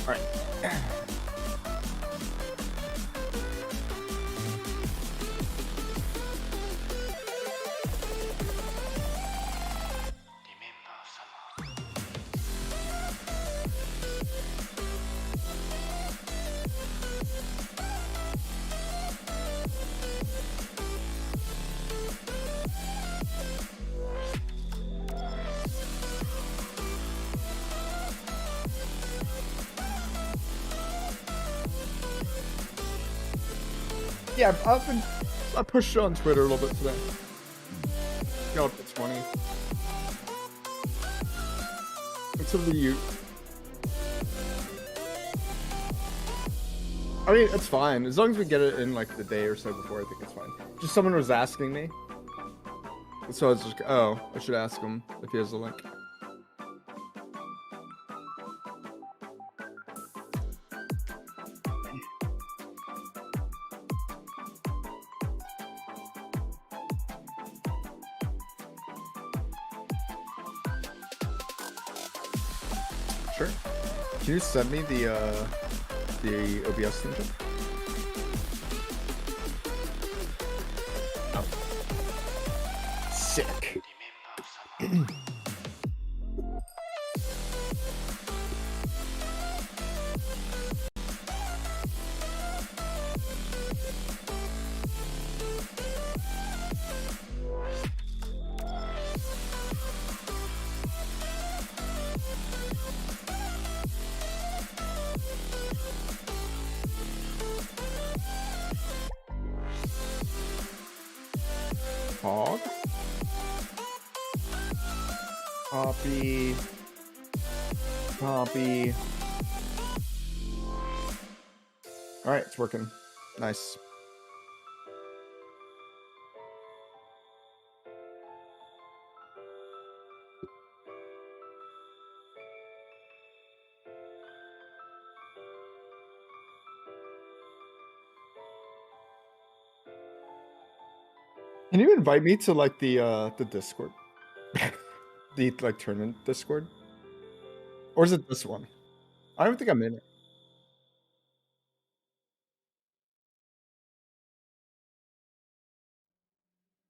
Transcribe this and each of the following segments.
Alright. Yeah, I pushed it on Twitter a little bit today. Got up to 20. It's of the youth. I mean, it's fine. As long as we get it in like the day or so before, I think it's fine. Just someone was asking me. So I was just, oh, I should ask him if he has the link. Sure. Can you send me the OBS thing? Oh. Sick. Hog. Copy. Copy. Alright, it's working. Nice. Can you invite me to like the Discord? The like tournament Discord? Or is it this one? I don't think I'm in it.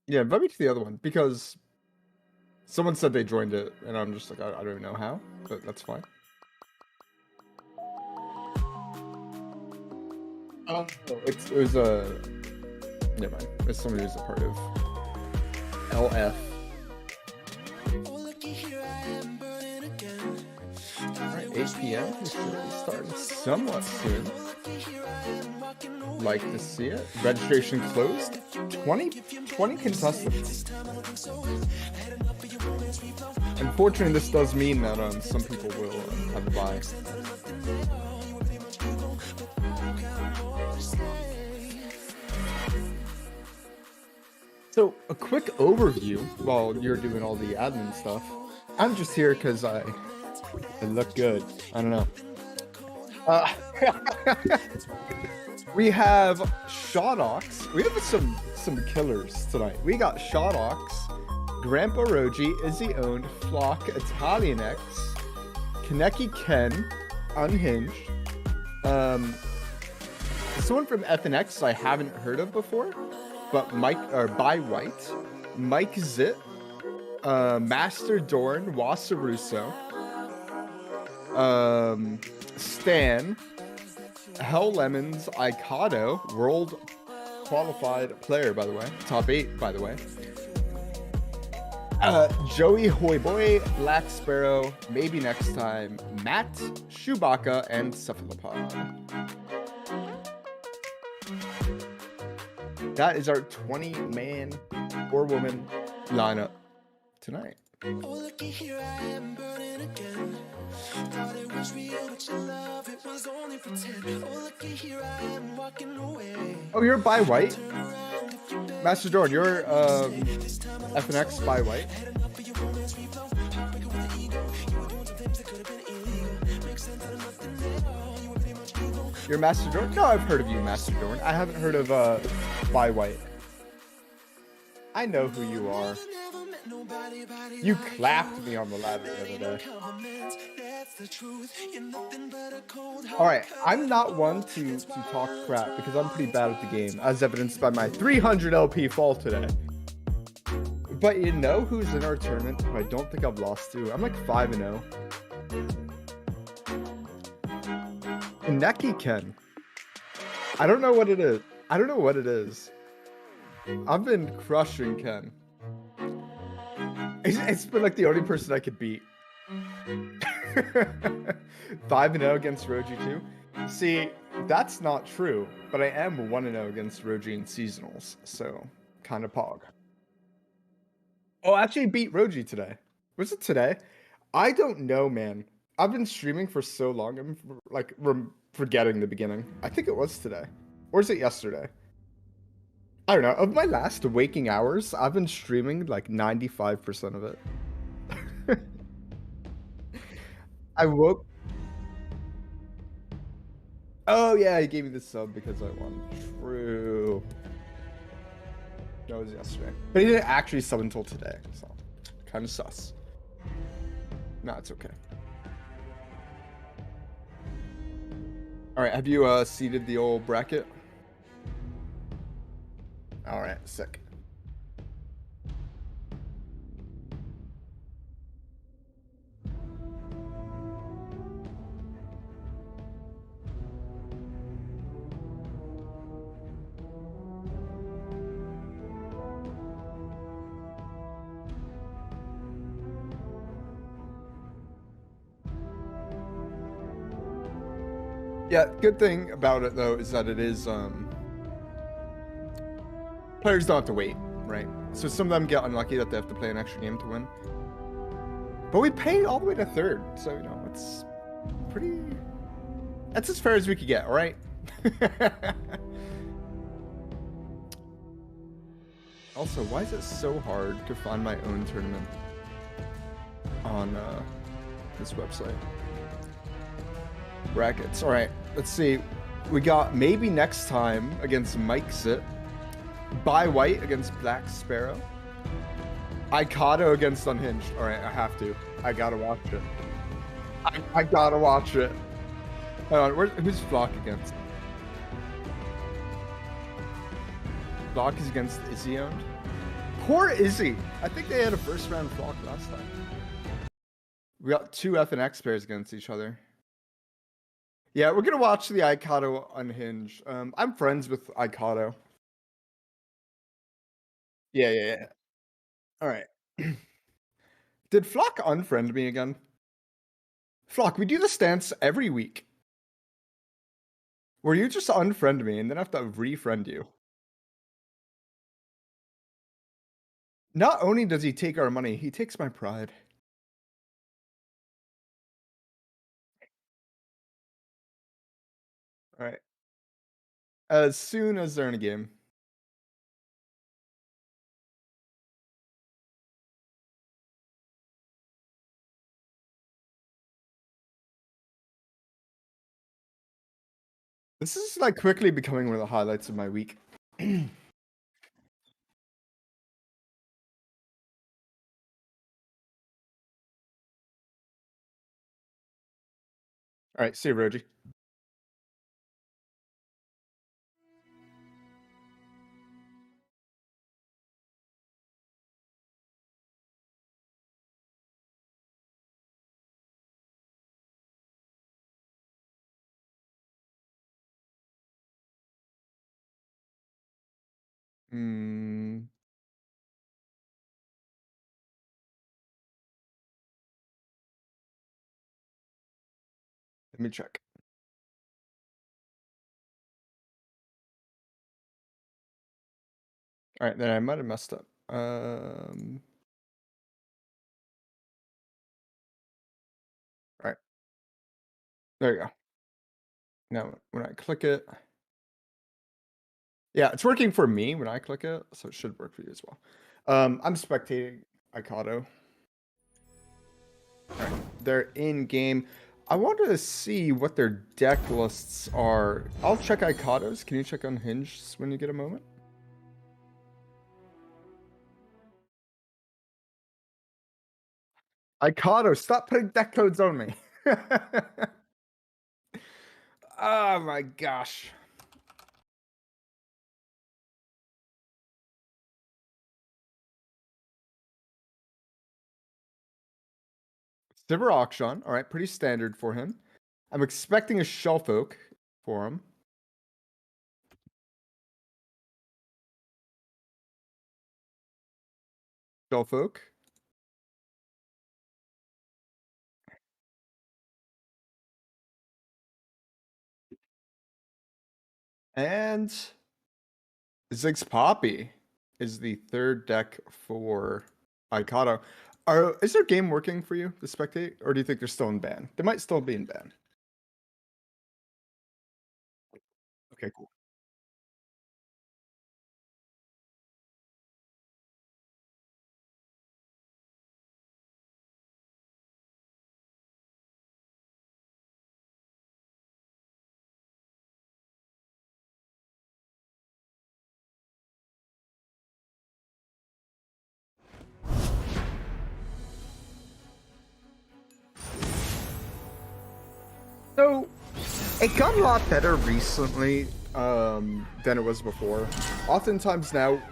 Yeah, invite me to the other one because someone said they joined it and I'm just like, I don't even know how, but that's fine. Oh, it was a. Never mind. It's somebody who's a part of LF. Alright, 8 p.m. We should be starting somewhat soon. Like to see it. Registration closed. 20 contestants. Unfortunately, this does mean that some people will have a buy. So, a quick overview while you're doing all the admin stuff. I'm just here because I look good. I don't know. We have Shotox. We have some killers tonight. We got Shotox, Grandpa Roji, Izzy Owned, Flock, Italian X, Kaneki Ken, Unhinged. Someone from FNX I haven't heard of before. But By White, Mike Zit, Master Dorn, Wasaruso, Stan, Hell Lemons, Icado, world qualified player, by the way, top 8, by the way. Joey Hoyboy, Black Sparrow, maybe next time, Matt, Chewbacca, and Cephalopod. That is our 20-man or woman lineup tonight. Oh, looky here, I am burning again. Thought it was real, but your love, it was only pretend. Oh, looky here, I am walking away. Oh, you're By White? Master Jordan, you're FNX By White. You're Master Jordan? No, I've heard of you, Master Jordan. I haven't heard of By White. I know who you are. You clapped me on the ladder the other day. Alright, I'm not one to talk crap because I'm pretty bad at the game, as evidenced by my 300 LP fall today. But you know who's in our tournament who I don't think I've lost to? I'm like 5-0. Ineki Ken. I don't know what it is. I don't know what it is. I've been crushing Ken. It's been like the only person I could beat. 5-0 against Roji too. See, that's not true, but I am 1-0 against Roji in seasonals, so kind of pog. Oh, I actually beat Roji today. Was it today? I don't know, man. I've been streaming for so long, I'm like forgetting the beginning. I think it was today. Or is it yesterday? I don't know. Of my last waking hours, I've been streaming like 95% of it. I woke. Oh yeah, he gave me the sub because I won. True. That was yesterday. But he didn't actually sub until today, so kind of sus. No, it's okay. Alright, have you seeded the old bracket? Alright, sick. Yeah, good thing about it though is that it is players don't have to wait, right? So some of them get unlucky that they have to play an extra game to win. But we pay all the way to third, so you know it's pretty. That's as fair as we could get, all right? Also, why is it so hard to find my own tournament on this website? Brackets. All right, let's see. We got maybe next time against Mike Sit. Buy White against Black Sparrow. Icado against Unhinged. All right, I have to. I gotta watch it. I gotta watch it. Hold on, who's Flock against? Flock is against Izzy owned. Poor Izzy. I think they had a first round Flock last time. We got two F and X pairs against each other. Yeah, we're gonna watch the Icado Unhinged. I'm friends with Icado. Yeah. All right. Did Flock unfriend me again? Flock, we do the stance every week. Where you just unfriend me and then I have to refriend you. Not only does he take our money, he takes my pride. All right. As soon as they're in a game. This is like quickly becoming one of the highlights of my week. All right, see you, Roji. Let me check. All right, then I might have messed up. All right. There you go. Now, when I click it, yeah, it's working for me when I click it, so it should work for you as well. I'm spectating Icado. All right, they're in game. I wanted to see what their deck lists are. I'll check Icado's. Can you check Unhinged when you get a moment? Icado, stop putting deck codes on me. Oh my gosh. Silver Auction. All right, pretty standard for him. I'm expecting a Shelf Oak for him. Shelf Oak. And Ziggs Poppy is the third deck for Icado. Is their game working for you, the spectate, or do you think they're still in ban? They might still be in ban. Okay, cool. So it got a lot better recently than it was before. Oftentimes now,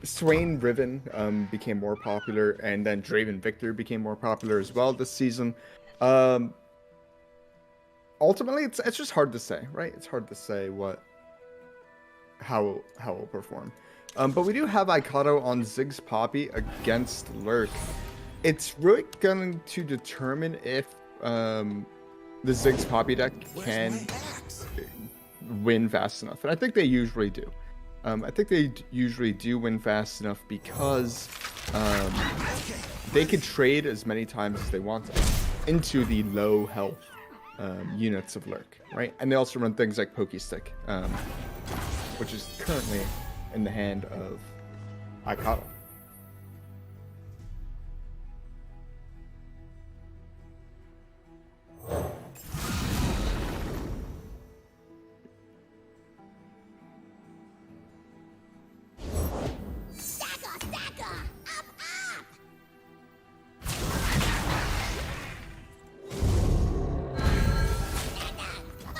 Swain Riven became more popular, and then Draven Victor became more popular as well this season. Um, Ultimately, it's just hard to say, right? It's hard to say how it'll perform. But we do have Icado on Ziggs Poppy against Lurk. It's really going to determine if the Ziggs Poppy deck can win fast enough, and I think they usually do. I think they usually do win fast enough because they could trade as many times as they want to into the low health units of Lurk, right? And they also run things like Pokestick, which is currently in the hand of Icado.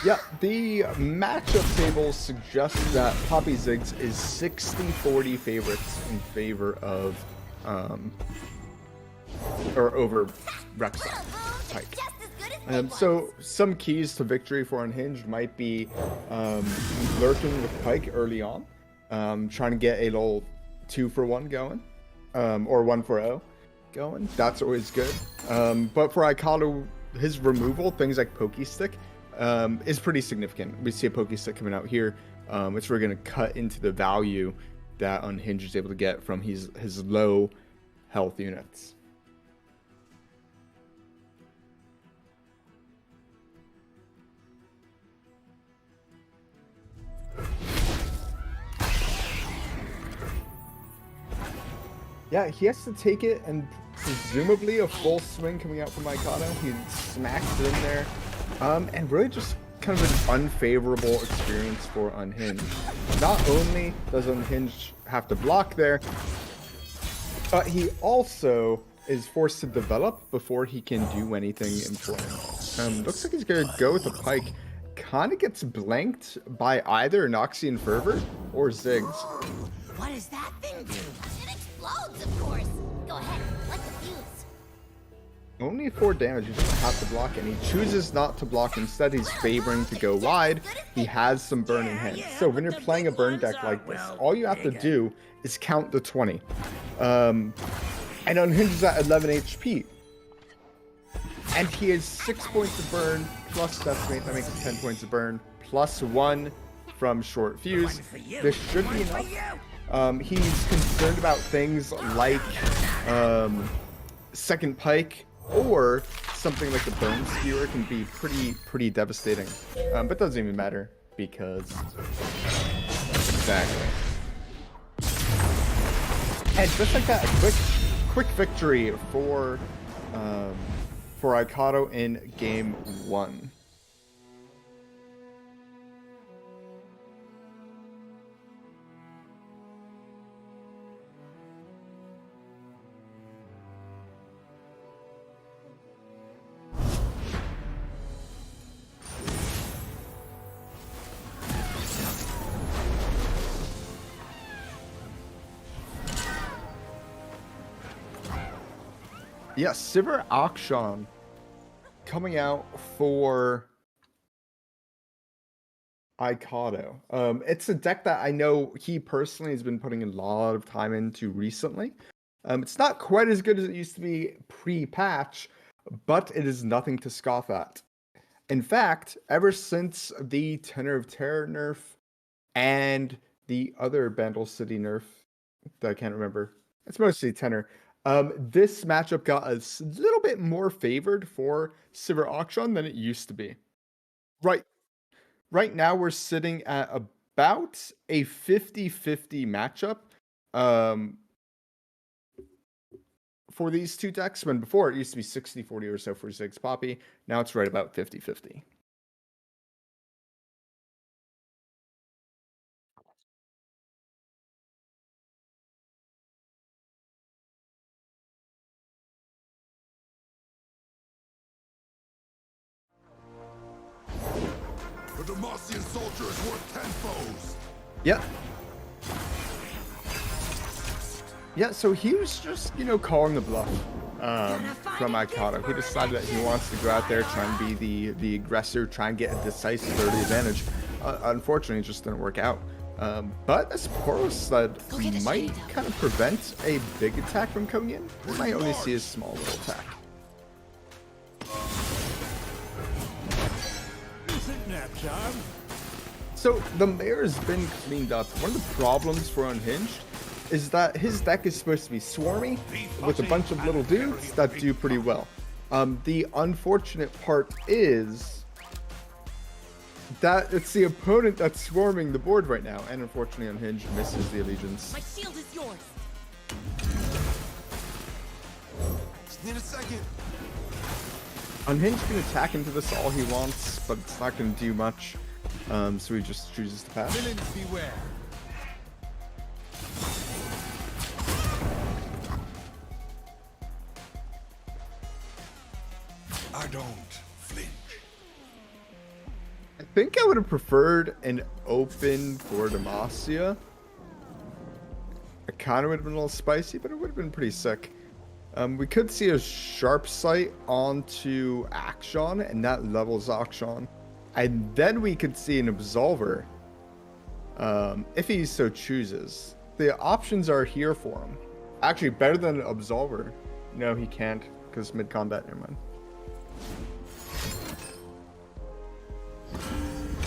Yeah, the matchup table suggests that Poppy Ziggs is 60-40 favorites in favor of, or over Rek'Sai Pike. So some keys to victory for Unhinged might be lurking with Pike early on, trying to get a little 2-for-1 going, or 1-for-0 going. That's always good. But for Icado, his removal, things like Pokestick, is pretty significant. We see a Pokestick coming out here. It's really going to cut into the value that Unhinged is able to get from his low health units. Yeah, he has to take it, and presumably a full swing coming out from Icado. He smacks it in there. And really just kind of an unfavorable experience for Unhinged. Not only does Unhinged have to block there, but he also is forced to develop before he can do anything important. Looks like he's going to go with a Pike. Kind of gets blanked by either Noxian Fervor or Ziggs. What does that thing do? It explodes, of course. Go ahead, light the fuse. Only 4 damage, he doesn't have to block, and he chooses not to block. Instead, he's favoring to go wide. He has some burn in hand. So when you're playing a burn deck like this, all you have to do is count the 20. And Unhinged is at 11 HP. And he has 6 points of burn, plus Decimate, that makes it 10 points of burn, plus 1 from Short Fuse. This should be enough. He's concerned about things like second Pike, or something like the Burn Skewer can be pretty devastating. But it doesn't even matter because exactly. And just like that, a quick victory for Icado in game 1. Yeah, Sivir Akshan coming out for Icado. It's a deck that I know he personally has been putting a lot of time into recently. It's not quite as good as it used to be pre-patch, but it is nothing to scoff at. In fact, ever since the Tenor of Terror nerf and the other Bandle City nerf that I can't remember, it's mostly Tenor. This matchup got a little bit more favored for Sivir Akshan than it used to be. Right right now we're sitting at about a 50-50 matchup um, for these two decks, when before it used to be 60-40 or so for Ziggs Poppy. Now it's right about 50-50. The Demacian soldier is worth 10 foes. Yeah. Yeah, so he was just, calling the bluff from Icado. He decided that he wants to go out there, try and be the aggressor, try and get a decisive early advantage. Unfortunately, it just didn't work out. But as Poros said, might kind of prevent a big attack from coming in. We might only see a small little attack. So the mayor has been cleaned up. One of the problems for Unhinged is that his deck is supposed to be swarmy with a bunch of little dudes that do pretty well. The unfortunate part is that it's the opponent that's swarming the board right now, and unfortunately Unhinged misses the allegiance. My shield is yours. Just need a second. Unhinged can attack into this all he wants, but it's not going to do much. So he just chooses to pass. Villains beware. I don't flinch. I think I would have preferred an open for Demacia. It kind of would have been a little spicy, but it would have been pretty sick. We could see a sharp sight onto Akshan, and that levels Akshan. And then we could see an Absolver, if he so chooses. The options are here for him. Actually, better than an Absolver. No, he can't, because mid-combat, never mind.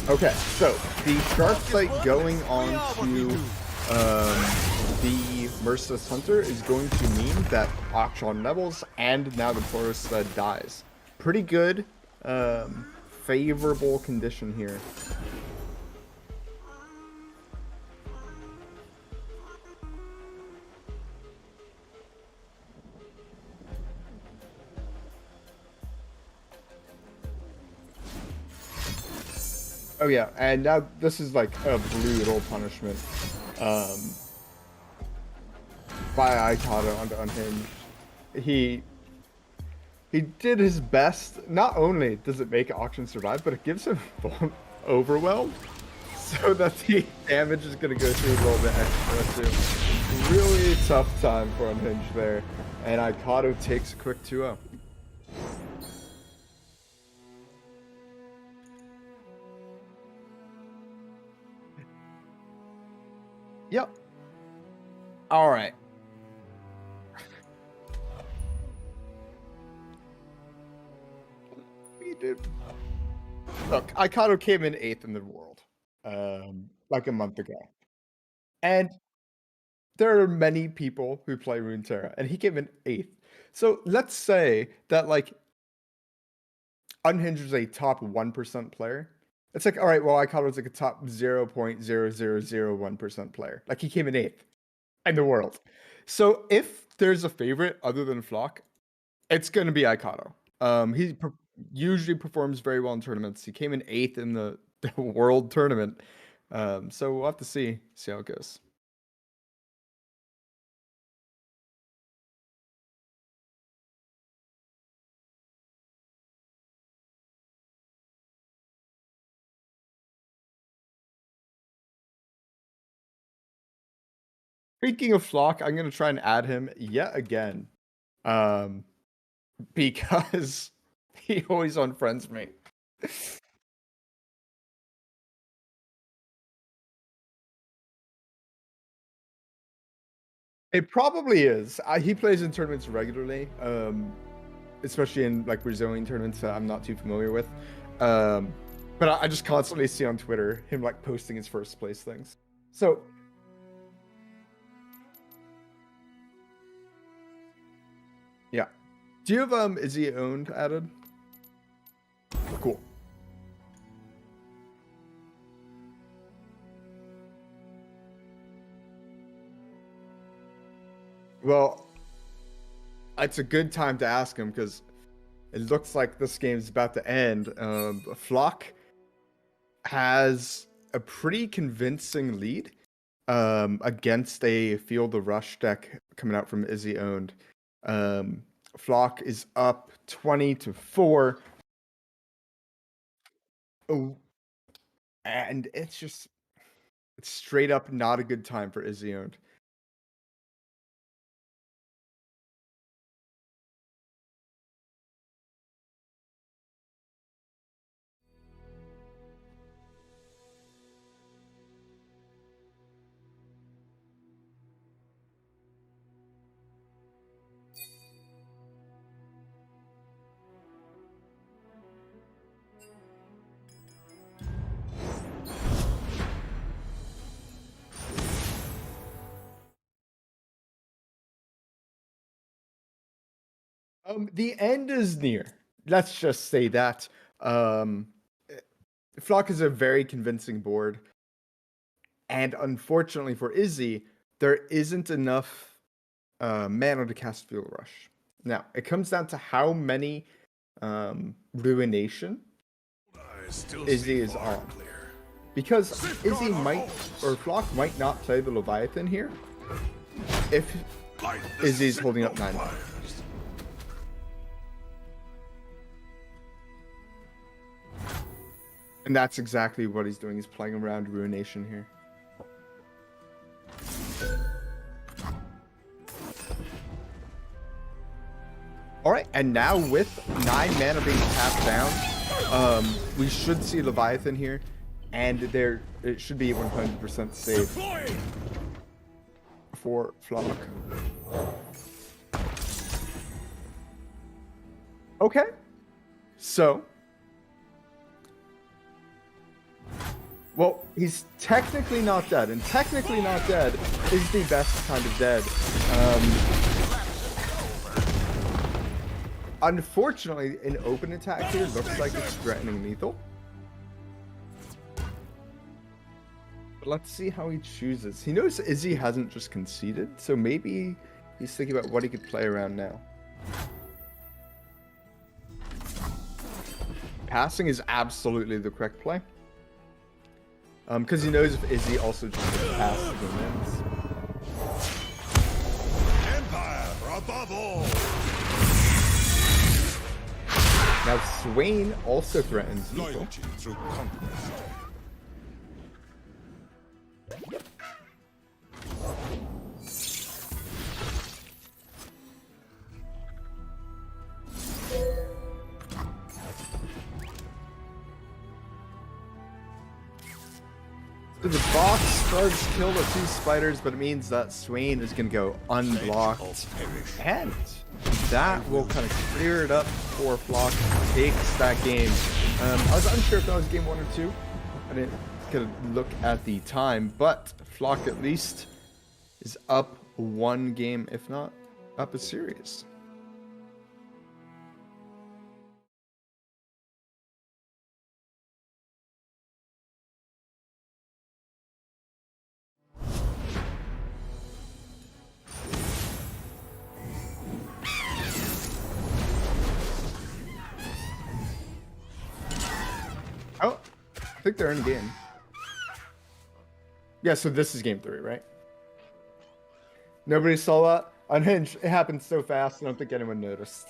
Okay, so the sharp sight going on to the Merciless Hunter is going to mean that Akshan levels and now the Taurus dies. Pretty good, favorable condition here. Oh yeah, and now this is like a brutal punishment by Icado onto Unhinged. He did his best. Not only does it make Auction survive, but it gives him overwhelm, so that the damage is going to go through a little bit extra too. Really tough time for Unhinged there, and Icado takes a quick 2-0. Yep. All right. We did. Look, Icado came in 8th in the world, like a month ago, and there are many people who play Runeterra, and he came in 8th. So let's say that like Unhinged is a top 1% player. It's like, all right, well, Icado's like a top 0.0001% player. Like he came in 8th in the world. So if there's a favorite other than Flock, it's going to be Icado. He usually performs very well in tournaments. He came in 8th in the world tournament. So we'll have to see how it goes. Speaking of Flock, I'm going to try and add him yet again. because he always unfriends me. It probably is. He plays in tournaments regularly, especially in like Brazilian tournaments that I'm not too familiar with. But I just constantly see on Twitter him like posting his first place things. So yeah, do you have Izzy owned added? Cool. Well, it's a good time to ask him because it looks like this game's about to end. Flock has a pretty convincing lead against a Field of Rush deck coming out from Izzy owned. Flock is up 20-4. Oh, and it's straight up not a good time for Izzy owned. The end is near. Let's just say that. Flock is a very convincing board. And unfortunately for Izzy, there isn't enough mana to cast Field Rush. Now, it comes down to how many Ruination Izzy is on. Because Izzy might, or Flock might not play the Leviathan here if Izzy's holding up 9 life. And that's exactly what he's doing. He's playing around Ruination here. Alright, and now with 9 mana being tapped down, we should see Leviathan here. And it should be 100% safe for Flock. Okay. So... well, he's technically not dead, and technically not dead is the best kind of dead. Unfortunately, an open attack here looks like it's threatening lethal. But let's see how he chooses. He knows Izzy hasn't just conceded, so maybe he's thinking about what he could play around now. Passing is absolutely the correct play. Because he knows if Izzy also just passes the wins. Empire above all. Now Swain also threatens lethal. Loyalty through conquest. So the box does kill the 2 spiders, but it means that Swain is going to go unblocked. And that will kind of clear it up for Flock. Takes that game. I was unsure if that was game 1 or 2. I didn't get a look at the time, but Flock at least is up 1 game, if not up a series. Oh, I think they're in game. Yeah, so this is game 3, right? Nobody saw that? Unhinged, it happened so fast, I don't think anyone noticed.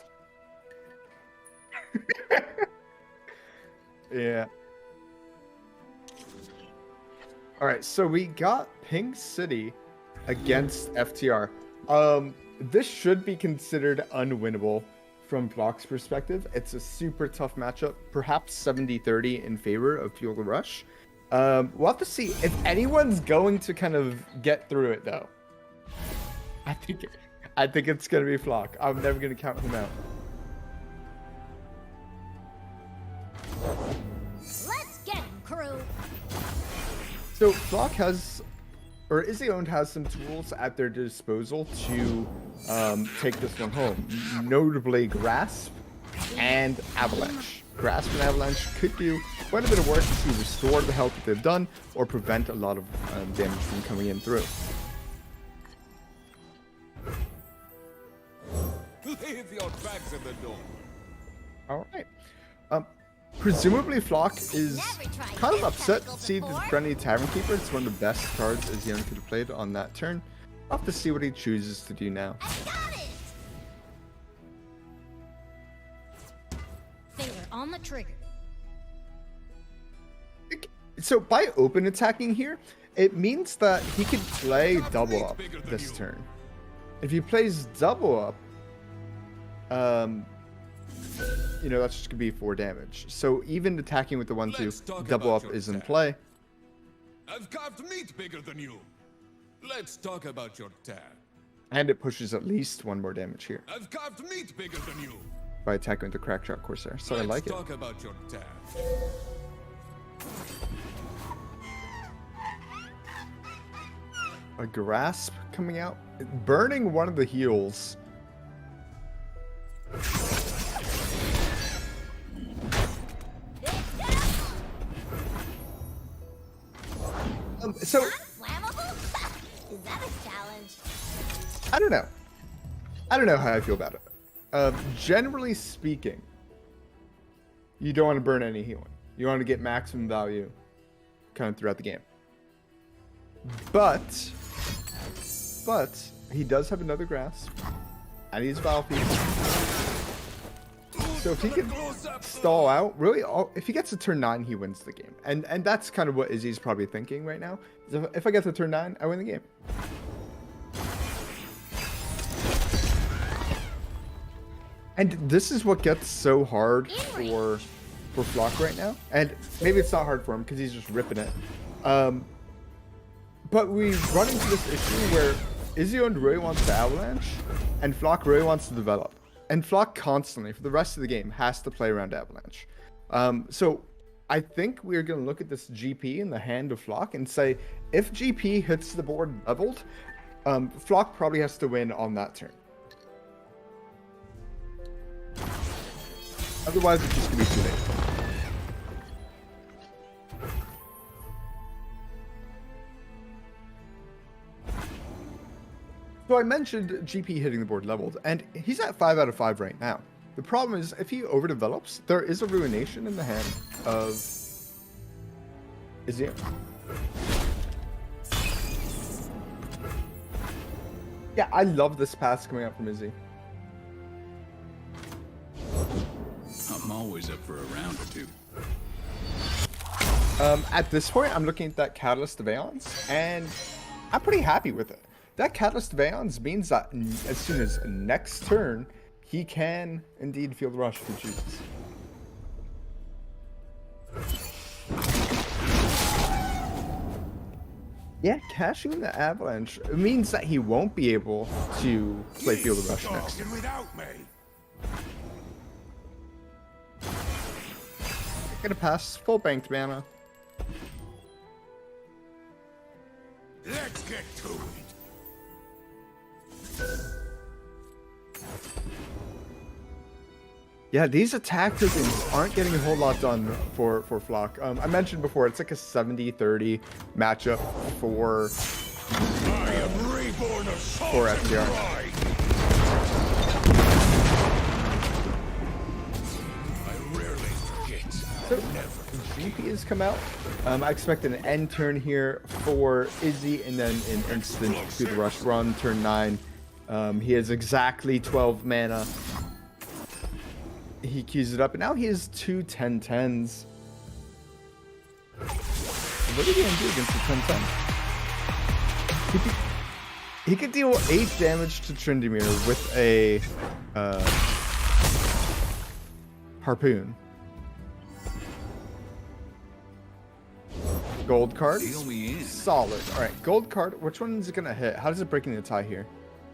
Yeah. Alright, so we got Pink City against FTR. This should be considered unwinnable from Flock's perspective, it's a super tough matchup. Perhaps 70-30 in favor of Fuel the Rush. We'll have to see if anyone's going to kind of get through it, though. I think it's gonna be Flock. I'm never gonna count him out. Let's get him, crew. So Flock has, or Izzy has some tools at their disposal to take this one home. Notably, Grasp and Avalanche. Grasp and Avalanche could do quite a bit of work to restore the health that they've done, or prevent a lot of damage from coming in through. Leave your bags in the door. All right. Presumably Flock is kind of upset to see the Friendly Tavern Keeper. It's one of the best cards Izzy could have played on that turn. We'll have to see what he chooses to do now. I got it. Finger on the trigger. So by open attacking here, it means that he could play double up this turn. If he plays double up, you know, that's just gonna be 4 damage. So even attacking with the 1/2, double up is in play. I've carved meat bigger than you. Let's talk about your tab. And it pushes at least 1 more damage here I've carved meat bigger than you. by attacking with the Crackshot Corsair. So I like it. Let's talk about your tab. A Grasp coming out, burning one of the heals. So Flammable? Is that a challenge? I don't know. I don't know how I feel about it. Generally speaking, you don't want to burn any healing. You want to get maximum value kind of throughout the game. But he does have another Grasp, and he's Battlefield. So if he can stall out, really, if he gets to turn 9, he wins the game. And that's kind of what Izzy's probably thinking right now. If I get to turn 9, I win the game. And this is what gets so hard for Flock right now. And maybe it's not hard for him because he's just ripping it. But we run into this issue where Izzy really wants to Avalanche, and Flock really wants to develop. And Flock constantly, for the rest of the game, has to play around Avalanche. So I think we're going to look at this GP in the hand of Flock and say, if GP hits the board leveled, Flock probably has to win on that turn. Otherwise, it's just going to be too late. So I mentioned GP hitting the board leveled, and he's at 5 out of 5 right now. The problem is, if he overdevelops, there is a Ruination in the hand of Izzy. Yeah, I love this pass coming out from Izzy. I'm always up for a round or two. At this point, I'm looking at that Catalyst of Aeons, and I'm pretty happy with it. That Catalyst of Aeons means that as soon as next turn, he can indeed feel the rush if he chooses. Yeah, cashing the Avalanche means that he won't be able to play Feel the Rush next turn. Without me. Gonna pass full banked mana. Let's get to it. Yeah, these attack tokens aren't getting a whole lot done for Flock. I mentioned before, it's like a 70-30 matchup for I am reborn of salt for and FTR. pride. I rarely forget. So, GP has come out. I expect an end turn here for Izzy, and then an instant through the rush run, turn 9. He has exactly 12 mana. He queues it up, and now he has 2 10-10s. What are you gonna do against the 10-10? He could deal 8 damage to Tryndamere with a Harpoon. Gold card. Deal me in. Solid. All right, gold card. Which one is it gonna hit? How does it break into the tie here?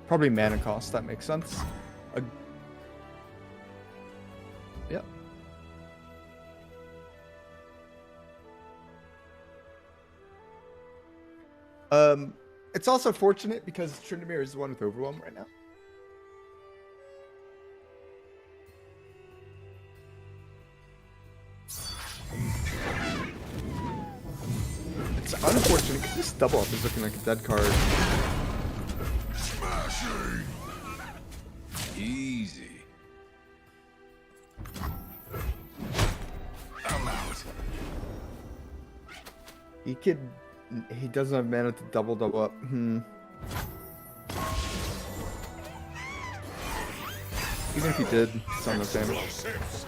Probably mana cost. That makes sense. Yep. It's also fortunate because Tryndamere is the one with Overwhelm right now. It's unfortunate because this double up is looking like a dead card. Smashing! Easy. I'm out. He doesn't have mana to double up. Even if he did, it's not the same. Explosives!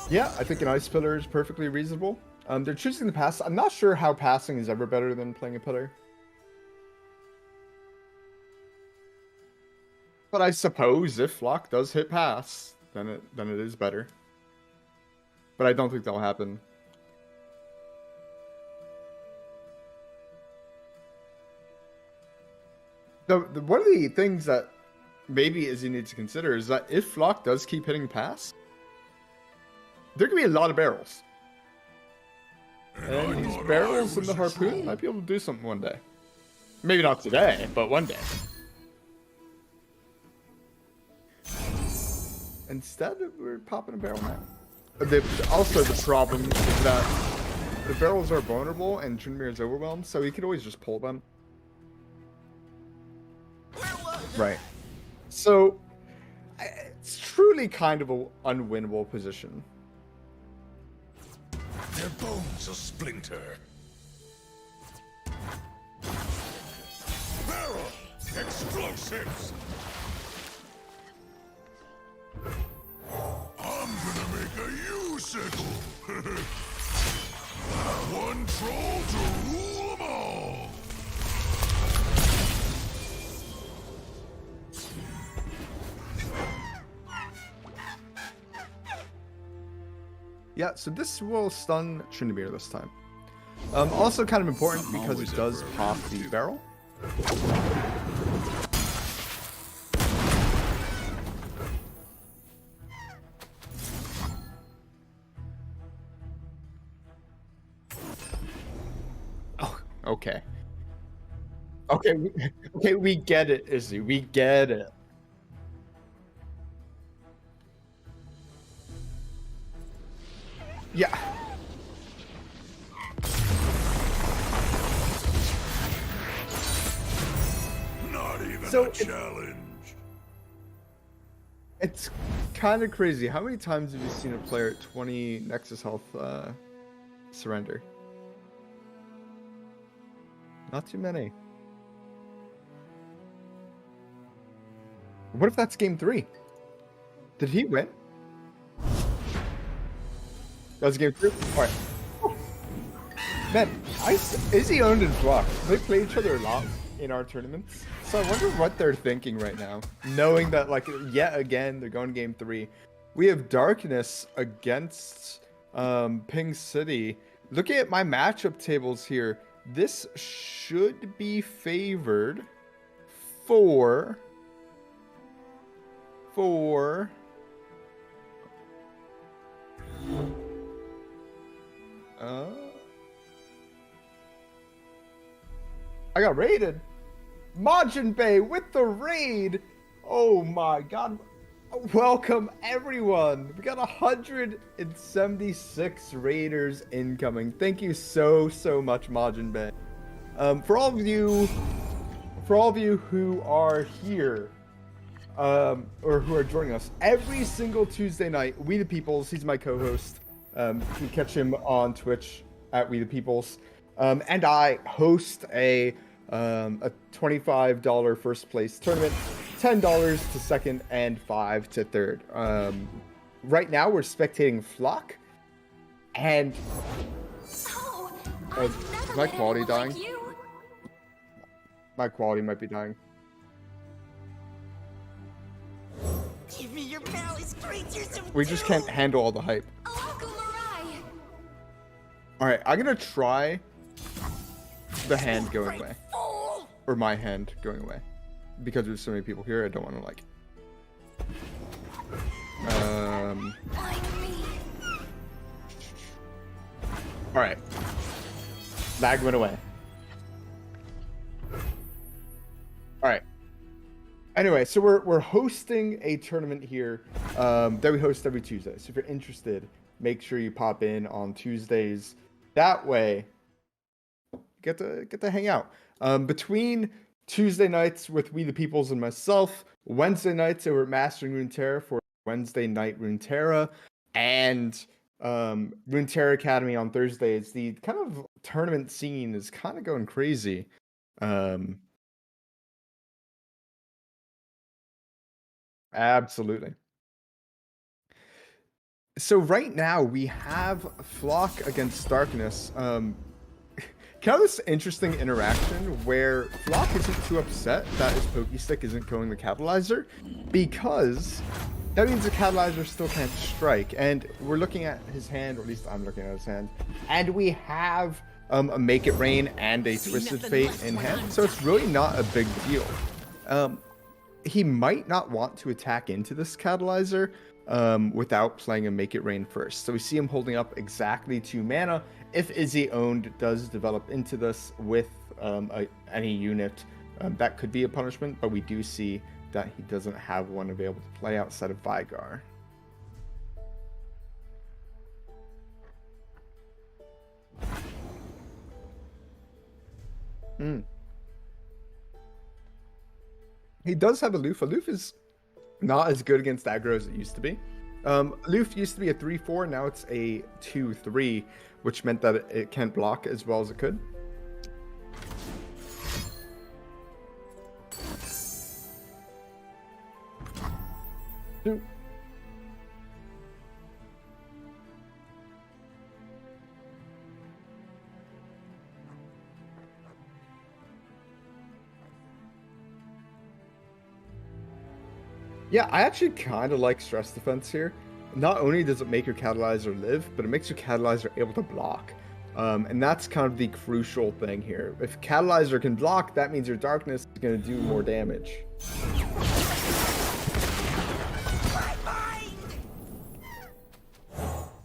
Yeah, I think an Ice Pillar is perfectly reasonable. They're choosing the pass. I'm not sure how passing is ever better than playing a pillar. But I suppose if Flock does hit pass, then it is better. But I don't think that'll happen. One of the things that maybe Izzy needs to consider is that if Flock does keep hitting pass, there could be a lot of barrels. And these barrels and the Harpoon might be able to do something one day. Maybe not today, but one day. Instead, we're popping a barrel now. Also, the problem is that the barrels are vulnerable and Tryndamere is overwhelmed, so he could always just pull them. Right. So, it's truly kind of an unwinnable position. Their bones will splinter. Barrel! Explosives! I'm gonna make a U-sickle! One troll to rule them all! Yeah, so this will stun Tryndamere this time. Also kind of important because it does pop the barrel. Oh, okay. Okay, we get it, Izzy. We get it. Yeah. Not even So a challenge. It's kind of crazy. How many times have you seen a player at 20 Nexus health surrender? Not too many. What if that's game 3? Did he win? That was game 3? Alright. Man, Izzy owned and Flock. They play each other a lot in our tournaments. So I wonder what they're thinking right now. Knowing that, like, yet again, they're going game 3. We have Darkness against Ping City. Looking at my matchup tables here, this should be favored for... I got raided. Majin Bay with the raid. Oh my god. Welcome everyone. We got 176 raiders incoming. Thank you so much, Majin Bay. For all of you who are here, or who are joining us every single Tuesday night, We the Peoples, he's my co-host. You can catch him on Twitch at We the Peoples. And I host a $25 first place tournament, $10 to second, and $5 to third. Right now we're spectating Flock And Oh, is I've never my met quality anyone dying? like you. My quality might be dying. Give me your palace creatures of We just can't handle all the hype. Oh, Uncle Mirai. Alright, I'm gonna try the hand going away. fool! Or my hand going away. Because there's so many people here, I don't want to like... Like me. Alright. Lag went away. Alright. Anyway, so we're hosting a tournament here that we host every Tuesday. So if you're interested, make sure you pop in on Tuesdays. That way, you get to hang out. Between Tuesday nights with We the Peoples and myself, Wednesday nights we're mastering Runeterra for Wednesday night Runeterra, and Runeterra Academy on Thursdays. The kind of tournament scene is kind of going crazy. Absolutely. So right now we have Flock against Darkness. Kind of this interesting interaction where Flock isn't too upset that his Pokestick isn't going the Catalyzer, because that means the Catalyzer still can't strike. And we're looking at his hand, or at least I'm looking at his hand, and we have a Make It Rain and a Twisted Fate in hand, so it's really not a big deal. He might not want to attack into this Catalyzer without playing a Make It Rain first. So we see him holding up exactly 2 mana. If Izzy owned does develop into this with any unit, that could be a punishment, but we do see that he doesn't have one available to play outside of Vigar. He does have Aloof. Aloof is not as good against aggro as it used to be. Aloof used to be a 3-4, now it's a 2-3, which meant that it can't block as well as it could. Two. Yeah, I actually kind of like Stress Defense here. Not only does it make your Catalyzer live, but it makes your Catalyzer able to block. And that's kind of the crucial thing here. If Catalyzer can block, that means your Darkness is going to do more damage.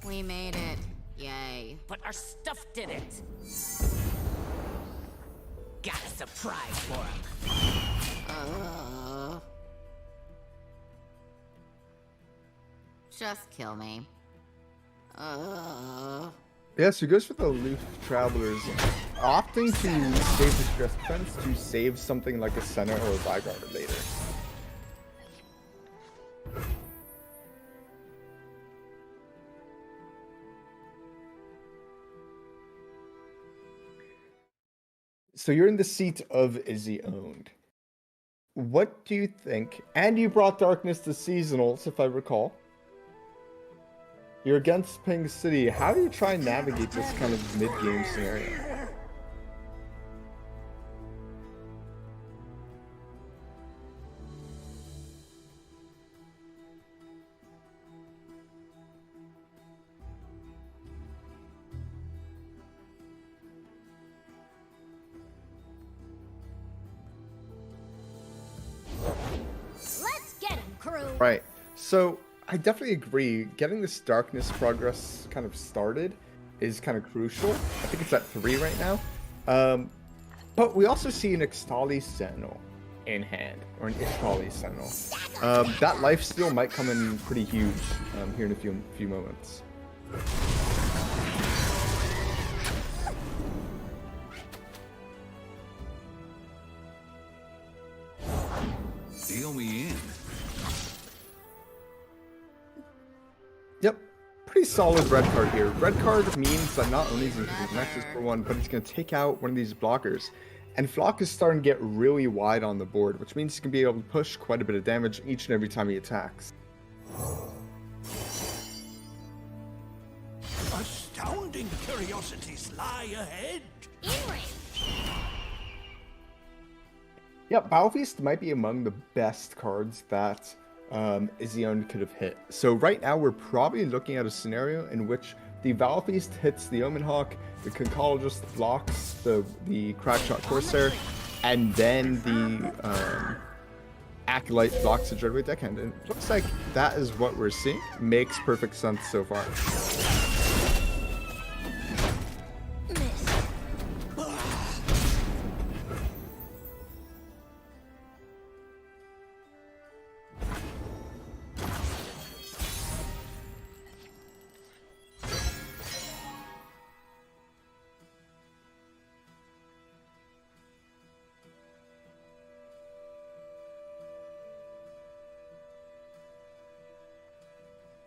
We made it. Yay. But our stuff didn't. Got a surprise for him. Just kill me. Yeah, so he goes for the Aloof Travelers, opting to save the Stress Defense to save something like a Senna or a Vigar later. So you're in the seat of Izzy owned. What do you think? And you brought Darkness to Seasonals, if I recall. You're against Ping City. How do you try and navigate this kind of mid-game scenario? Let's get him, crew. Right. So I definitely agree. Getting this Darkness progress kind of started is kind of crucial. I think it's at 3 right now. But we also see an Ixtali Sentinel in hand, or an Ixtali Sentinel. That lifesteal might come in pretty huge here in a few moments. Deal me in. Yep. Pretty solid red card here. Red card means that not only is he going to Nexus for 1, but he's going to take out one of these blockers. And Flock is starting to get really wide on the board, which means he's going to be able to push quite a bit of damage each and every time he attacks. A Exploding curiosities lie ahead. In range. Yeah, Battle Feast might be among the best cards that Izzion could have hit. So right now we're probably looking at a scenario in which the Battle Feast hits the Omen Hawk, the Conchologist blocks the Crackshot Corsair, and then the Acolyte blocks the Dreadweight Deckhand. And it looks like that is what we're seeing. Makes perfect sense so far.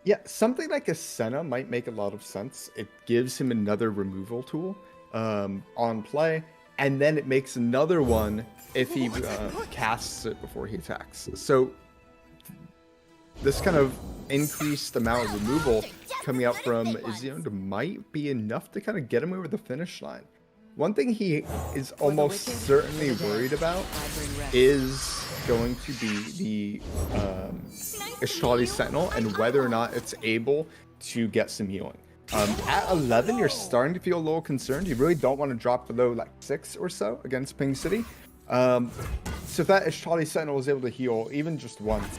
Yeah, something like a Senna might make a lot of sense. It gives him another removal tool on play, and then it makes another one if he casts it before he attacks. So this kind of increased amount of removal coming out from Izzion might be enough to kind of get him over the finish line. One thing he is almost certainly worried about is going to be the Ishali Sentinel and whether or not it's able to get some healing. At 11, you're starting to feel a little concerned. You really don't want to drop below like 6 or so against Ping City. So if that Ishali Sentinel is able to heal even just once,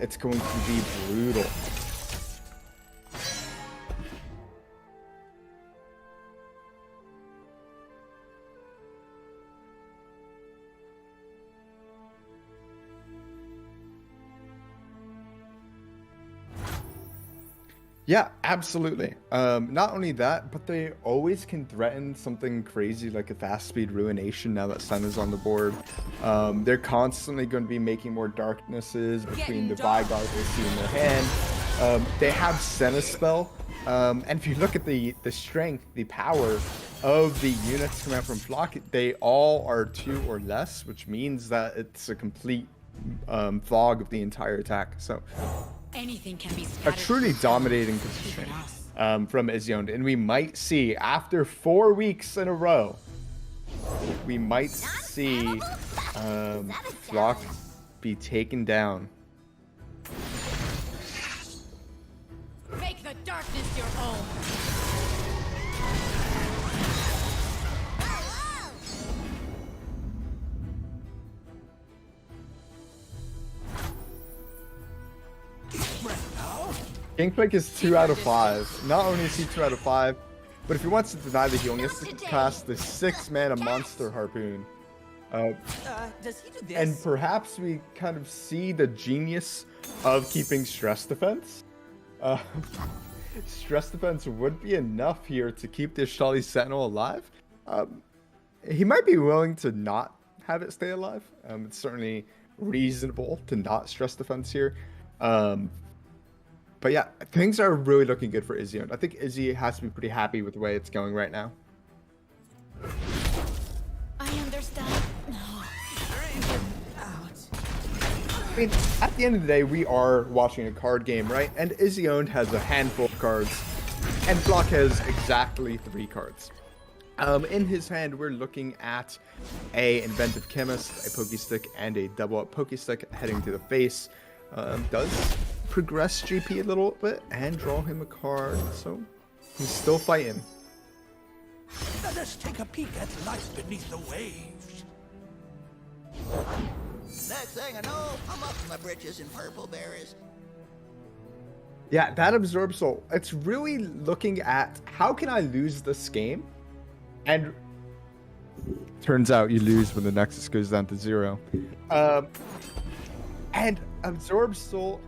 it's going to be brutal. Yeah, absolutely. Not only that, but they always can threaten something crazy like a fast speed ruination now that Sun is on the board. They're constantly going to be making more darknesses between the Vigard they see in their hand. They have Senna spell. And if you look at the strength, the power of the units coming out from Flock, they all are 2 or less, which means that it's a complete fog of the entire attack. So Anything can be a truly dominating position from Izzion, and we might see after 4 weeks in a row, we might see Flock be taken down. Make the darkness your own. Gangplank is 2 out of 5. Not only is he 2 out of 5, but if he wants to deny the healing, he has to cast the 6-mana Monster Harpoon. Does he do this? And perhaps we kind of see the genius of keeping Stress Defense. Stress Defense would be enough here to keep the Ishali Sentinel alive. He might be willing to not have it stay alive. It's certainly reasonable to not Stress Defense here. But yeah, things are really looking good for Izzion. I think Izzy has to be pretty happy with the way it's going right now. I understand. No. I mean, at the end of the day, we are watching a card game, right? And Izzion has a handful of cards, and Flock has exactly 3 cards. In his hand, we're looking at a Inventive Chemist, a Pokestick, and a double-up Pokestick heading to the face. Does progress GP a little bit and draw him a card, so he's still fighting. Let us take a peek at life beneath the waves. Next thing I know, I'm up to my britches in purple berries. Yeah, that Absorb Soul, it's really looking at how can I lose this game? And turns out you lose when the Nexus goes down to 0. And Absorb Soul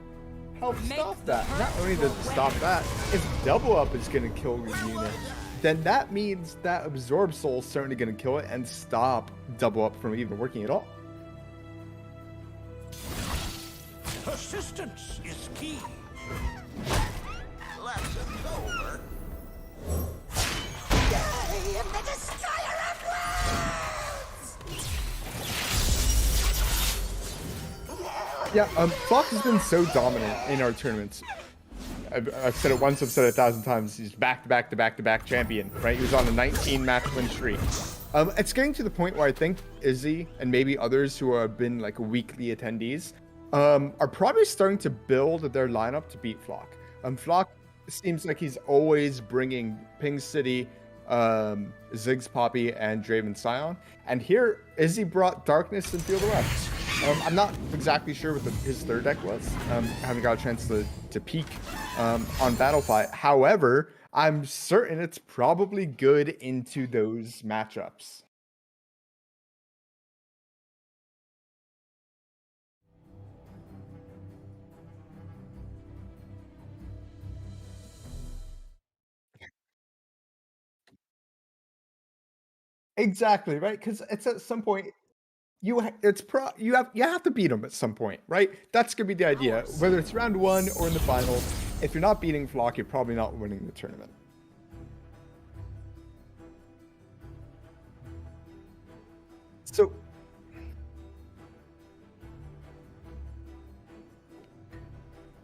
helps stop that. Not only does it stop that, if Double Up is going to kill your unit, then that means that Absorb Soul is certainly going to kill it and stop Double Up from even working at all. Persistence is key. Lessons over. Yay! The destroyer of worlds! Yeah, Flock has been so dominant in our tournaments. I've said it once, I've said it 1,000 times. He's back to back to back to back champion, right? He was on a 19 match win streak. It's getting to the point where I think Izzy and maybe others who have been like weekly attendees are probably starting to build their lineup to beat Flock. Flock seems like he's always bringing Ping City, Ziggs Poppy, and Draven Scion. And here, Izzy brought Darkness and Field of West. I'm not exactly sure what his third deck was. I haven't got a chance to peek on Battlefight. However, I'm certain it's probably good into those matchups. Exactly, right? Because it's at some point you have to beat him at some point, right? That's gonna be the idea. Whether it's round 1 or in the finals, if you're not beating Flock, you're probably not winning the tournament. So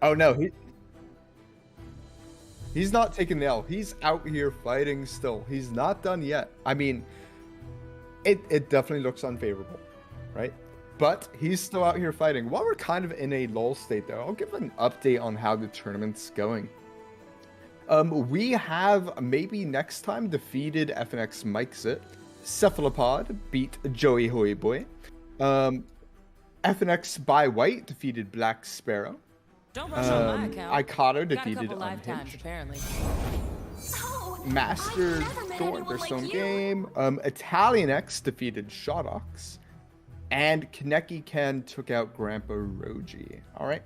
oh no, he's not taking the L. He's out here fighting still. He's not done yet. I mean, it definitely looks unfavorable, right? But he's still out here fighting. While we're kind of in a lull state, though, I'll give an update on how the tournament's going. We have maybe next time defeated FNX Mike's It. Cephalopod beat Joey Hoy Boy. FNX by White defeated Black Sparrow. Don't rush on my account. Ikato Got a defeated couple lifetimes, Unhinged. apparently. Master Thorn, their own game. Italian X defeated Shotox. And Kaneki Ken took out Grandpa Roji. All right.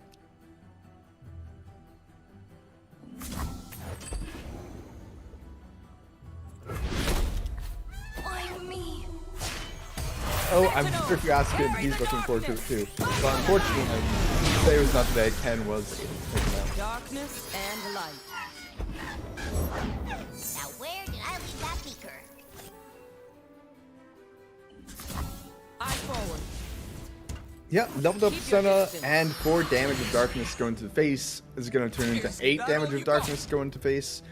Oh, I'm sure if you ask him, he's looking forward to it too. But unfortunately, today was not today. Ken was able to take him out. Darkness and light. Now where did I leave that beaker? Eye forward. Yeah, leveled up Senna and 4 damage of darkness going to the face is going to turn into 8 damage of darkness going to face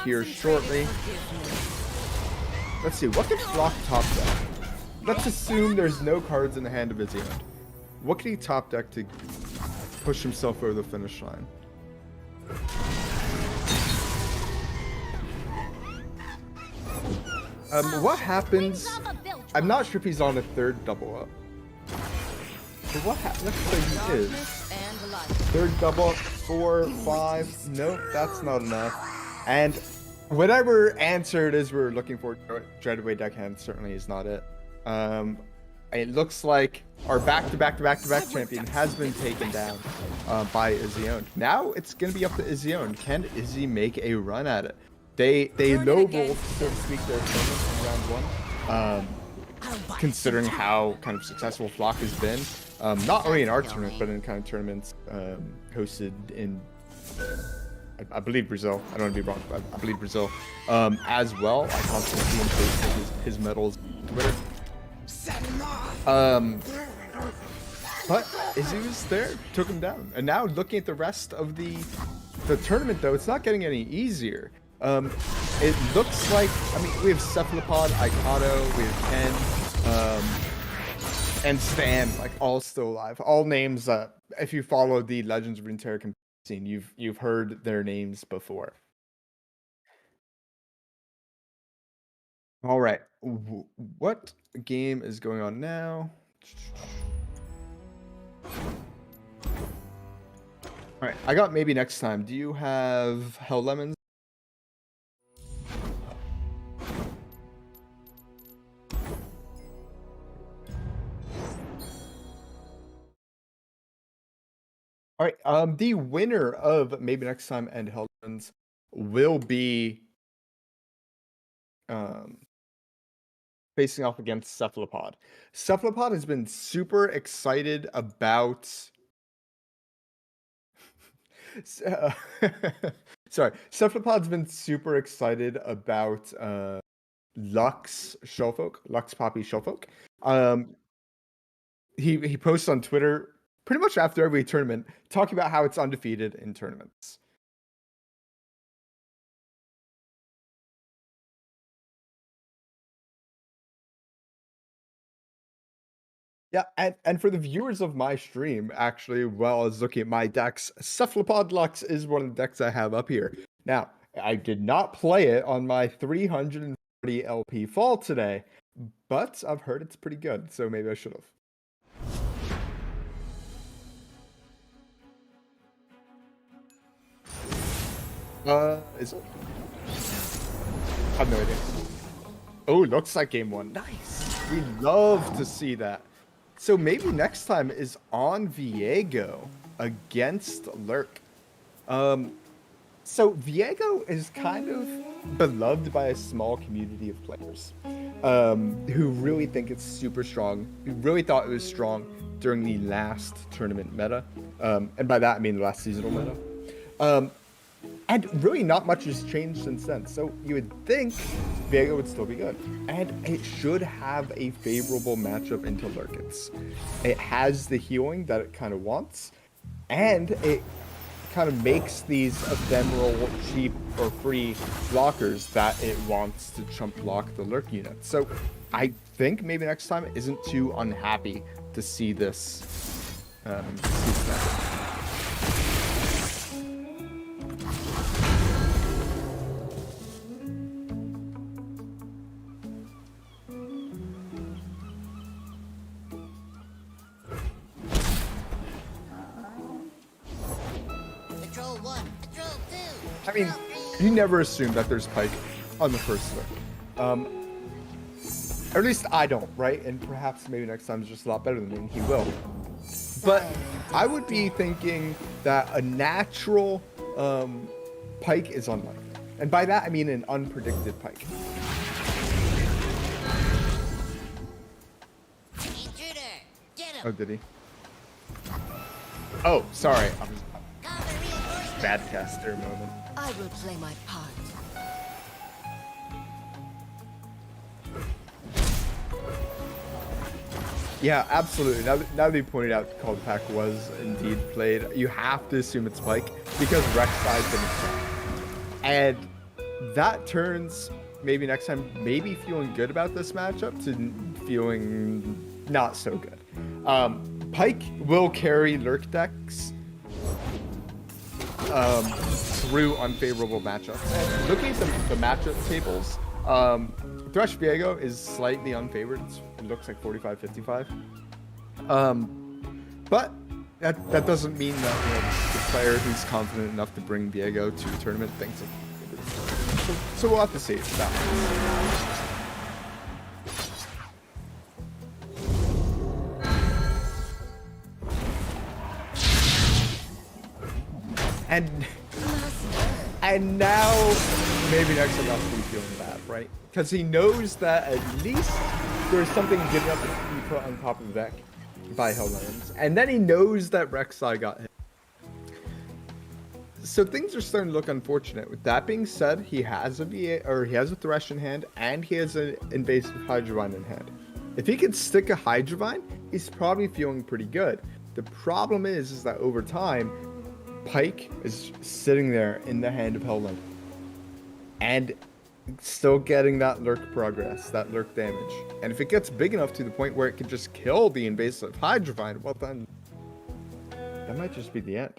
here shortly. Let's see, what can Flock top deck? Let's assume there's no cards in the hand of Izzy. What can he top deck to push himself over the finish line? What happens? I'm not sure if he's on a third double up. But what happens? Let's say he is. Third double up, 4, 5. Nope, that's not enough. And whatever answer it is we're looking for, Dreadway deckhand certainly is not it. It looks like our back-to-back champion has been taken down by Izzy-owned. Now it's going to be up to Izzy-owned. Can Izzy make a run at it? They lowballed, so to speak, their opponent in round 1, considering how kind of successful Flock has been. Not only in our tournament, but in kind of tournaments hosted in, I believe, Brazil. I don't want to be wrong, but I believe Brazil as well. I constantly see him posting his medals on Twitter. But Izzy was there, took him down. And now looking at the rest of the tournament, though, it's not getting any easier. It looks like, I mean, we have Cephalopod, Ikato, we have Ken, and Stan, like all still alive. All names that, if you follow the Legends of Runeterra scene, you've heard their names before. All right, what game is going on now? All right, I got maybe next time. Do you have Hell Lemons? All right, the winner of maybe next time and Hell Lemons will be facing off against Cephalopod. Cephalopod has been super excited about. Sorry, Cephalopod's been super excited about Lux Shellfolk, Lux Poppy Shellfolk. He posts on Twitter pretty much after every tournament talking about how it's undefeated in tournaments. Yeah, and for the viewers of my stream, actually, while I was looking at my decks, Cephalopod Lux is one of the decks I have up here. Now, I did not play it on my 340 LP fall today, but I've heard it's pretty good, so maybe I should have. Is it? I have no idea. Oh, looks like game one. Nice. We love to see that. So maybe next time is on Viego against Lurk. So Viego is kind of beloved by a small community of players who really think it's super strong, who really thought it was strong during the last tournament meta. And by that, I mean the last seasonal meta. And really not much has changed since then. So you would think Viego would still be good. And it should have a favorable matchup into Lurkits. It has the healing that it kind of wants. And it kind of makes these ephemeral, cheap, or free blockers that it wants to chump block the Lurk unit. So I think maybe next time it isn't too unhappy to see this. Patrol 1, Patrol 2. I mean, you never assume that there's Pike on the first Lurk. Or at least I don't, right? And perhaps maybe next time is just a lot better than me, and he will. But I would be thinking that a natural Pike is unlikely. And by that, I mean an unpredicted Pike. Intruder, get him. Oh, did he? Oh, sorry. I was Call the reinforcements. bad caster moment. I will play my part. Yeah, absolutely. Now that you pointed out Call the Pack was indeed played, you have to assume it's Pike because Rek'Sai didn't play. And that turns maybe next time, maybe feeling good about this matchup to feeling not so good. Pike will carry Lurk decks through unfavorable matchups. And looking at the matchup tables, Thresh Viego is slightly unfavored. It looks like 45-55. But that doesn't mean that the player who's confident enough to bring Viego to a tournament thinks it. So we'll have to see that. And now maybe next time I'll be feeling bad, right? Because he knows that at least there's something good enough to be put on top of the deck by Helllands. And then he knows that Rek'Sai got hit. So things are starting to look unfortunate. With that being said, he has a VA, or he has a Thresh in hand, and he has an invasive Hydrovine in hand. If he could stick a Hydrovine, he's probably feeling pretty good. The problem is that over time, Pike is sitting there in the hand of Hellland. And still getting that Lurk progress, that Lurk damage. And if it gets big enough to the point where it can just kill the invasive Hydrovine, well then, that might just be the end.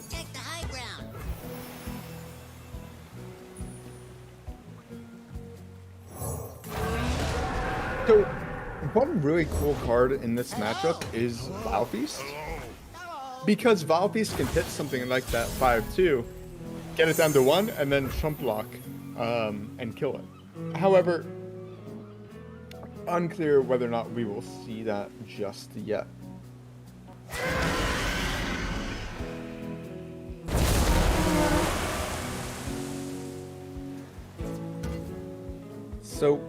Take the high ground. So, one really cool card in this matchup is Valfeast. Because Valfeast can hit something like that 5-2, get it down to 1, and then chump block and kill it. However, unclear whether or not we will see that just yet. So,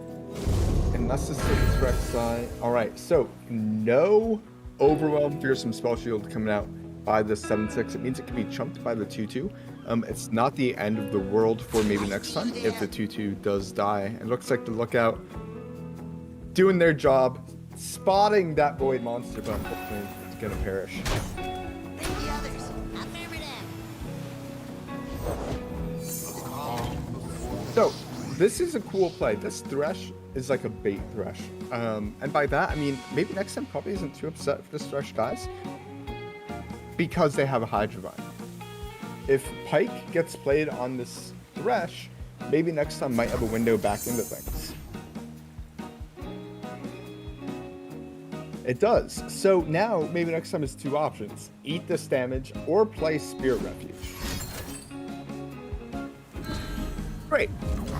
unless this is Rek'Sai. Alright, so no Overwhelm, Fearsome Spell Shield coming out by the 7-6. It means it can be chumped by the 2-2. It's not the end of the world for maybe next time if the 2-2 does die. It looks like the Lookout doing their job, spotting that Void monster, but unfortunately it's gonna perish. Bring the others. Affirmative. So, This is a cool play. This Thresh is like a bait Thresh. And by that, I mean, maybe next time probably isn't too upset if this Thresh dies. Because they have a Hydra Vine. If Pyke gets played on this Thresh, maybe next time might have a window back into things. It does. So now, maybe next time is two options. Eat this damage or play Spirit Refuge. Great.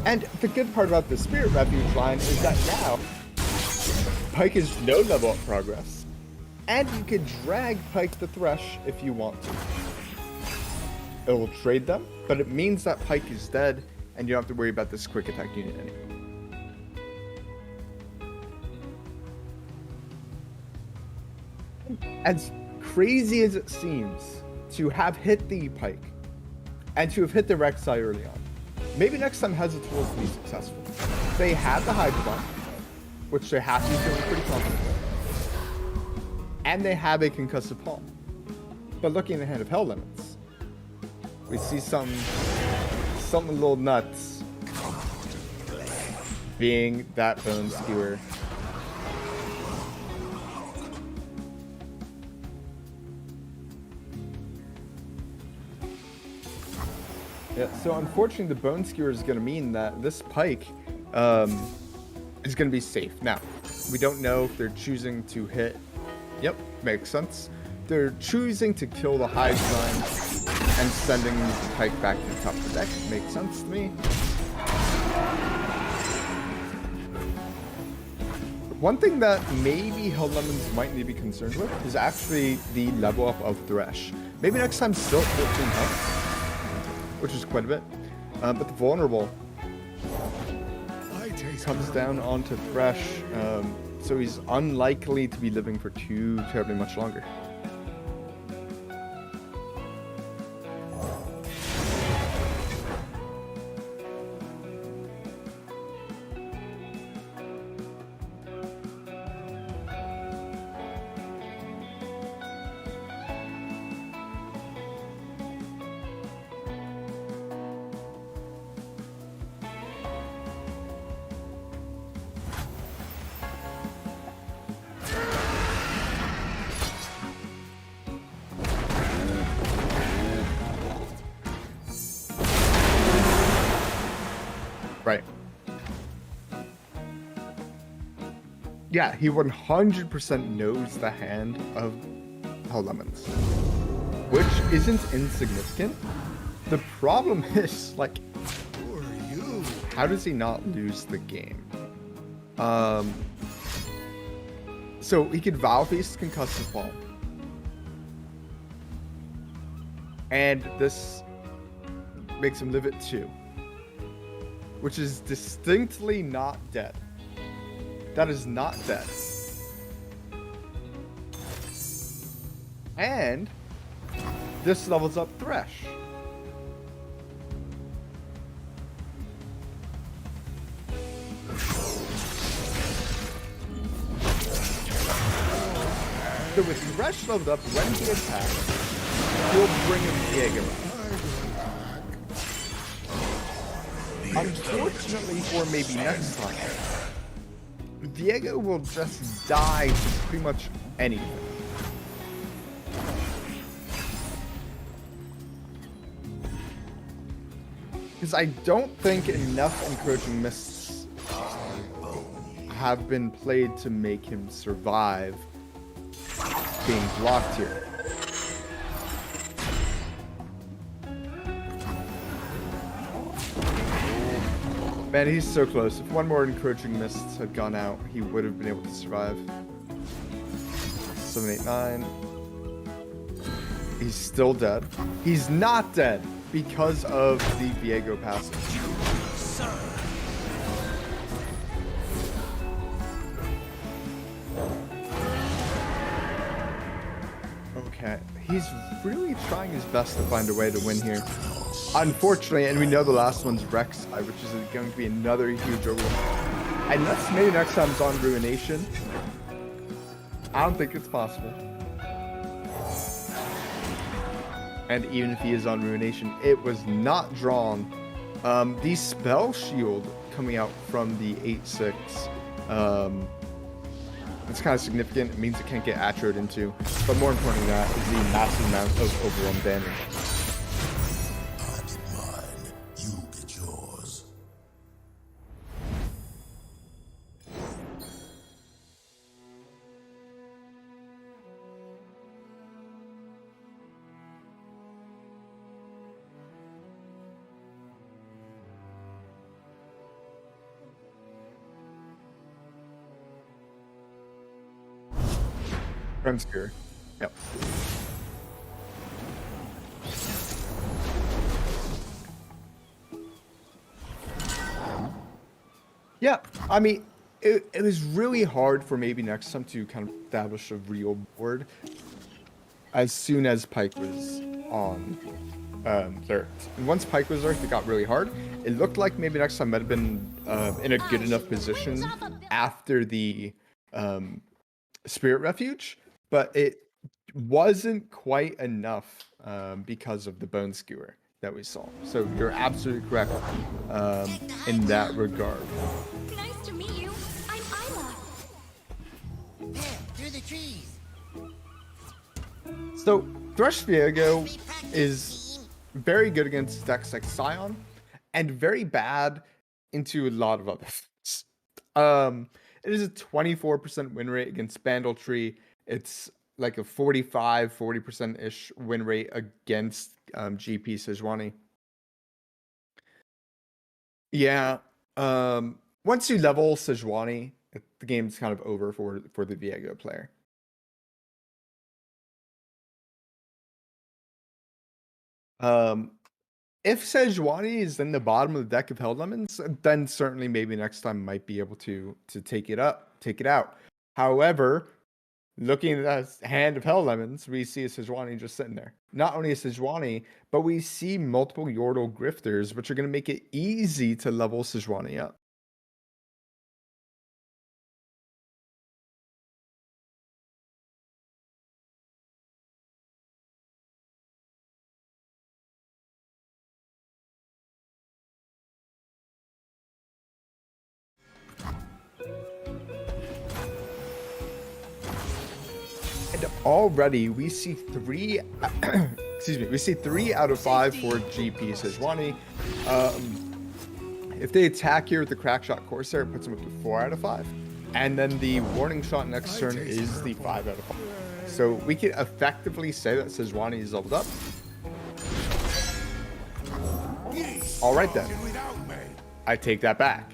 And the good part about the Spirit Refuge line is that now, Pyke is no level up progress. And you can drag Pyke the Thresh if you want to. It will trade them, but it means that Pyke is dead, and you don't have to worry about this quick attack unit anymore. As crazy as it seems to have hit the Pyke, and to have hit the Rek'Sai early on, maybe next time has the tools to be successful. They have the Hydra Bomb, which they have to be feeling pretty confident with. And they have a concussive palm. But looking in the hand of Hell Lemons, we see something a little nuts. Being that Bone Skewer. Yeah, so unfortunately the Bone Skewer is going to mean that this Pyke is going to be safe. Now, we don't know if they're choosing to hit. Yep, makes sense. They're choosing to kill the Hive Vine and sending the Pyke back to the top of the deck. Makes sense to me. One thing that maybe Hell Lemons might need to be concerned with is actually the level up of Thresh. Maybe next time still 14 health, which is quite a bit. But the vulnerable comes down onto Thresh, so he's unlikely to be living for too terribly much longer. Right. Yeah, he 100% knows the hand of Hell Lemons, which isn't insignificant. The problem is, like, who are you? How does he not lose the game? So he could Vow Feast Concussive Palm. And this makes him live at 2. Which is distinctly not dead. That is not dead. And this levels up Thresh. So with Thresh leveled up, when he attacks, he'll bring him Diego up. Unfortunately, or maybe next time, Diego will just die to pretty much anything. Because I don't think enough Encroaching Mists have been played to make him survive being blocked here. Man, he's so close. If one more Encroaching Mist had gone out, he would have been able to survive. 7, 8, 9. He's still dead. He's not dead because of the Viego passive. Okay, he's really trying his best to find a way to win here. Unfortunately, and we know the last one's Rek'Sai, which is going to be another huge overwhelm. Unless maybe next time it's on Ruination. I don't think it's possible. And even if he is on Ruination, it was not drawn The spell shield coming out from the 8/6. It's kind of significant. It means it can't get attroed into. But more importantly than that is the massive amount of overwhelm damage. I get mine, you get yours. Friend Spear. Yep. Yeah, I mean, it was really hard for maybe next time to kind of establish a real board as soon as Pike was on Zerth. And once Pike was Zerth, it got really hard. It looked like maybe next time might have been in a good enough position after the Spirit Refuge, but it wasn't quite enough because of the Bone Skewer that we saw. So you're absolutely correct in that regard. Nice to meet you. I'm Isla. There, through the trees. So Thresh Viego is very good against decks like Scion, and very bad into a lot of other things. It is a 24% win rate against Bandletree. It's like a 40%-ish win rate against GP Sejuani. Yeah. Once you level Sejuani, the game's kind of over for the Viego player. If Sejuani is in the bottom of the deck of Hell Lemons, then certainly maybe next time might be able to take it out. However, looking at the hand of Hell Lemons, we see a Sejuani just sitting there. Not only a Sejuani, but we see multiple Yordle Grifters, which are going to make it easy to level Sejuani up. And already we see three, excuse me, we see 3 out of 5 for GP Sejuani. If they attack here with the Crackshot Corsair, it puts them up to 4 out of 5. And then the Warning Shot next turn is the 5 out of 5. So we can effectively say that Sejuani is leveled up. All right then, I take that back.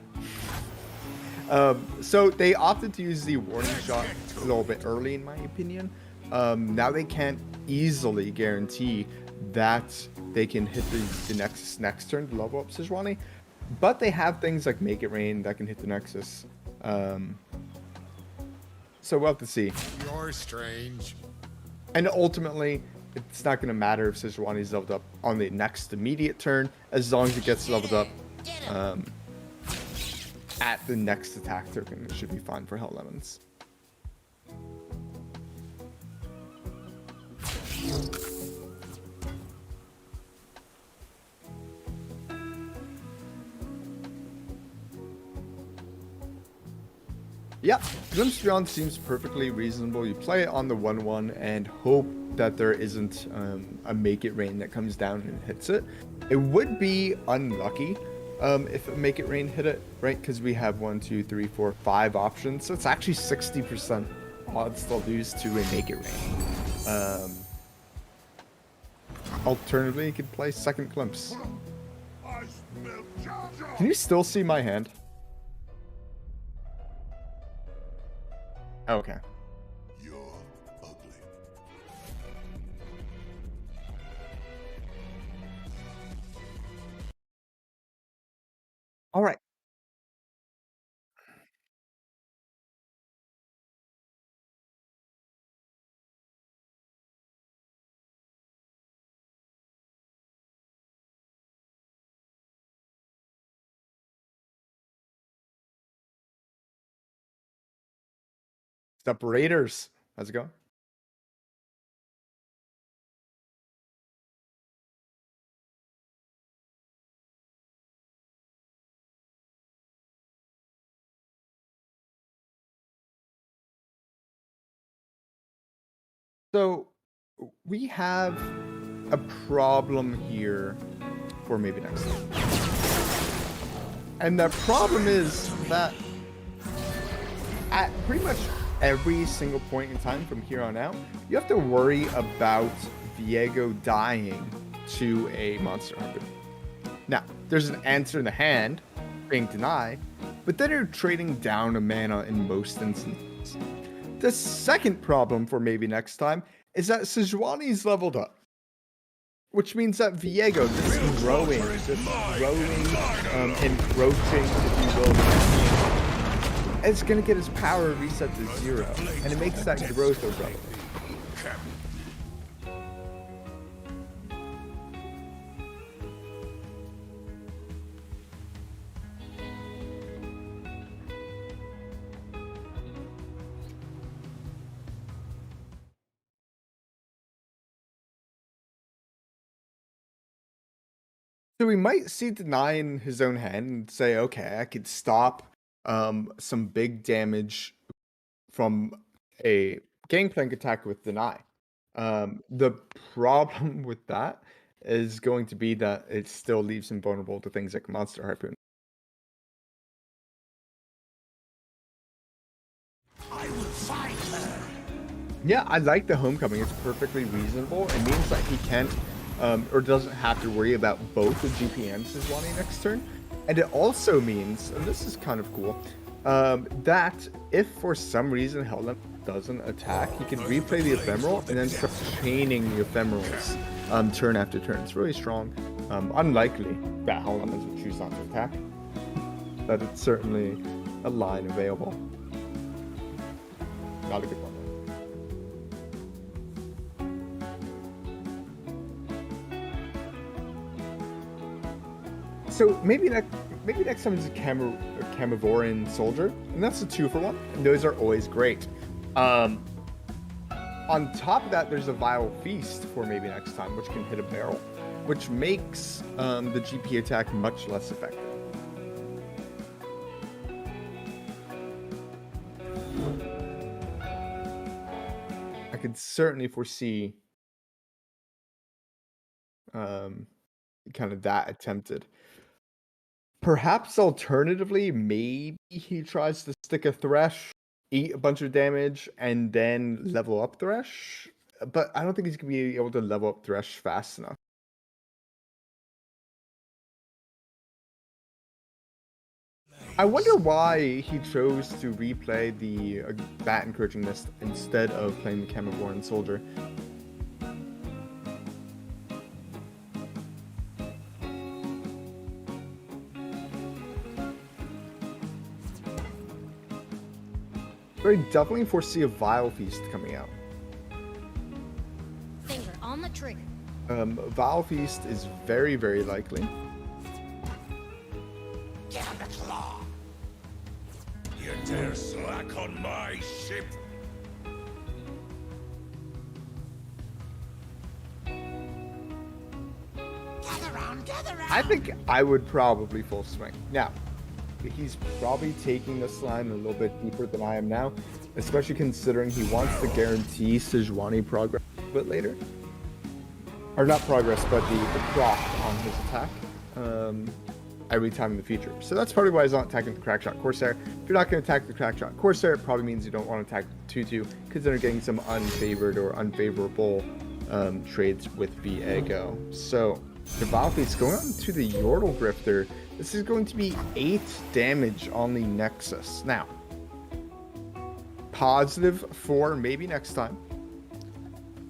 So they opted to use the Warning Shot a little bit early, in my opinion. Now they can't easily guarantee that they can hit the Nexus next turn to level up Sejuani, but they have things like Make It Rain that can hit the Nexus. So we'll have to see. You're strange. And ultimately, it's not going to matter if Sejuani is leveled up on the next immediate turn, as long as it gets leveled up at the next attack token. It should be fine for Hell Lemons. Yeah, Glimpse Beyond seems perfectly reasonable. You play it on the 1/1 and hope that there isn't a Make It Rain that comes down and hits it. It would be unlucky if a Make It Rain hit it, right? Because we have 1, 2, 3, 4, 5 options. So it's actually 60% odds they'll lose to a Make It Rain. Alternatively, you could play Second Glimpse. Can you still see my hand? Okay. You're ugly. All right. Separators. How's it going? So we have a problem here for maybe next time. And the problem is that at pretty much every single point in time from here on out, you have to worry about Viego dying to a monster harpoon. Now, there's an answer in the hand, being denied, but then you're trading down a mana in most instances. The second problem for maybe next time is that Sejuani's leveled up, which means that Viego, this growing, encroaching, if you will, it's going to get his power reset to 0, and it makes that growth irrelevant. So we might see Deny in his own hand and say, okay, I could stop some big damage from a Gangplank attack with Deny. The problem with that is going to be that it still leaves him vulnerable to things like Monster Harpoon. I will find her. Yeah, I like the homecoming. It's perfectly reasonable. It means that he can't or doesn't have to worry about both the GP and Sejuani next turn. And it also means, and this is kind of cool, that if for some reason Hellnet doesn't attack, he can replay the Ephemeral and then start chaining the Ephemerals turn after turn. It's really strong. Unlikely that Hellnet doesn't choose not to attack, but it's certainly a line available. Not a good one. So maybe next time it's a Camavorran Soldier, and that's a 2-for-1, and those are always great. On top of that, there's a Vile Feast for maybe next time, which can hit a barrel, which makes the GP attack much less effective. I could certainly foresee kind of that attempted. Perhaps alternatively, maybe he tries to stick a Thresh, eat a bunch of damage, and then level up Thresh. But I don't think he's going to be able to level up Thresh fast enough. I wonder why he chose to replay the Bat Encouraging Mist instead of playing the Camavorran Soldier. I definitely foresee a Vile Feast coming out. Finger on the trigger. Vile Feast is very, very likely. Get on the claw. You dare slack on my ship? Gather round, gather round. I think I would probably full swing. Now, he's probably taking this line a little bit deeper than I am now, especially considering he wants to guarantee Sejuani progress a bit later. Or not progress, but the proc on his attack every time in the future. So that's probably why he's not attacking the Crackshot Corsair. If you're not going to attack the Crackshot Corsair, it probably means you don't want to attack the 2-2, because then you're getting some unfavored or unfavorable trades with Viego. So the Vile Feast going on to the Yordle Grifter. This is going to be 8 damage on the Nexus. Now, positive for maybe next time.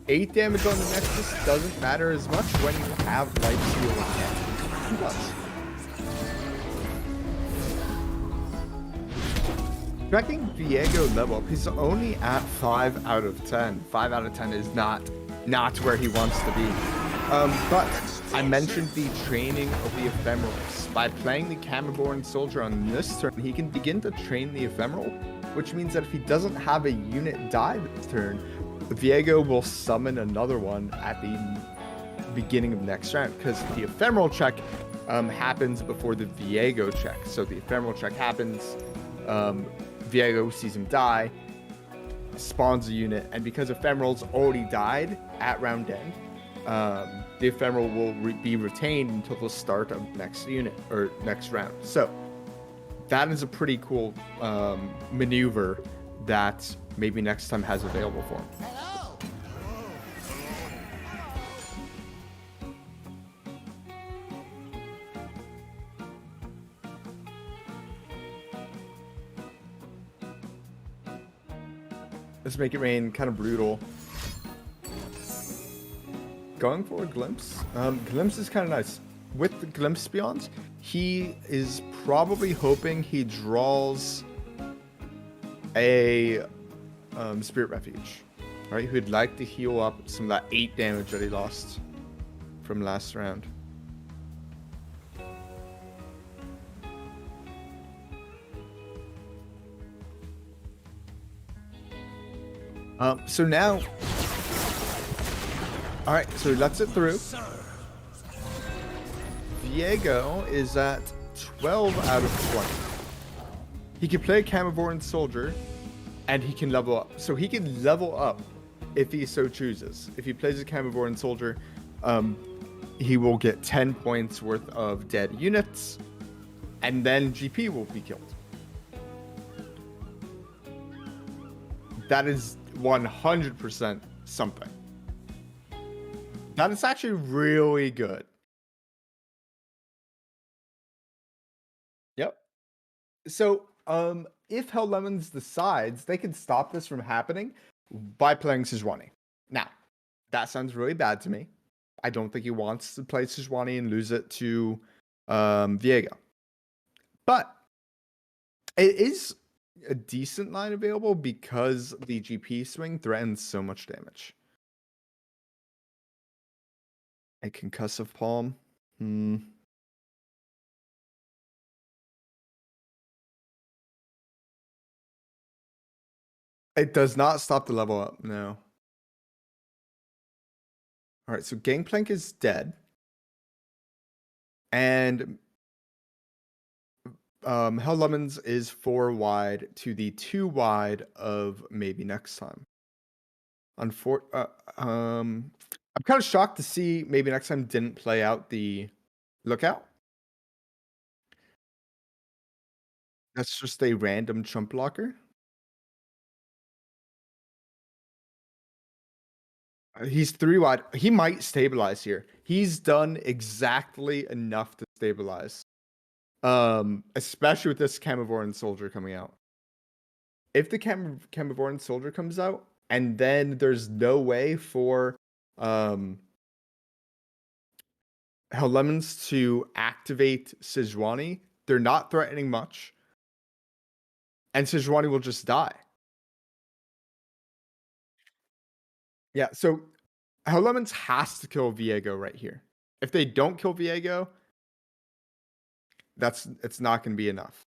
8 damage on the Nexus doesn't matter as much when you have Life Steal in hand. It does. Tracking Viego level up, he's only at 5 out of 10. 5 out of 10 is not where he wants to be. But I mentioned the training of the Ephemerals. By playing the Camavorran Soldier on this turn, he can begin to train the Ephemeral, which means that if he doesn't have a unit die this turn, Viego will summon another one at the beginning of next round, because the Ephemeral check happens before the Viego check. So the Ephemeral check happens, Viego sees him die, spawns a unit, and because Ephemeral's already died at round end, the Ephemeral will be retained until the start of next unit or next round. So that is a pretty cool maneuver that maybe next time has available for him. Let's make it rain, kind of brutal. Going for a glimpse. Glimpse is kind of nice. With the glimpse spawns, he is probably hoping he draws a spirit refuge. Right? Who'd like to heal up some of that 8 damage that he lost from last round. So now, all right, so he lets it through. Diego is at 12 out of 20. He can play a Carnivoran Soldier, and he can level up. So he can level up if he so chooses. If he plays a Carnivoran Soldier, he will get 10 points worth of dead units, and then GP will be killed. That is 100% something. That is actually really good. Yep. So, if Hell Lemons decides, they can stop this from happening by playing Sejuani. Now, that sounds really bad to me. I don't think he wants to play Sejuani and lose it to Viego. But it is a decent line available because the GP swing threatens so much damage. A concussive palm. It does not stop the level up, no. Alright, so Gangplank is dead. And Hell Lemons is 4 wide to the 2 wide of maybe next time. I'm kind of shocked to see maybe next time didn't play out the lookout. That's just a random chump blocker. He's 3 wide. He might stabilize here. He's done exactly enough to stabilize. Especially with this Carnivoran Soldier coming out. If the Carnivoran Soldier comes out, and then there's no way for Hell Lemons to activate Sejuani, they're not threatening much. And Sejuani will just die. Yeah, so Hell Lemons has to kill Viego right here. If they don't kill Viego, it's not going to be enough.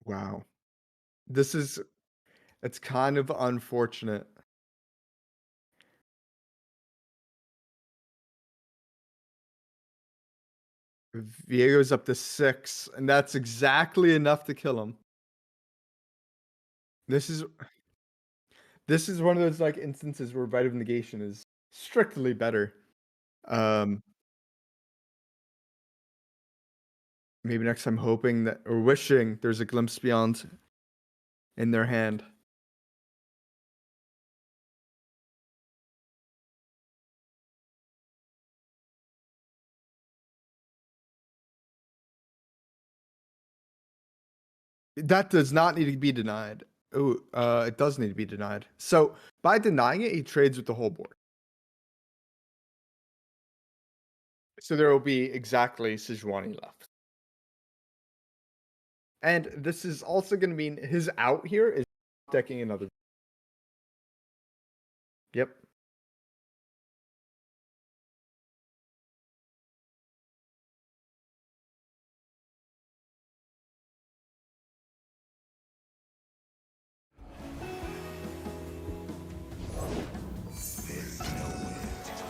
Wow. It's kind of unfortunate. Viego's up to 6, and that's exactly enough to kill him. This is one of those like instances where Rite of Negation is strictly better. Maybe next time hoping that or wishing there's a Glimpse Beyond in their hand. That does not need to be denied. Oh, it does need to be denied. So by denying it, he trades with the whole board. So there will be exactly Sejuani left. And this is also going to mean his out here is decking another. Yep.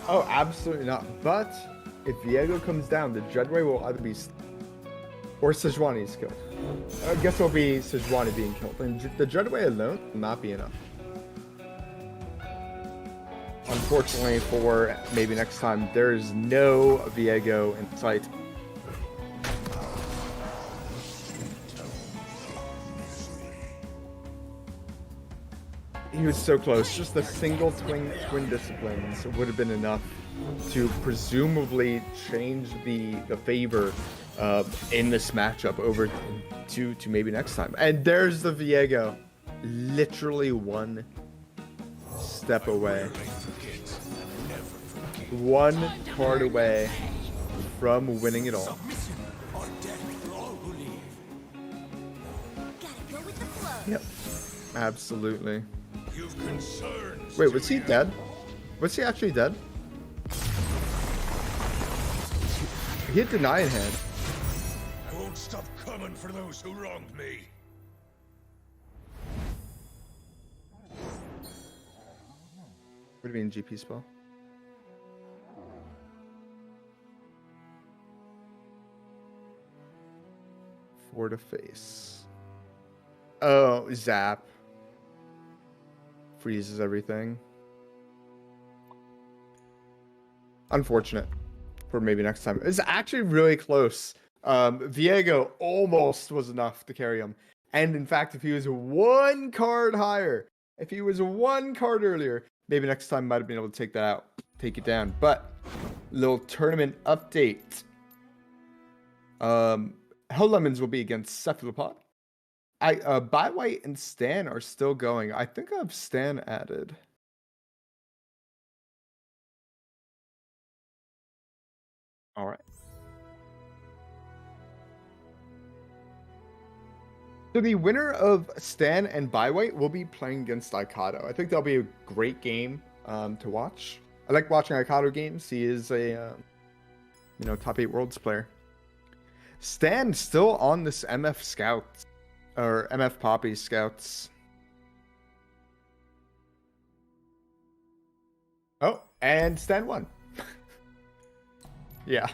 Oh, absolutely not. But if Viego comes down, the Jedway will either be Or Sejuani's killed. I guess it'll be Sejuani being killed. And the Dreadway alone will not be enough. Unfortunately for maybe next time, there is no Viego in sight. He was so close. Just a single twin disciplines would have been enough to presumably change the favor in this matchup over to maybe next time. And there's the Viego, literally one step away, one card away from winning it all. Gotta go with the flow. Yep, absolutely. Wait, was he dead? Was he actually dead? He had deny in hand. I won't stop coming for those who wronged me. What do you mean GP spell? For the face. Oh, zap. Freezes everything. Unfortunate for maybe next time. It's actually really close. Viego almost was enough to carry him. And in fact, if he was one card higher, if he was one card earlier, maybe next time might have been able to take that out, take it down. But little tournament update. Hell Lemons will be against Cephalopod. Buy White and Stan are still going. I think I have Stan added. All right. So the winner of Stan and Buy White will be playing against Ikato. I think that'll be a great game to watch. I like watching Ikato games. He is a top 8 Worlds player. Stan still on this MF Scouts. Or MF Poppy Scouts. Oh, and Stan won. Yeah.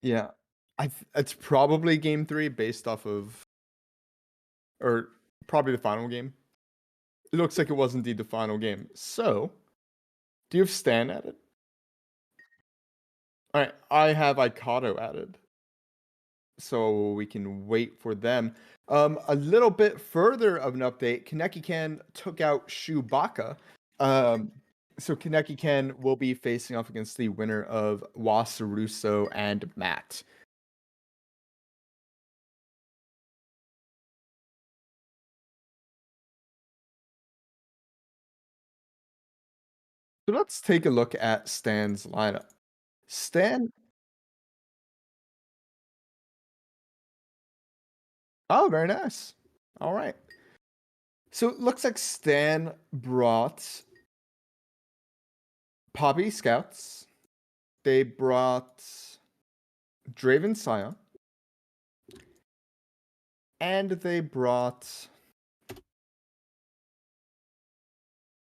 Yeah. It's probably game 3 based off of, or probably the final game. It looks like it was indeed the final game. So, do you have Stan added? All right, I have Ikato added. So we can wait for them. A little bit further of an update, Kaneki Ken took out Chewbacca. So Kaneki Ken will be facing off against the winner of Wasaruso and Matt. So let's take a look at Stan's lineup. Stan. Oh, very nice. All right. So it looks like Stan brought Poppy Scouts. They brought Draven Scion. And they brought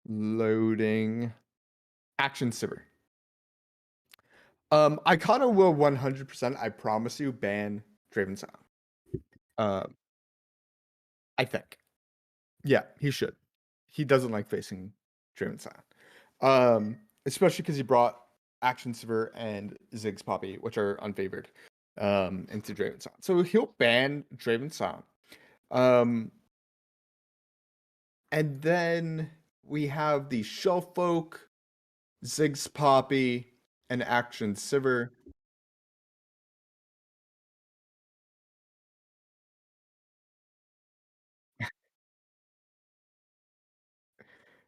loading Action Sivir. Ikato will 100%, I promise you, ban Draven Scion. I think. Yeah, he should. He doesn't like facing Draven Scion. Especially because he brought Action Sivir and Ziggs Poppy, which are unfavored, into Draven Scion. So he'll ban Draven Scion. And then we have the Shellfolk, Ziggs Poppy, and Action Sivir.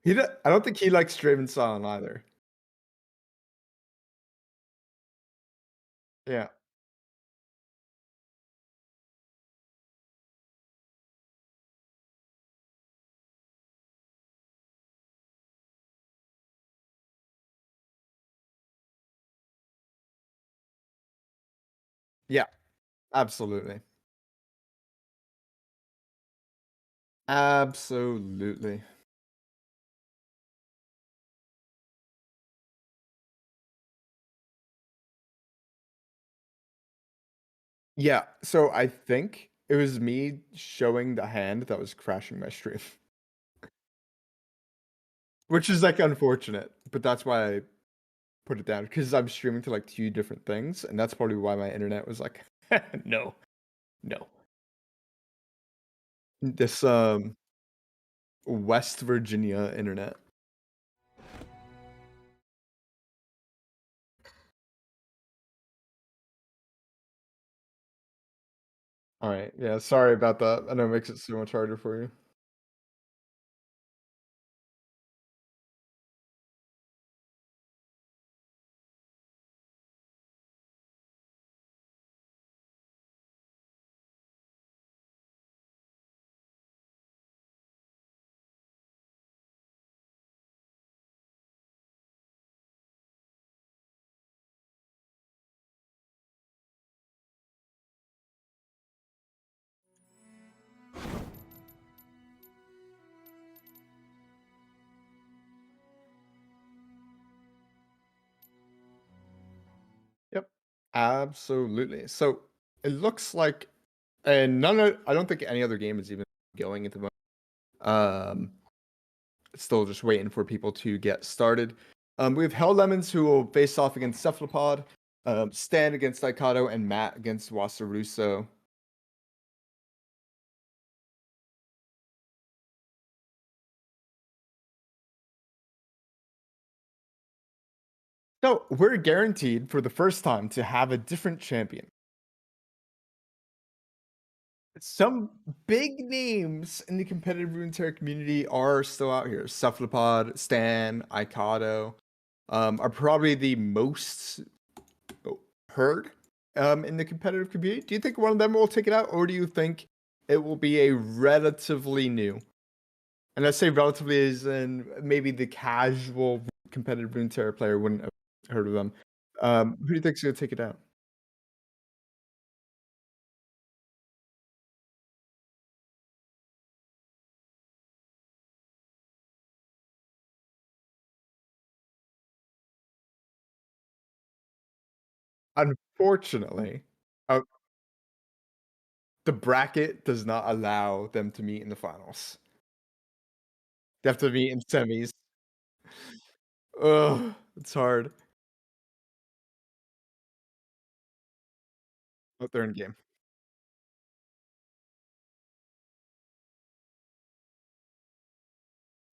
I don't think he likes Draven Scion either. Yeah. Yeah, absolutely. Absolutely. Yeah, so I think it was me showing the hand that was crashing my stream, which is like unfortunate, but that's why I put it down because I'm streaming to like two different things, and that's probably why my internet was like, no, no. This West Virginia internet. All right, yeah, sorry about that. I know it makes it so much harder for you. Yep, absolutely. So it looks like, and I don't think any other game is even going at the moment. Still just waiting for people to get started. We have Hell Lemons who will face off against Cephalopod, Stan against Daikato, and Matt against Wasaruso. So we're guaranteed for the first time to have a different champion. Some big names in the competitive Runeterra community are still out here. Cephalopod, Stan, Daikato, are probably the most heard in the competitive community. Do you think one of them will take it out, or do you think it will be a relatively new? And I say relatively as in maybe the casual competitive Runeterra player wouldn't have heard of them. Who do you think's gonna take it out? Unfortunately, uh, the bracket does not allow them to meet in the finals. They have to meet in semis. Ugh, it's hard. But they're in game.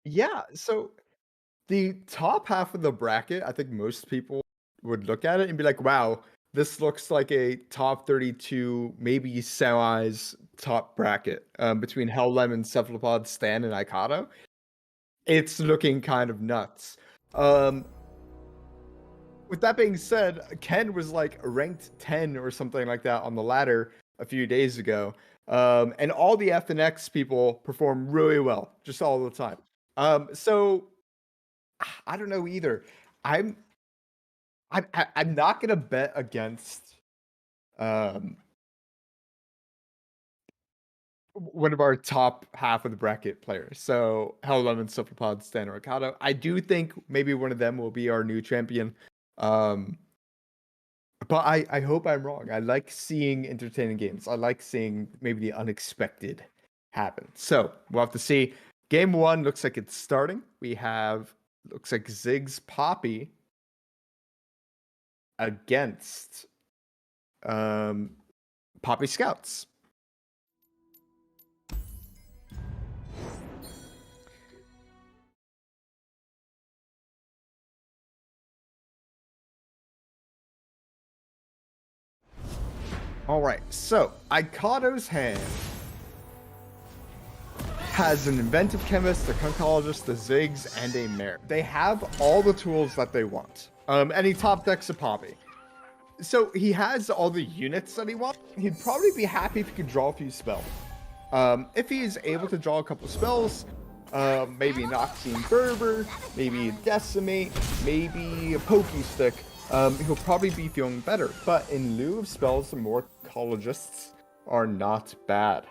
Yeah, so the top half of the bracket, I think most people would look at it and be like, "Wow, this looks like a top 32, maybe semis top bracket between Hell Lemon, Cephalopod, Stan, and Ikado." It's looking kind of nuts. With that being said, Ken was like ranked 10 or something like that on the ladder a few days ago. And all the F and X people perform really well, just all the time. So I don't know either. I'm I'm not gonna bet against um one of our top half of the bracket players. So Hell Lemon, Superpod, Stan Ricardo. I do think maybe one of them will be our new champion. Um But I hope I'm wrong. I like seeing entertaining games. I like seeing maybe the unexpected happen. So we'll have to see. Game one looks like it's starting. We have looks like Ziggs Poppy against um Poppy Scouts. All right, so Ikado's hand has an inventive chemist, a conchologist, a Ziggs, and a mare. They have all the tools that they want. And he top decks a Poppy. So he has all the units that he wants. He'd probably be happy if he could draw a few spells. If he's able to draw a couple spells, maybe an Noxian Berber, maybe a Decimate, maybe a Pokey Stick, he'll probably be feeling better. But in lieu of spells, the more Morphologists are not bad.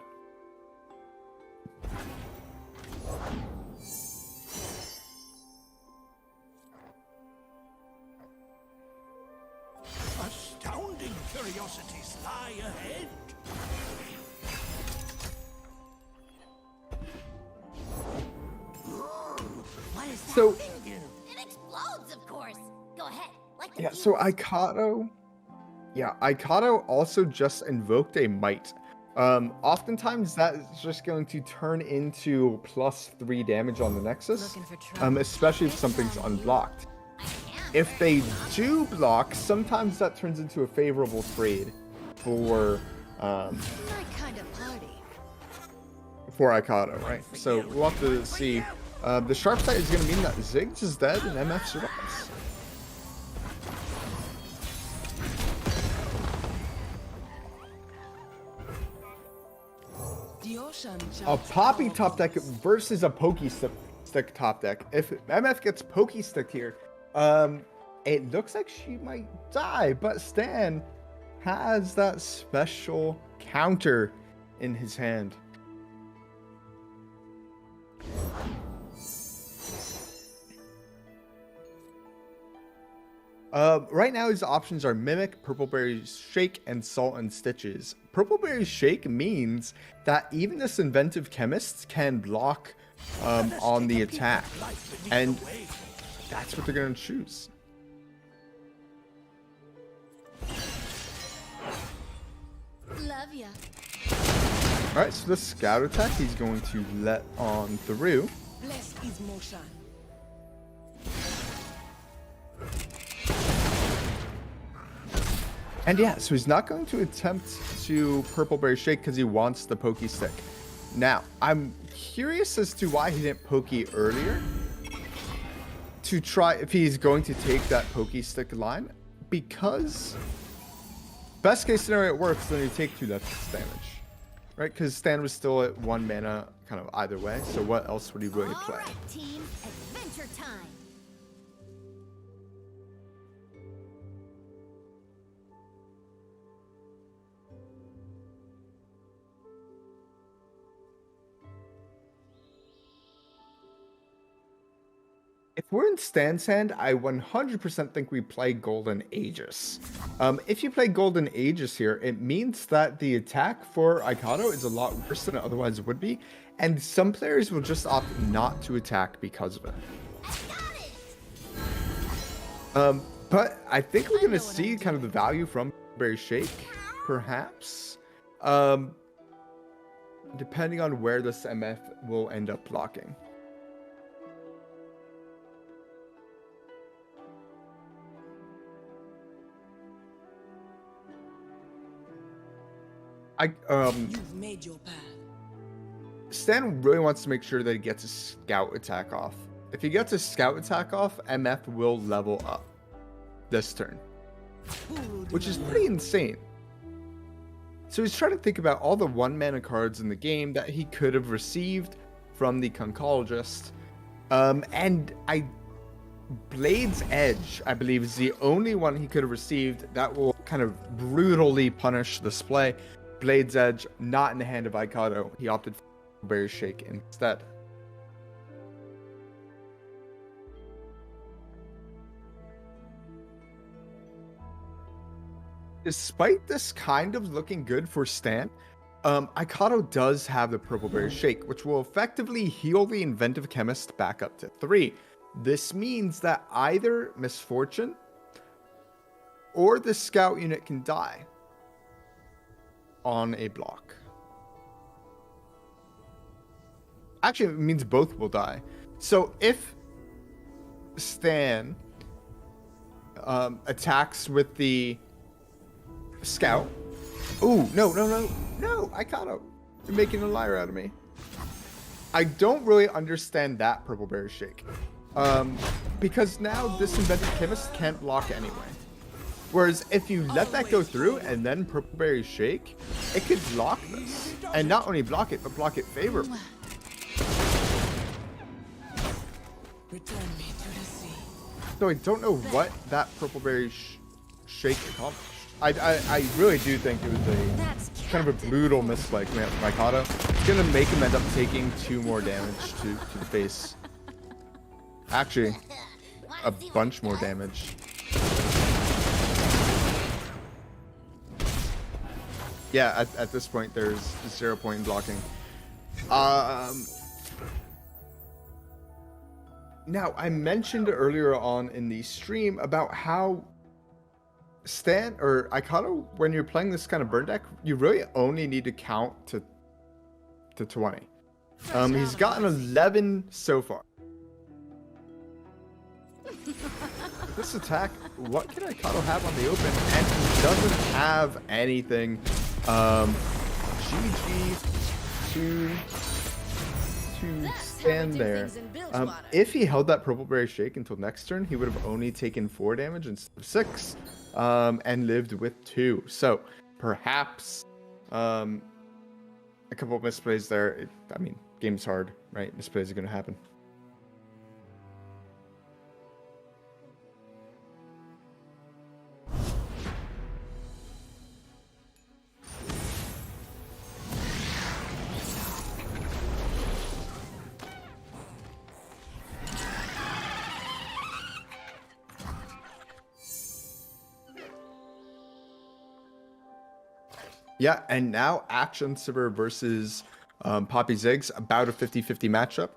Astounding! Exciting curiosities lie ahead. What does that So- thing do? It explodes, of course. Go ahead. Like the Yeah, so fuse. Aikato also just invoked a might. Oftentimes that is just going to turn into +3 damage on the Nexus, Looking for trouble. especially if something's unblocked. I can't. If they do block, sometimes that turns into a favorable trade for My kind of party. Aikato, right? So we'll have to see. The sharp side is going to mean that Ziggs is dead and MF survives. A Poppy top deck versus a Pokey stick top deck. If MF gets Pokey stick here, it looks like she might die, but Stan has that special counter in his hand. Right now his options are Mimic, Purple Berry Shake, and Salt and Stitches. Purple Berry Shake means that even this Inventive Chemist can block on the attack, and that's what they're going to choose. Love ya. Alright, so the Scout attack he's going to let on through. Bless his motion. And yeah, so he's not going to attempt to Purple Berry Shake because he wants the Pokey Stick. Now, I'm curious as to why he didn't Pokey earlier. To try if he's going to take that Pokey Stick line. Because best case scenario it works, then you take 2 deaths damage. Right? Because Stan was still at 1 mana kind of either way. So what else would he really play? All right, team. Adventure time. If we're in Stan's hand, I 100% think we play Golden Aegis. If you play Golden Aegis here, it means that the attack for Aikato is a lot worse than it otherwise would be, and some players will just opt not to attack because of it. But I think we're going to see kind of the value from Berry Shake, perhaps. Depending on where this MF will end up blocking. You've made your path. Stan really wants to make sure that he gets a Scout attack off. If he gets a Scout attack off, MF will level up this turn, which is pretty insane. So he's trying to think about all the 1-mana cards in the game that he could have received from the Conchologist. Blade's Edge, I believe, is the only one he could have received that will kind of brutally punish this play. Blade's Edge, not in the hand of Aikato. He opted for Berry Shake instead. Despite this kind of looking good for Stan, Aikato does have the Purple Berry Shake, which will effectively heal the Inventive Chemist back up to 3. This means that either Misfortune or the Scout unit can die on a block. Actually, it means both will die. So if Stan attacks with the Scout. Ooh, no, Aikato. You're making a liar out of me. I don't really understand that Purple Berry Shake. Because now this Inventive Chemist can't block anyway. Whereas if you let that go through and then Purple Berry Shake, it could block this. And not only block it, but block it favorably. Return me to the sea. So I don't know what that Purple Berry Shake accomplished. I really do think it was a kind of a brutal misplay from Aikato. It's going to make him end up taking 2 more damage to the face. Actually, a bunch more damage. yeah, at this point, there's 0 point in blocking. Now, I mentioned earlier on in the stream about how Stan or Aikado, when you're playing this kind of burn deck, you really only need to count to 20. He's gotten 11 so far. This attack, what can Aikado have on the open? And he doesn't have anything. GG to stand there. If he held that Purple Berry Shake until next turn, he would have only taken 4 damage instead of 6, and lived with 2. So perhaps a couple of misplays there. I mean, game's hard, right? Misplays are going to happen. Yeah, and now Action Sibber versus Poppy Ziggs, about a 50-50 matchup.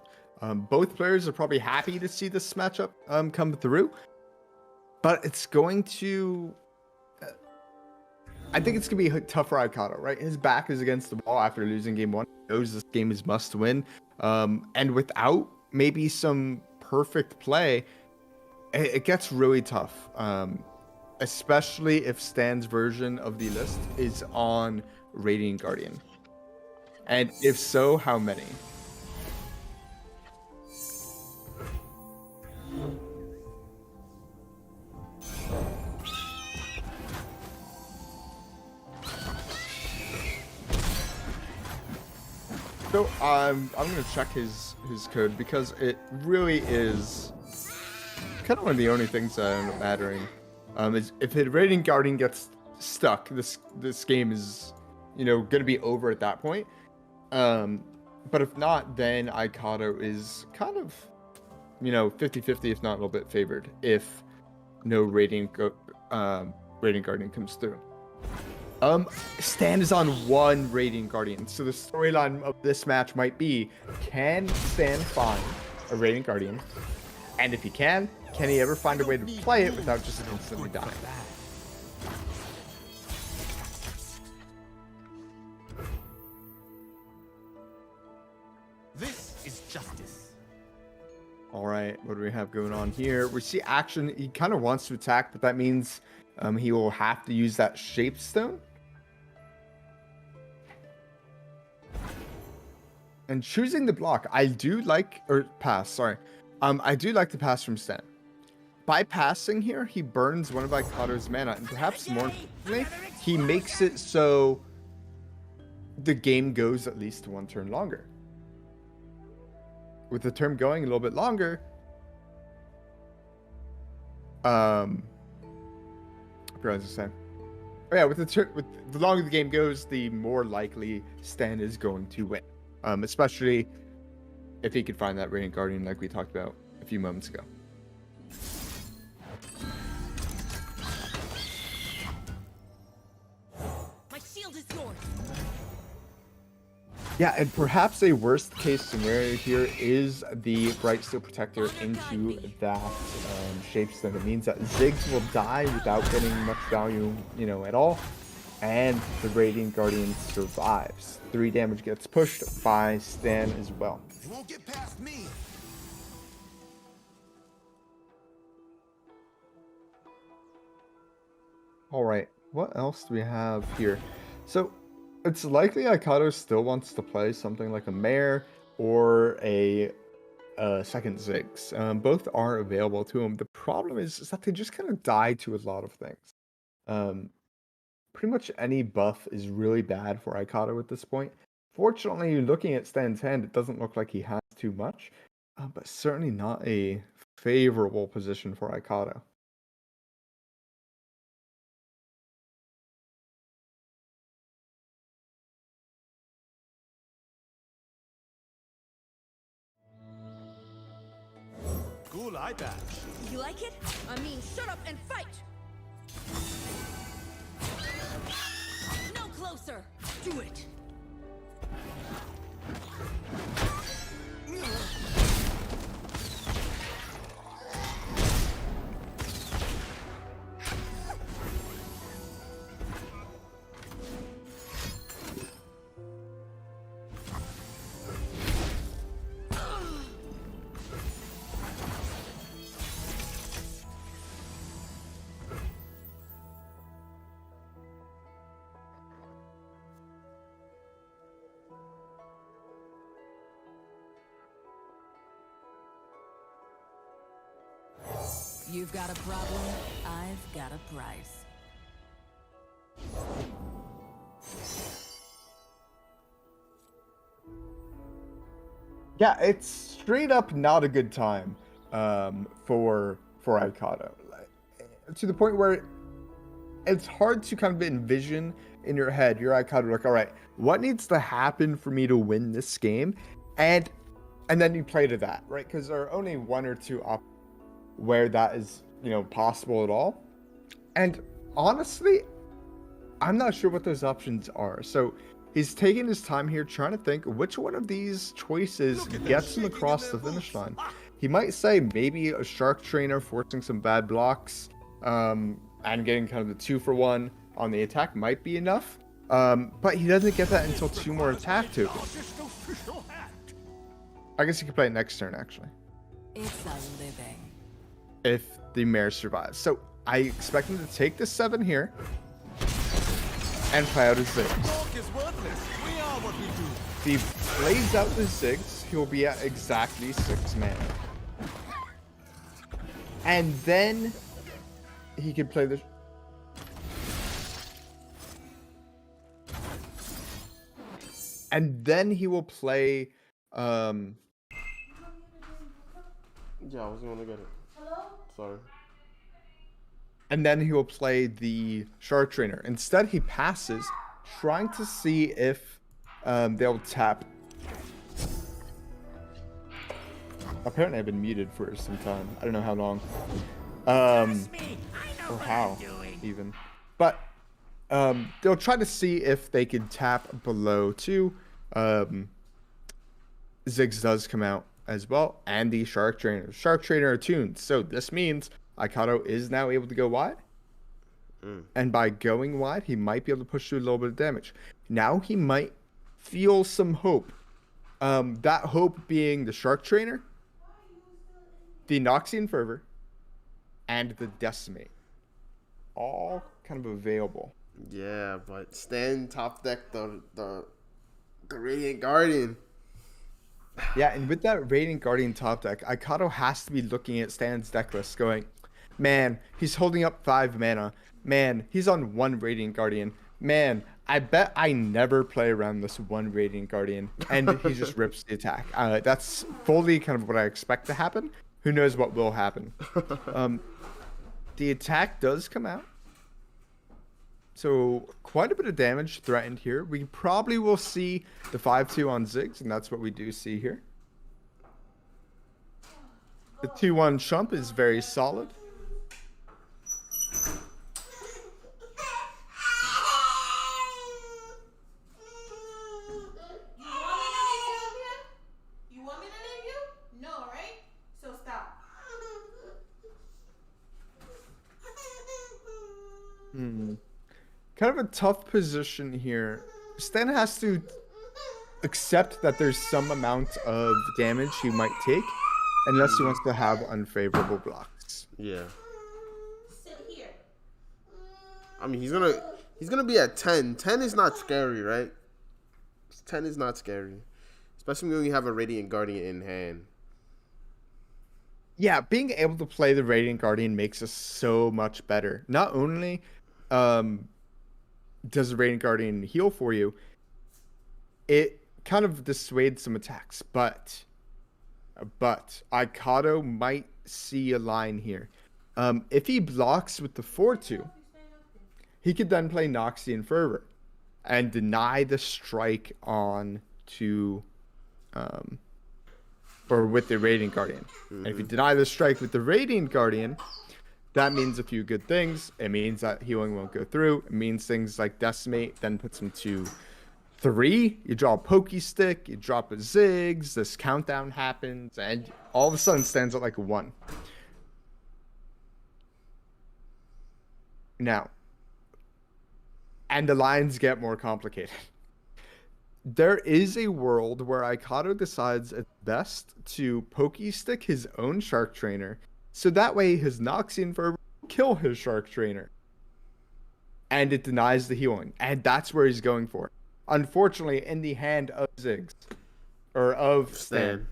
Both players are probably happy to see this matchup come through, but it's going to... I think it's going to be tough for Aikado, right? His back is against the wall after losing game 1. He knows this game is must win. And without maybe some perfect play, it gets really tough. Especially if Stan's version of the list is on Radiant Guardian. And if so, how many? So I'm gonna check his code because it really is kind of one of the only things that end up mattering. Is if the Radiant Guardian gets stuck, this game is, going to be over at that point. But if not, then Aikado is kind of, 50-50, if not a little bit favored, if no Radiant Guardian comes through. Stan is on 1 Radiant Guardian, so the storyline of this match might be, can Stan find a Radiant Guardian? And if he can he ever find a way to play it without just instantly dying? This is justice. All right, what do we have going on here? We see Action. He kind of wants to attack, but that means he will have to use that Shape Stone. And choosing the block, I do like, or pass, sorry. I do like the pass from Stan. By passing here, he burns one of Aikado's mana, and perhaps more importantly, he makes it so the game goes at least 1 turn longer. With the turn going a little bit longer, I forgot what I was saying. Oh yeah, with the longer the game goes, the more likely Stan is going to win. Especially if he could find that Radiant Guardian like we talked about a few moments ago. My shield is yours. Yeah, and perhaps a worst case scenario here is the Bright Steel Protector into that Shape Stone. It means that Ziggs will die without getting much value, at all. And the Radiant Guardian survives. 3 damage gets pushed by Stan as well. You won't get past me. All right, what else do we have here? So it's likely Aikado still wants to play something like a Mare or a second Ziggs. Both are available to him. The problem is that they just kind of die to a lot of things. Pretty much any buff is really bad for Aikado at this point. Fortunately, looking at Stan's hand, it doesn't look like he has too much, but certainly not a favorable position for Aikado. Cool eye patch. You like it? I mean, shut up and fight! No closer. Do it. You've got a problem, I've got a price. Yeah, it's straight up not a good time for Aikado. Like, to the point where it's hard to kind of envision in your head, your Aikado, like, all right, what needs to happen for me to win this game? And then you play to that, right? Because there are only one or two options where that is, possible at all. And honestly, I'm not sure what those options are. So he's taking his time here trying to think which one of these choices gets him across the finish line. He might say maybe a Shark Trainer forcing some bad blocks and getting kind of the 2-for-1 on the attack might be enough. But he doesn't get that until 2 more attack tokens. I guess he could play it next turn, actually. It's a living. If the mare survives. So I expect him to take the 7 here and play out his Ziggs. If he plays out the Ziggs, he'll be at exactly 6 mana. And then he can play the... And then he will play... Yeah, I was gonna get it. Sorry. And then he will play the Shark Trainer. Instead, he passes, trying to see if they'll tap. Apparently, I've been muted for some time. I don't know how long. Or how, even. But they'll try to see if they can tap below 2. Ziggs does come out as well, and the Shark Trainer. Shark Trainer attuned. So this means Aikado is now able to go wide. And by going wide, he might be able to push through a little bit of damage. Now he might feel some hope. That hope being the Shark Trainer, the Noxian Fervor, and the Decimate. All kind of available. Yeah, but Stan top deck the Radiant Guardian. Yeah, and with that Radiant Guardian top deck, Aikado has to be looking at Stan's deck list going, man, he's holding up 5 mana. Man, he's on 1 Radiant Guardian. Man, I bet I never play around this 1 Radiant Guardian. And he just rips the attack. That's fully kind of what I expect to happen. Who knows what will happen. The attack does come out. So quite a bit of damage threatened here. We probably will see the 5-2 on Ziggs, and that's what we do see here. The 2-1 Chump is very solid. You want me to leave you? No, right? So stop. Kind of a tough position here. Stan has to accept that there's some amount of damage he might take, unless he wants to have unfavorable blocks. Yeah. Sit here. I mean, he's gonna be at 10. 10 is not scary, right? 10 is not scary, especially when you have a Radiant Guardian in hand. Yeah, being able to play the Radiant Guardian makes us so much better. Not only does the Radiant Guardian heal for you, it kind of dissuades some attacks, but Aikado might see a line here. If he blocks with the 4-2, he could then play Noxian Fervor and deny the strike on to or with the Radiant Guardian. And if you deny the strike with the Radiant Guardian, That means a few good things. It means that healing won't go through. It means things like Decimate then puts him to 3. You draw a Pokey Stick, you drop a Ziggs, this countdown happens, and all of a sudden stands at like a 1. Now, and the lines get more complicated. There is a world where Aikato decides it's best to Pokey Stick his own Shark Trainer, so that way his Noxian Fervor will kill his Shark Trainer. And it denies the healing, and that's where he's going for. Unfortunately, in the hand of Ziggs, or of Stan.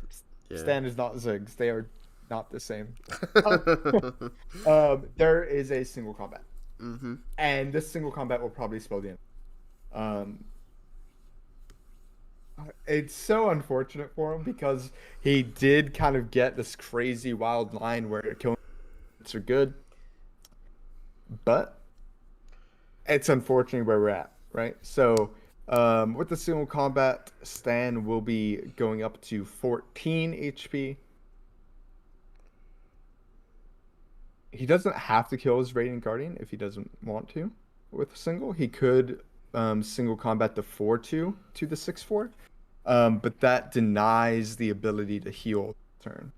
Yeah. Stan is not Ziggs. They are not the same. There is a single combat. Mm-hmm. And this single combat will probably spell the end. It's so unfortunate for him because he did kind of get this crazy wild line where killing are good. But it's unfortunately where we're at, right? So with the single combat, Stan will be going up to 14 HP. He doesn't have to kill his Radiant Guardian if he doesn't want to with a single. He could single combat the 4-2 to the 6-4. But that denies the ability to heal turn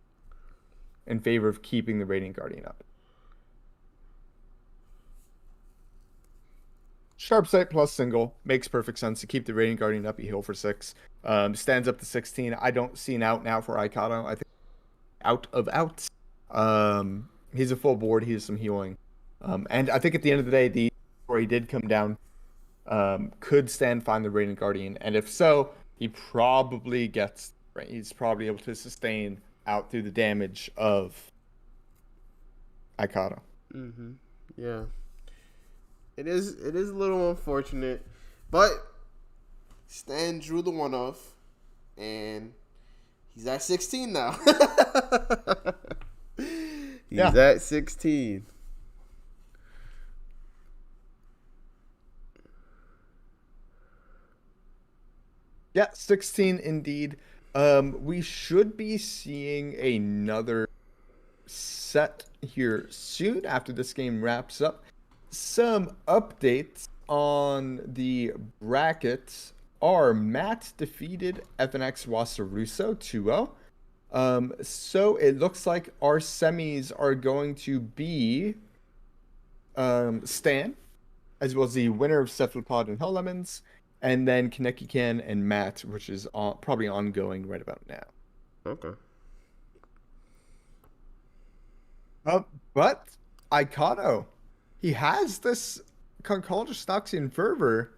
in favor of keeping the Radiant Guardian up. Sharp Sight plus single makes perfect sense to keep the Radiant Guardian up. You heal for 6. Stands up to 16. I don't see an out now for Aikato. I think out of outs. He's a full board. He has some healing. And I think at the end of the day, where he did come down, could Stan find the Radiant Guardian? And if so, he probably gets, right? He's probably able to sustain out through the damage of Aikato. Mm-hmm. Yeah. It is a little unfortunate, but Stan drew the one off, and he's at 16 now. He's at 16. Yeah, 16 indeed. We should be seeing another set here soon after this game wraps up. Some updates on the brackets are Matt defeated FNX Wasaruso 2-0. So it looks like our semis are going to be Stan, as well as the winner of Cephalopod and Hell Lemons, and then Kaneki Kan and Matt, which is probably ongoing right about now. Okay. But Aikato, he has this Conchologist Noxian Fervor.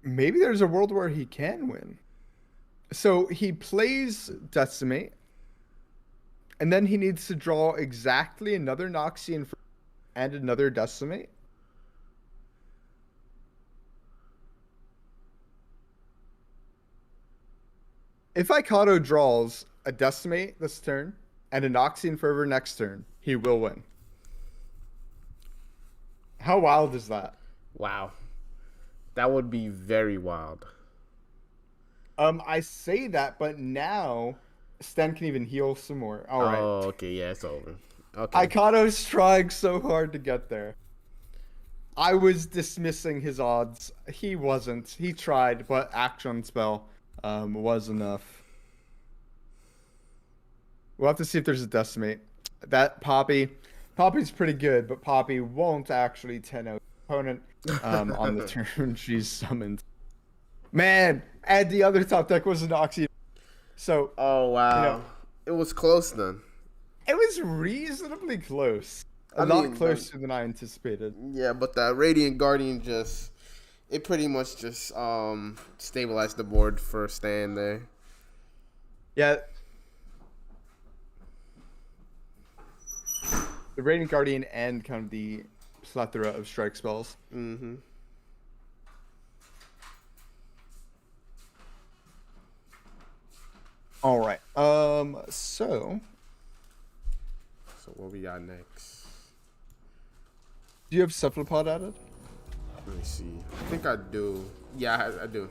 Maybe there's a world where he can win. So he plays Decimate, and then he needs to draw exactly another Noxian Fervor and another Decimate. If Aikato draws a Decimate this turn and a Noxian Fervor next turn, he will win. How wild is that? Wow. That would be very wild. I say that, but now Sten can even heal some more. All right. Oh, okay. Yeah, it's over. Okay. Aikato's trying so hard to get there. I was dismissing his odds. He wasn't. He tried, but Action Spell was enough. We'll have to see if there's a Decimate. That Poppy's pretty good, but Poppy won't actually 10-0 opponent on the turn she's summoned. Man, and the other top deck was an Oxy. So, oh wow, you know, it was close then. It was reasonably close. A lot closer than I anticipated. Yeah, but the Radiant Guardian it pretty much just stabilized the board for Stan there. Yeah. The Radiant Guardian and kind of the plethora of strike spells. Mm-hmm. All right. So what we got next? Do you have Cephalopod added? Let me see. I think I do. Yeah, I do.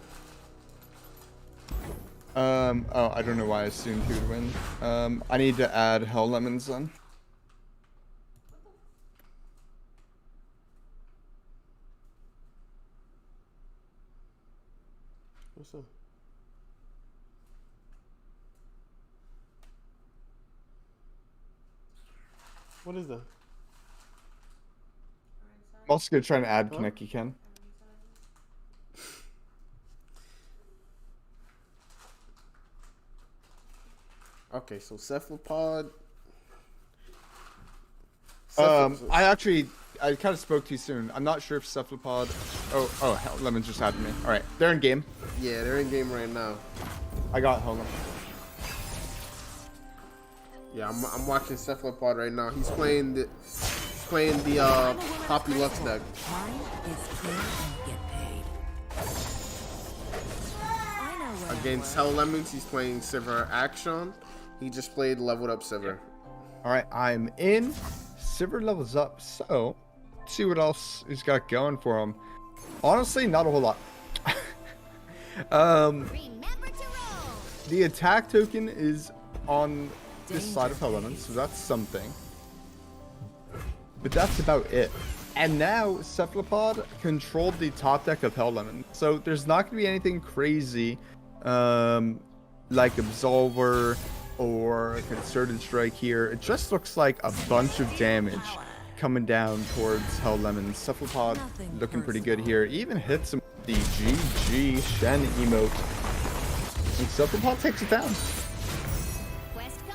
Oh, I don't know why I assumed he would win. I need to add Hell Lemons then. What's up? What is that? I'm also gonna try and add Kaneki Ken. Okay, so cephalopod. I kind of spoke too soon. I'm not sure if cephalopod. Oh, Hell Lemons just added me. All right, they're in game. Yeah, they're in game right now. I got Hell Lemons. Yeah, I'm watching cephalopod right now. He's playing the Poppy Lux deck. Mine is clear and get paid. I know where Against Hell Lemons, he's playing Sivir Action. He just played leveled up Sivir. All right, I'm in. Sivir levels up, so let's see what else he's got going for him. Honestly, not a whole lot. Remember to roll. The attack token is on this side of Hell Lemons, so that's something. But that's about it. And now Cephalopod controlled the top deck of Hell Lemon, so there's not going to be anything crazy like Absolver or Concerted Strike here. It just looks like a bunch of damage coming down towards Hell Lemon. Cephalopod looking pretty good here. Even hits him with the GG Shen emote. And Cephalopod takes it down.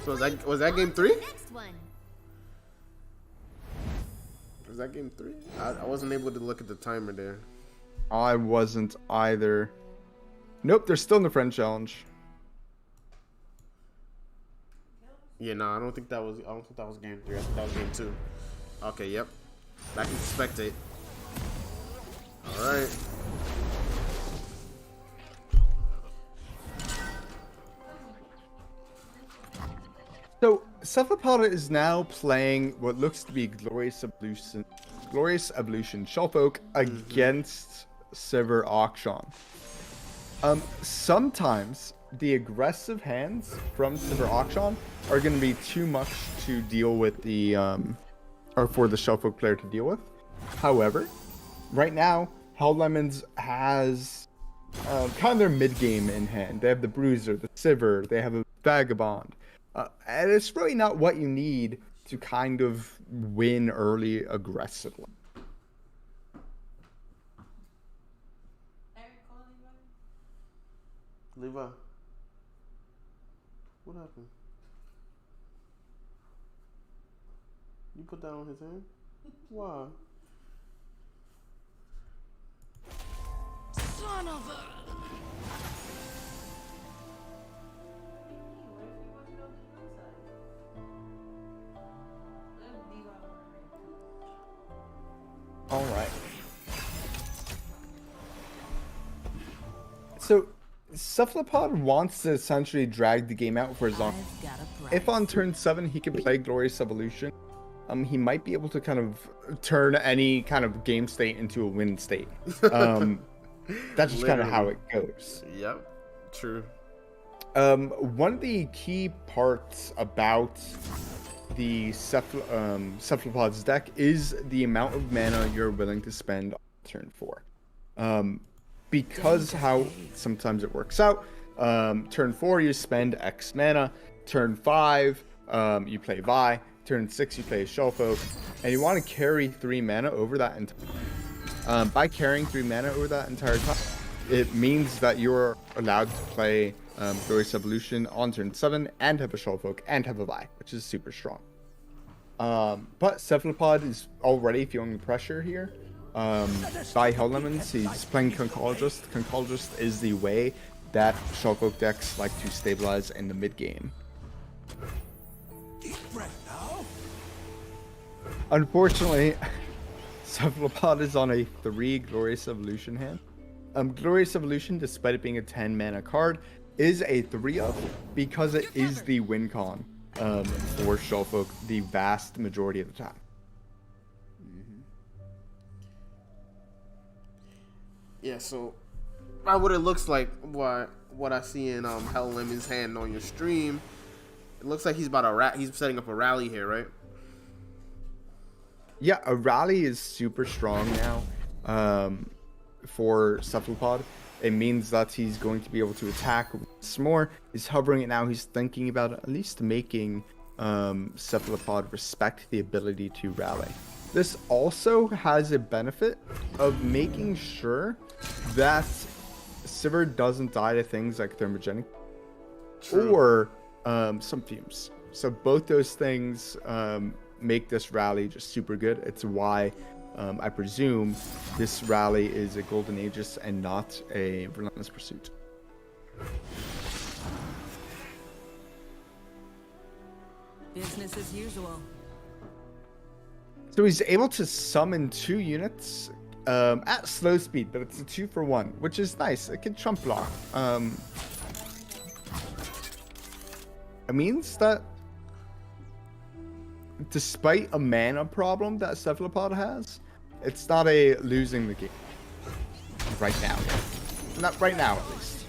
So was that game 3? Next one. Was that game 3? I wasn't able to look at the timer there. I wasn't either. Nope, they're still in the friend challenge. Yeah, no, I don't think that was game 3. I think that was game 2. Okay, yep. Back into spectate. Alright. So Cephalopod is now playing what looks to be Glorious Evolution Shellfolk against Sivir Auction. Sometimes the aggressive hands from Sivir Auction are going to be too much to deal with the or for the Shellfolk player to deal with. However, right now Hell Lemons has kind of their mid game in hand. They have the Bruiser, the Sivir, they have a Vagabond. And it's really not what you need to kind of win early aggressively. Levi. What happened? You put that on his hand? Why? Son of a... All right. So Cephalopod wants to essentially drag the game out for as long. If on turn 7 he can play Glorious Evolution, he might be able to kind of turn any kind of game state into a win state. That's just kind of how it goes. Yep, true. One of the key parts about the Cephalopod's deck is the amount of mana you're willing to spend on turn 4. Because how sometimes it works out, turn 4 you spend X mana, turn 5 you play Vi, turn 6 you play Shellfolk, and you want to carry 3 mana over that entire by carrying 3 mana over that entire time, it means that you're allowed to play Glorious Evolution on turn 7 and have a Shellfolk and have a Vi, which is super strong. But Cephalopod is already feeling the pressure here. By Hell Lemons, he's playing Conchologist. Conchologist is the way that Shellfolk decks like to stabilize in the mid game. Deep breath now. Unfortunately, Cephalopod is on a 3 Glorious Evolution hand. Glorious Evolution, despite it being a 10 mana card, is a 3-up because it is the win con for Shellfolk the vast majority of the time. Yeah, so what it looks like, why what I see in Hell Lemon's hand on your stream, it looks like he's about to he's setting up a rally here, right? Yeah, a rally is super strong now for Cephalopod. It means that he's going to be able to attack once more. He's hovering it now. He's thinking about at least making Cephalopod respect the ability to rally. This also has a benefit of making sure that Sivir doesn't die to things like thermogenic or some fumes. So both those things make this rally just super good. It's why I presume this rally is a Golden Aegis and not a Relentless Pursuit. Business as usual. So he's able to summon 2 units at slow speed, but it's a 2-for-1, which is nice. It can chump block. It means that despite a mana problem that Cephalopod has, it's not a losing the game right now. Not right now, at least.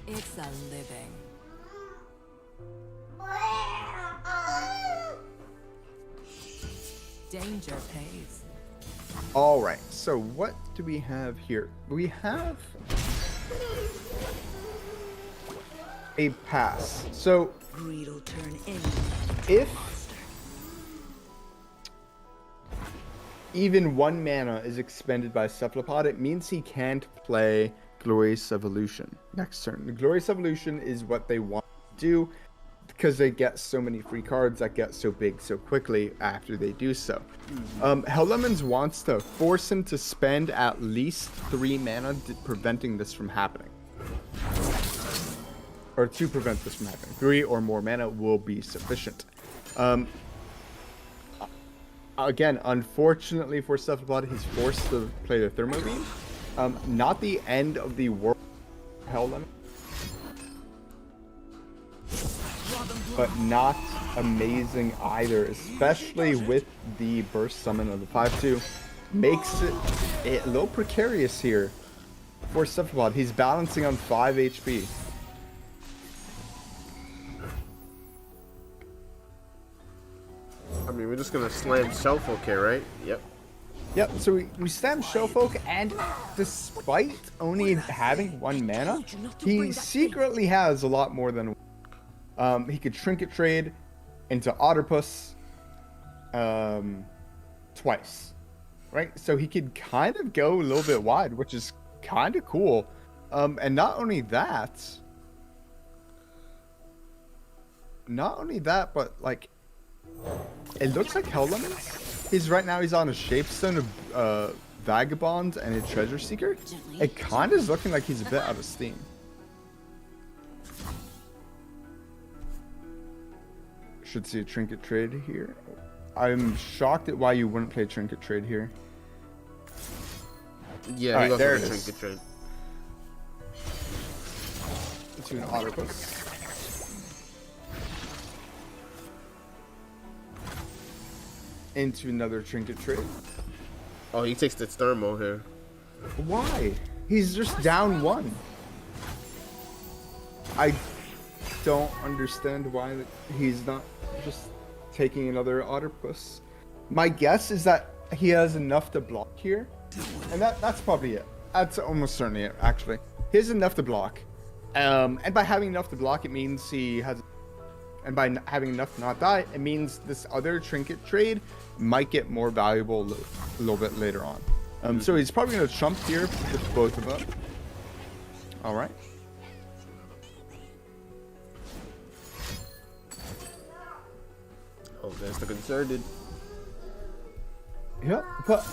It's a living. Danger pays. All right, so what do we have here? We have a pass. So Greed'll turn in. if even 1 mana is expended by Cephalopod, it means he can't play Glorious Evolution next turn. The Glorious Evolution is what they want to do because they get so many free cards that get so big so quickly after they do so. Helllemons wants to force him to spend at least 3 mana preventing this from happening. Or to prevent this from happening. 3 or more mana will be sufficient. Again, unfortunately for Cephalopod, he's forced to play the Thermo Beam. Not the end of the world Helllemon, but not amazing either, especially with the burst summon of the 5/2. Makes it a little precarious here for Cephalopod. He's balancing on 5 HP. I mean, we're just gonna slam Shellfolk here, right? Yep. Yep, so we slam Showfolk, and despite only having 1 mana, he secretly has a lot more than he could Trinket Trade into Otterpus twice, right? So he could kind of go a little bit wide, which is kind of cool. And not only that, but like, it looks like Helllemons. He's on a Shapestone, a Vagabond, and a Treasure Seeker. It kind of is looking like he's a bit out of steam. Should see a Trinket Trade here. I'm shocked at why you wouldn't play Trinket Trade here. Yeah, all he right, there it goes is. Trinket Trade. Into an Otterpus. Into another Trinket Trade. Oh, he takes the Thermo here. Why? He's just down 1. I don't understand why he's not just taking another Otterpus. My guess is that he has enough to block here. And that's probably it. That's almost certainly it, actually. He has enough to block. And by having enough to block, it means he has... And by having enough to not die, it means this other Trinket Trade might get more valuable a little bit later on. So he's probably going to chump here with both of them. All right. Oh, there's the Concerted. Yeah, but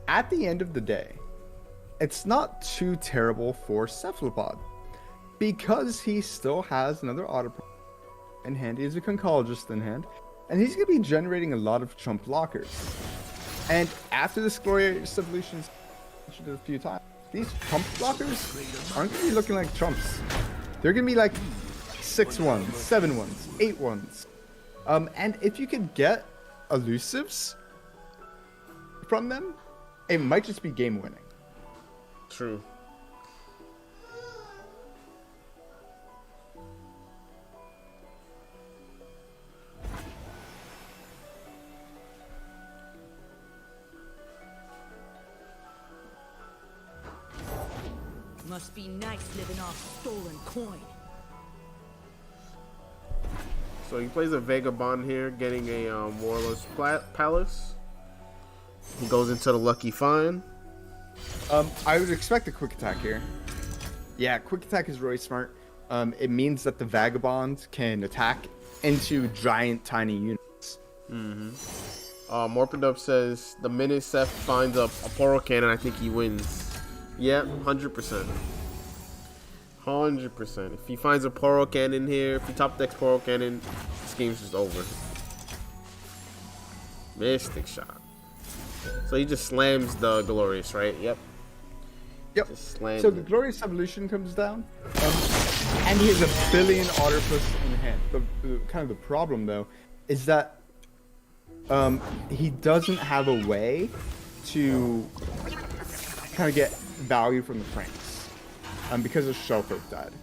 at the end of the day, it's not too terrible for Cephalopod because he still has another Otterpus in hand. He has a Conchologist in hand, and he's going to be generating a lot of chump blockers. And after this Glorious Evolution, I mentioned it a few times, these chump blockers aren't going to be looking like chumps. They're going to be like 6/1s, 7/1s, 8/1s. And if you could get elusives from them, it might just be game winning. True. Must be nice living off stolen coin. So he plays a Vagabond here, getting a Warlord's Palace. He goes into the Lucky Find. I would expect a quick attack here. Yeah, quick attack is really smart. It means that the Vagabond can attack into giant, tiny units. Morpidub says the minute Seth finds a Poro Cannon, I think he wins. Yeah, 100%. 100%. If he finds a Poro Cannon here, if he top decks Poro Cannon, this game's just over. Mystic Shot. So he just slams the Glorious, right? Yep. Yep. Just slams So it. the Glorious Evolution comes down, and he has a billion Otterpuss in hand. Kind of the problem, though, is that he doesn't have a way to kind of get value from the Franks because of Shellfolk died.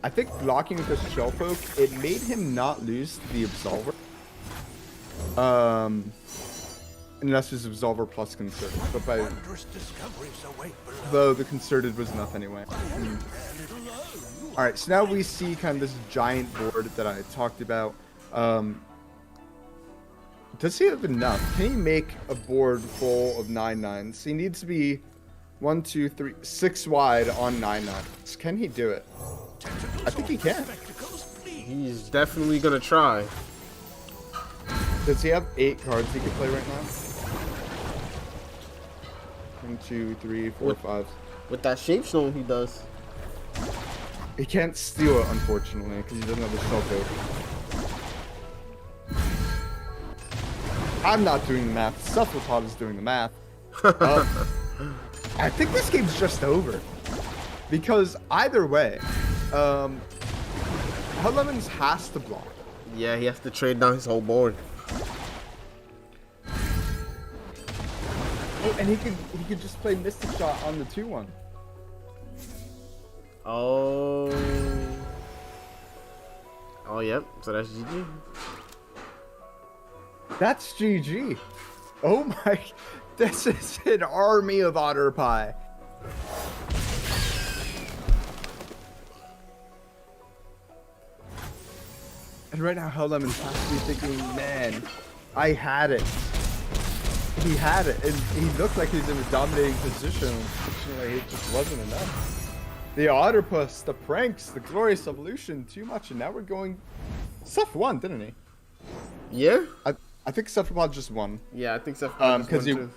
I think blocking with the Shellfolk, it made him not lose the Absolver. Unless it's Absolver plus Concerted. But by though the Concerted was enough anyway. Alright, so now we see kind of this giant board that I talked about. Does he have enough? Can he make a board full of 9/9s? He needs to be 1, 2, 3, 6 wide on 9/9s. Can he do it? I think he can. He's definitely gonna try. Does he have 8 cards he can play right now? 1, 2, 3, 4, 5. With that Shapestone, he does. He can't steal it, unfortunately, because he doesn't have the Shellfolk. I'm not doing the math. Cephalopod is doing the math. I think this game's just over. Because either way, Hell Lemons has to block. Yeah, he has to trade down his whole board. Oh, and he could just play Mystic Shot on the 2/1. Oh. Oh, yep. So that's GG. That's GG. Oh my, this is an army of Otter Pie. And right now, Hell Lemons has to be thinking, man, I had it. He had it, and he looked like he was in a dominating position. Unfortunately, it just wasn't enough. The Otterpuss, the pranks, the Glorious Evolution, too much, and now we're going... Seth won, didn't he? Yeah? I think Cephalopod just won. Yeah, I think Seth Because you...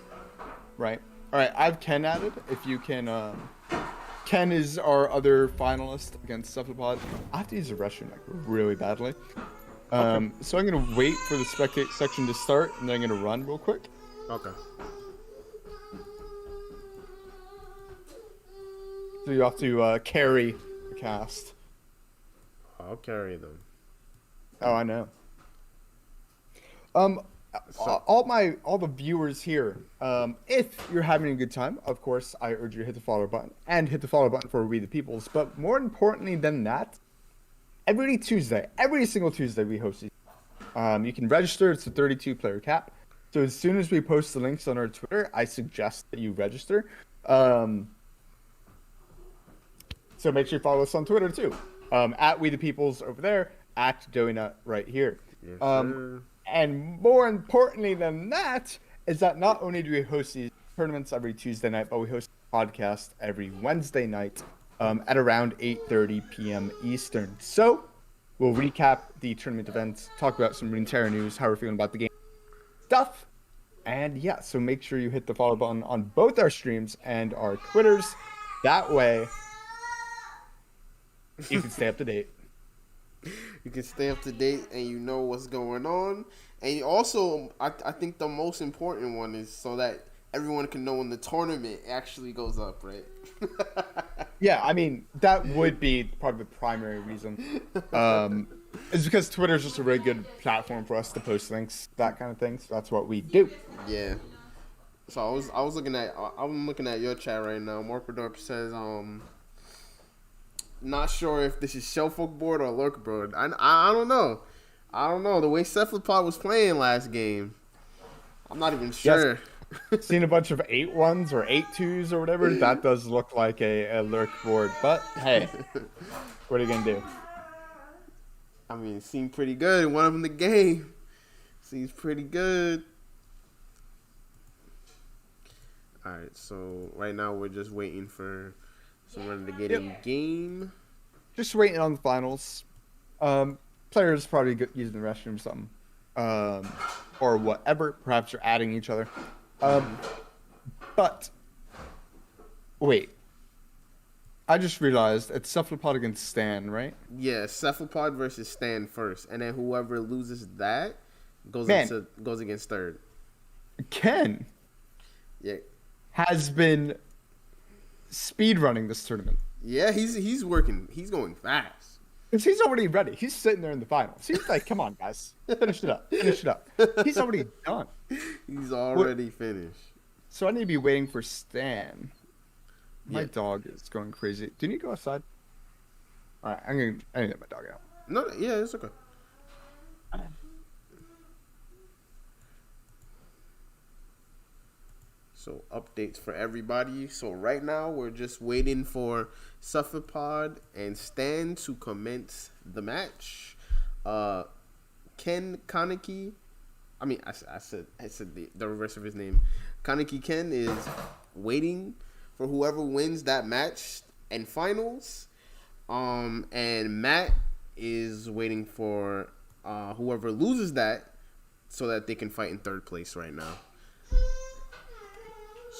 Right. Alright, I have Ken added, if you can... Ken is our other finalist against Cephalopod. I have to use the restroom like really badly. So I'm going to wait for the spectate section to start, and then I'm going to run real quick. Okay. So you have to carry the cast. I'll carry them. Oh, I know. All the viewers here, if you're having a good time, of course, I urge you to hit the follow button and hit the follow button for We the Peoples. But more importantly than that, every single Tuesday, we host these. You can register. It's a 32-player cap. So as soon as we post the links on our Twitter, I suggest that you register. So make sure you follow us on Twitter too. At We the Peoples over there, at Donut right here. Yes, And more importantly than that is that not only do we host these tournaments every Tuesday night, but we host a podcast every Wednesday night at around 8:30 p.m. Eastern. So we'll recap the tournament events, talk about some Runeterra news, how we're feeling about the game stuff. And yeah, so make sure you hit the follow button on both our streams and our Twitters. That way, you can stay up to date. You can stay up to date and you know what's going on. And also, I think the most important one is so that everyone can know when the tournament actually goes up, right? Yeah, I mean, that would be probably the primary reason. It's because Twitter's just a really good platform for us to post links, that kind of thing. So that's what we do. Yeah. So I'm looking at your chat right now. Mark Redorp says, not sure if this is Shellfolk board or Lurk board. I don't know. I don't know. The way Cephalopod was playing last game, I'm not even sure. Yes. Seen a bunch of 8-1s or 8-2s or whatever. That does look like a Lurk board. But hey, what are you gonna do? I mean, it seemed pretty good. One of them the game seems pretty good. All right, so right now we're just waiting for someone to get in game. Just waiting on the finals. Players probably using the restroom or something, or whatever. Perhaps they're adding each other. But wait, I just realized it's Cephalopod against Stan, right? Yeah, Cephalopod versus Stan first, and then whoever loses that goes against third. Ken, yeah, has been speed running this tournament. Yeah, he's working. He's going fast. Because he's already ready. He's sitting there in the finals. He's like, come on, guys. Finish it up. Finish it up. He's already done. He's already finished. So I need to be waiting for Stan. My Yeah. dog is going crazy. Do you need to go outside? All right, I need to let my dog out. No, yeah, it's okay. So updates for everybody. So right now we're just waiting for Cephalopod and Stan to commence the match. Ken Kaneki, I mean I said the reverse of his name. Kaneki Ken is waiting for whoever wins that match and finals. And Matt is waiting for whoever loses that so that they can fight in third place right now.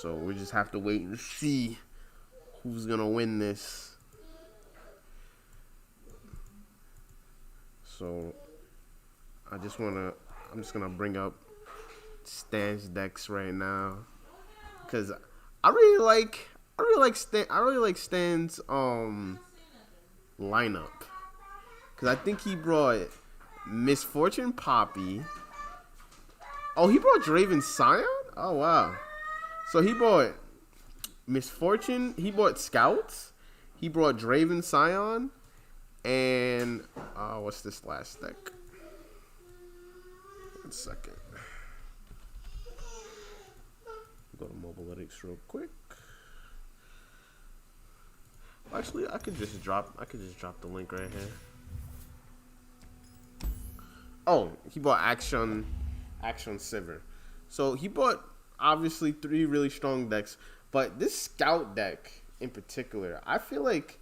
So we just have to wait and see who's gonna win this. So I'm just gonna bring up Stan's decks right now because I really like Stan's lineup because I think he brought Misfortune Poppy. Oh, he brought Draven Scion. Oh wow. So he bought Misfortune, he bought Scouts, he brought Draven Scion, and what's this last deck? 1 second. Go to Mobilytics real quick. Actually, I could just drop the link right here. Oh, he bought Action Sivir. So he bought obviously 3 really strong decks, but this Scout deck in particular, I feel like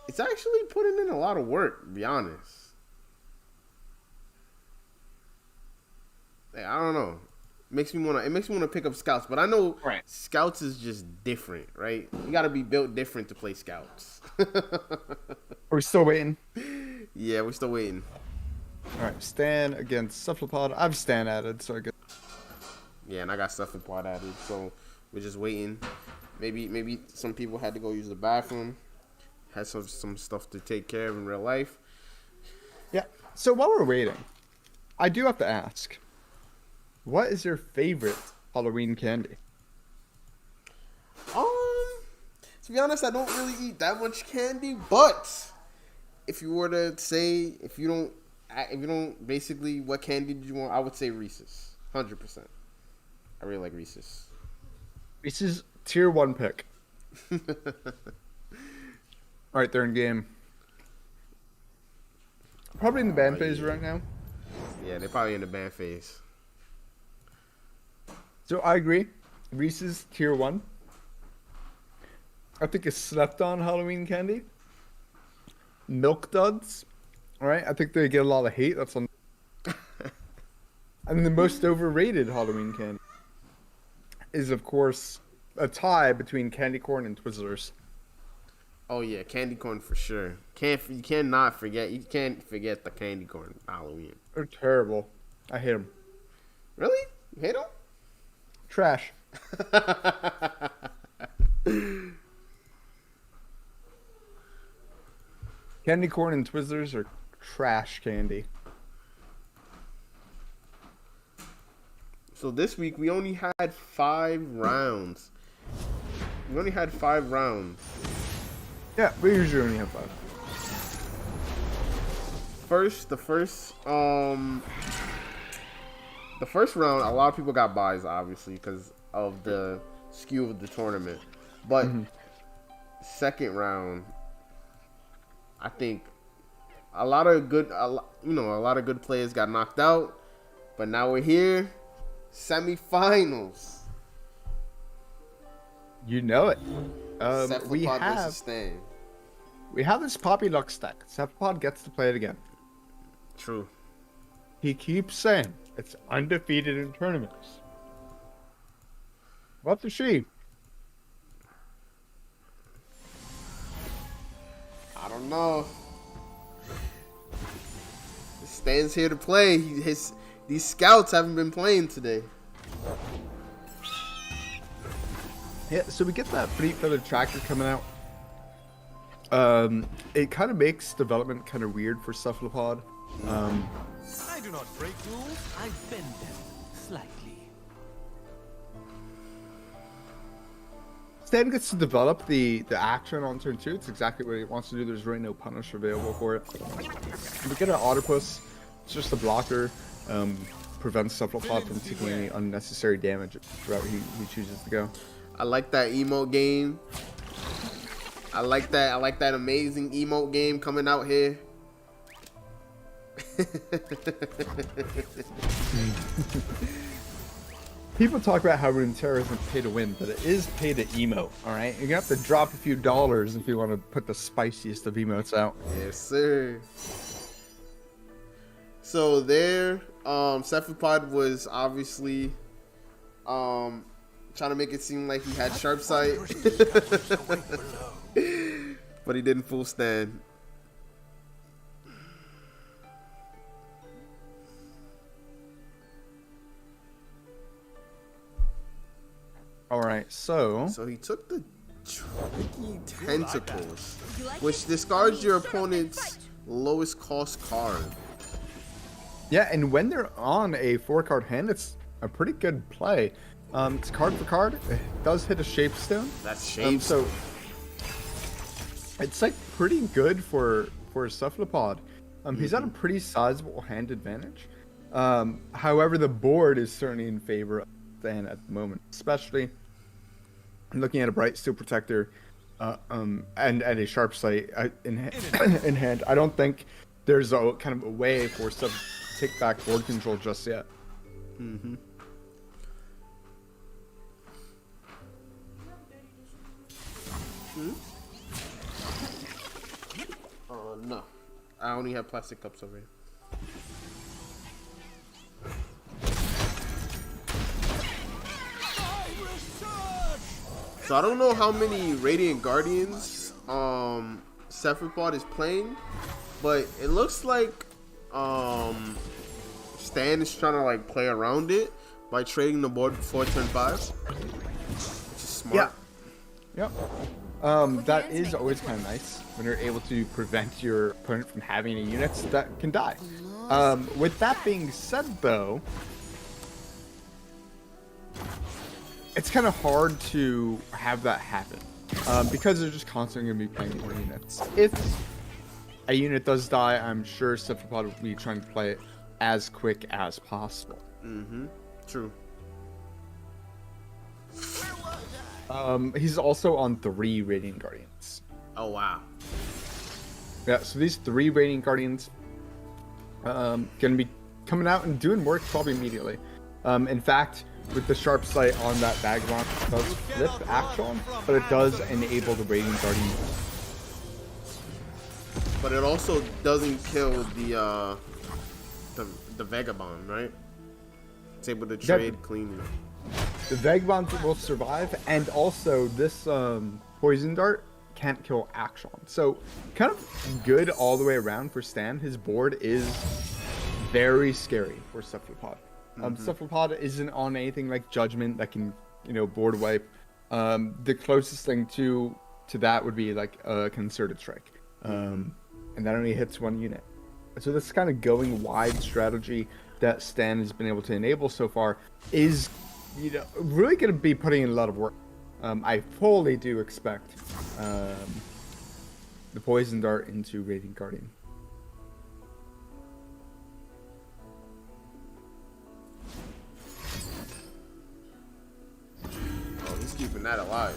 it's actually putting in a lot of work, to be honest. Like, I don't know. It makes me wanna pick up Scouts, but I know Scouts is just different, right? You gotta be built different to play Scouts. Are we still waiting? Yeah, we're still waiting. All right, Stan against Cephalopod. I have Stan added, so I guess. Yeah, and I got Cephalopod added, so we're just waiting. Maybe some people had to go use the bathroom, had some stuff to take care of in real life. Yeah. So while we're waiting, I do have to ask, what is your favorite Halloween candy? To be honest, I don't really eat that much candy, but if you were to say if you don't basically what candy did you want, I would say Reese's, 100%. I really like Reese's. Reese's tier 1 pick. All right, they're in game. Probably in the ban phase right now. Yeah, they're probably in the ban phase. So I agree. Reese's tier 1. I think it's slept on Halloween candy. Milk Duds. All right, I think they get a lot of hate. That's on. And the most overrated Halloween candy is, of course, a tie between candy corn and Twizzlers. Oh yeah, candy corn for sure. You can't forget the candy corn Halloween. They're terrible. I hate them. Really? You hate them? Trash. Candy corn and Twizzlers are trash candy. So this week we only had 5 rounds. We only had 5 rounds. Yeah, we usually only have 5. The first round, a lot of people got buys, obviously, because of the skew of the tournament. But second round, I think a lot of good players got knocked out. But now we're here, semifinals. You know it. We Cephalopod have versus Stan. this Poppy Luck stack. Cephalopod gets to play it again. True. He keeps saying it's undefeated in tournaments. What the she? I don't know. Stan's here to play. These scouts haven't been playing today. Yeah, so we get that Fleet Feather Tractor coming out. It kind of makes development kind of weird for Cephalopod. I do not break rules, I bend them slightly. Stan gets to develop the action on turn 2. It's exactly what he wants to do. There's really no punish available for it. We get an Autopus. It's just a blocker. Prevents Cephalopod from taking any unnecessary damage throughout he chooses to go. I like that emote game. I like that amazing emote game coming out here. People talk about how Runeterra isn't pay to win, but it is pay to emote, alright? You're gonna have to drop a few dollars if you want to put the spiciest of emotes out. Yes, sir. So there, Cephalopod was obviously trying to make it seem like he had sharp sight. But he didn't full stand. Alright, so he took the Tricky Tentacles, which discards your opponent's lowest cost card. yeah, and when they're on a 4-card hand, it's a pretty good play. It's card for card. It does hit a Shapestone. That's Shapestone. So it's like pretty good for a Cephalopod. He's at a pretty sizable hand advantage. However, the board is certainly in favor of Stan at the moment, especially looking at a Bright Steel Protector and a Sharp Sight in hand. I don't think there's a kind of a way for stuff to take back board control just yet. Mm-hmm. No. I only have plastic cups over here. So I don't know how many Radiant Guardians Cephalopod is playing, but it looks like Stan is trying to like play around it by trading the board before turn 5. Which is smart. Yeah. That is always kind of nice when you're able to prevent your opponent from having any units that can die. With that being said, though, it's kind of hard to have that happen because they're just constantly going to be playing more units. If a unit does die, I'm sure Cephalopod will be trying to play it as quick as possible. Mm-hmm. True. He's also on 3 Radiant Guardians. Oh, wow. Yeah, so these 3 Radiant Guardians gonna be coming out and doing work probably immediately. In fact, with the Sharp Sight on that Vagabond, it does flip Action, but it does enable the Radiant Guardian. But it also doesn't kill the Vagabond, right? It's able to trade cleanly. The Vagabond will survive, and also this Poison Dart can't kill Action. So, kind of good all the way around for Stan. His board is very scary for Cephalopod. Cephalopod isn't on anything like Judgment that can, board wipe. The closest thing to that would be like a Concerted Strike. And that only hits 1 unit. So this kind of going wide strategy that Stan has been able to enable so far is, really going to be putting in a lot of work. I fully do expect the Poison Dart into Radiant Guardian. Oh, he's keeping that alive.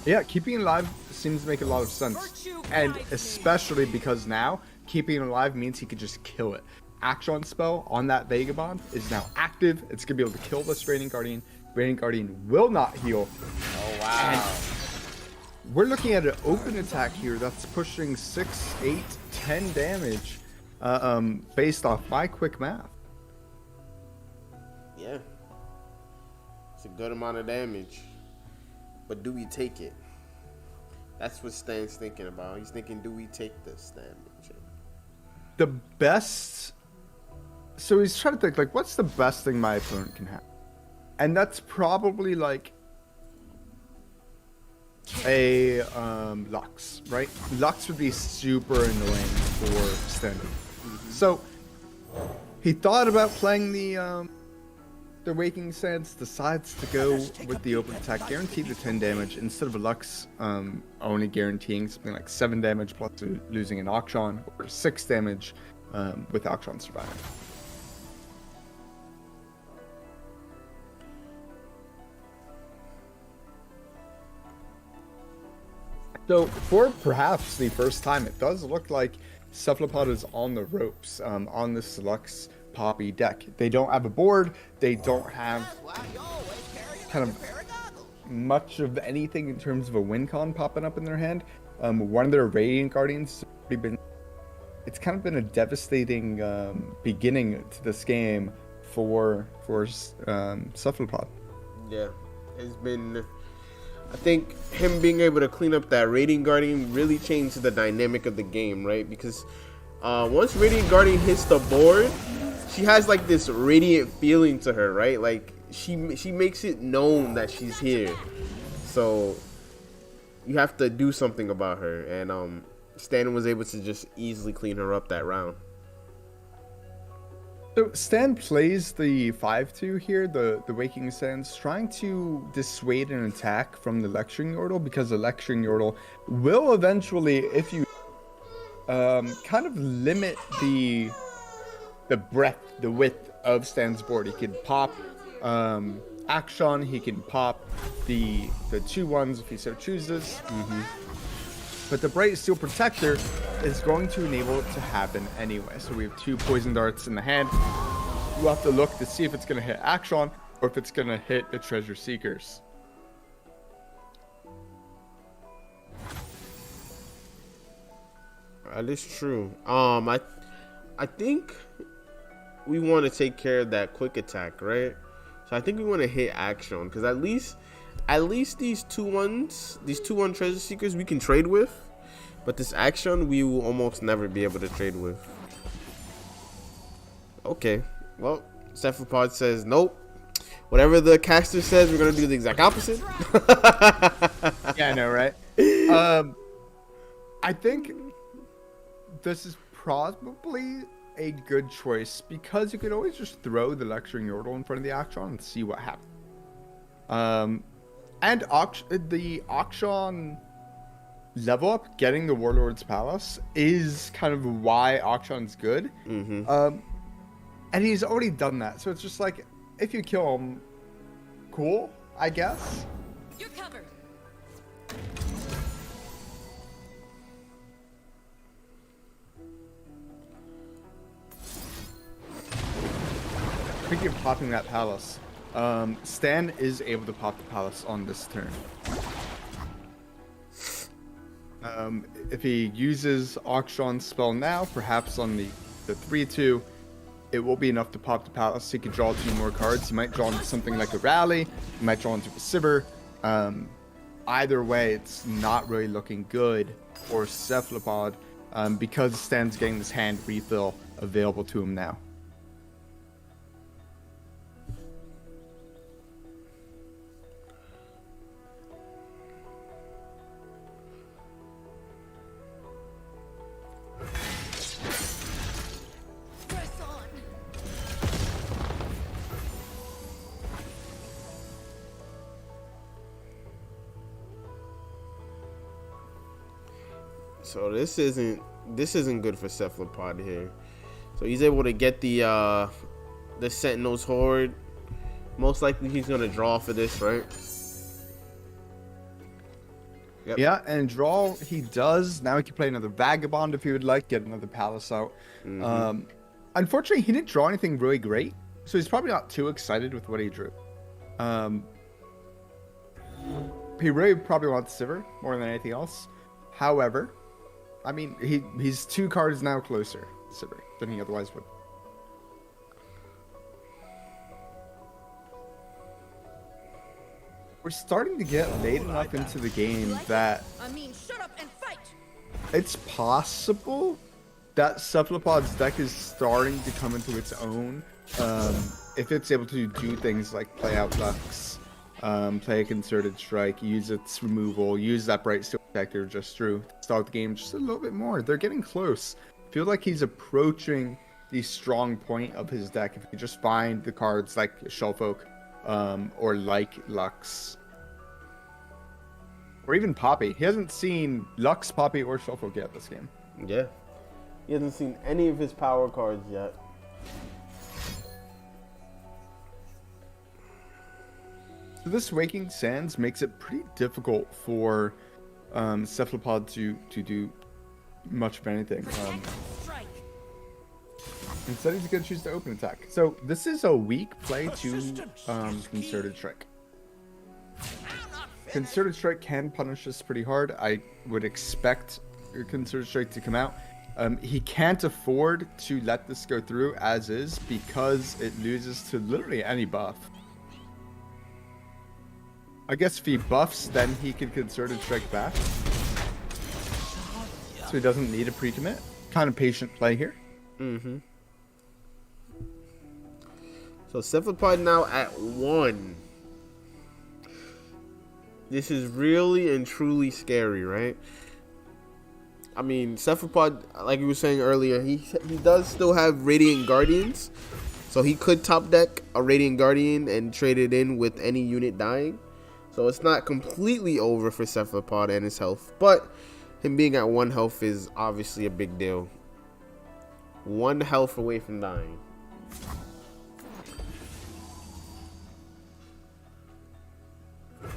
Yeah, keeping it alive seems to make a lot of sense. And especially because now, keeping it alive means he could just kill it. Action spell on that Vagabond is now active. It's going to be able to kill this Radiant Guardian. Radiant Guardian will not heal. Oh, wow. And we're looking at an open attack here that's pushing 6, 8, 10 damage based off my quick math. Yeah. It's a good amount of damage. But do we take it? That's what Stan's thinking about. He's thinking, do we take this damage? The best... So he's trying to think, like, what's the best thing my opponent can have? And that's probably, like, a Lux, right? Lux would be super annoying for Stan. So he thought about playing the Waking Sands, decides to go with the open attack, guaranteed the 10 damage instead of a Lux only guaranteeing something like 7 damage plus losing an Auction, or 6 damage with Auction surviving. So for perhaps the first time, it does look like Cephalopod is on the ropes on this Lux Poppy deck. They don't have a board. They don't have kind of much of anything in terms of a win con popping up in their hand. One of their Radiant Guardians has already been... It's kind of been a devastating beginning to this game for Cephalopod. Yeah, it's been... I think him being able to clean up that Radiant Guardian really changed the dynamic of the game, right? Because once Radiant Guardian hits the board, she has like this radiant feeling to her, right? Like she makes it known that she's here. So you have to do something about her, and Stan was able to just easily clean her up that round. So Stan plays the 5-2 here, the Waking Sands, trying to dissuade an attack from the Lecturing Yordle, because the Lecturing Yordle will eventually, if you kind of limit the breadth, the width of Stan's board. He can pop Action, he can pop the 2/1s if he so chooses. But the Bright Steel Protector is going to enable it to happen anyway. So we have 2 Poison Darts in the hand. We'll have to look to see if it's going to hit Action or if it's going to hit the Treasure Seekers. That is true. I think we want to take care of that quick attack, right? So I think we want to hit Action, because at least these 2/1 Treasure Seekers we can trade with, but this Action we will almost never be able to trade with. Okay, well, Cephalopod says nope. Whatever the caster says, we're gonna do the exact opposite. Yeah, I know, right? I think this is probably a good choice, because you could always just throw the Lecturing Yordle in front of the Action and see what happens. And the Auction level up, getting the Warlord's Palace, is kind of why Auction's good. And he's already done that, so it's just like, if you kill him, cool, I guess. You're covered. Speaking of popping that palace, Stan is able to pop the palace on this turn. If he uses Auction's spell now, perhaps on the 3/2, it will be enough to pop the palace. He can draw 2 more cards. He might draw into something like a Rally. He might draw into a Sivir. Either way, it's not really looking good for Cephalopod, because Stan's getting this hand refill available to him now. So this isn't good for Cephalopod here. So he's able to get the Sentinel's Horde. Most likely he's gonna draw for this, right? Yep. Yeah, and draw he does. Now he can play another Vagabond if he would like, get another Palace out. Unfortunately, he didn't draw anything really great, so he's probably not too excited with what he drew. He really probably wants Sivir more than anything else. However, I mean, he's 2 cards now closer to Sivir than he otherwise would. We're starting to get late enough into the game that I mean, shut up and fight. it's possible that Cephalopod's deck is starting to come into its own. If it's able to do things like play out Lux, play a Concerted Strike, use its removal, use that Bright Steel Protector just to start the game just a little bit more. They're getting close. I feel like he's approaching the strong point of his deck. If you just find the cards like Shellfolk, or like Lux, or even Poppy. He hasn't seen Lux, Poppy, or Shellfolk yet this game. Yeah. He hasn't seen any of his power cards yet. So this Waking Sands makes it pretty difficult for Cephalopod to do much of anything. Instead, he's going to choose to open attack. So this is a weak play to Concerted Strike. Concerted Strike can punish us pretty hard. I would expect Concerted Strike to come out. He can't afford to let this go through as is because it loses to literally any buff. I guess if he buffs, then he can Concerted Strike back. So he doesn't need a pre-commit. Kind of patient play here. So Cephalopod now at 1. This is really and truly scary, right? I mean, Cephalopod, like we were saying earlier, he does still have Radiant Guardians. So he could top deck a Radiant Guardian and trade it in with any unit dying. So it's not completely over for Cephalopod and his health. But him being at 1 health is obviously a big deal. 1 health away from dying.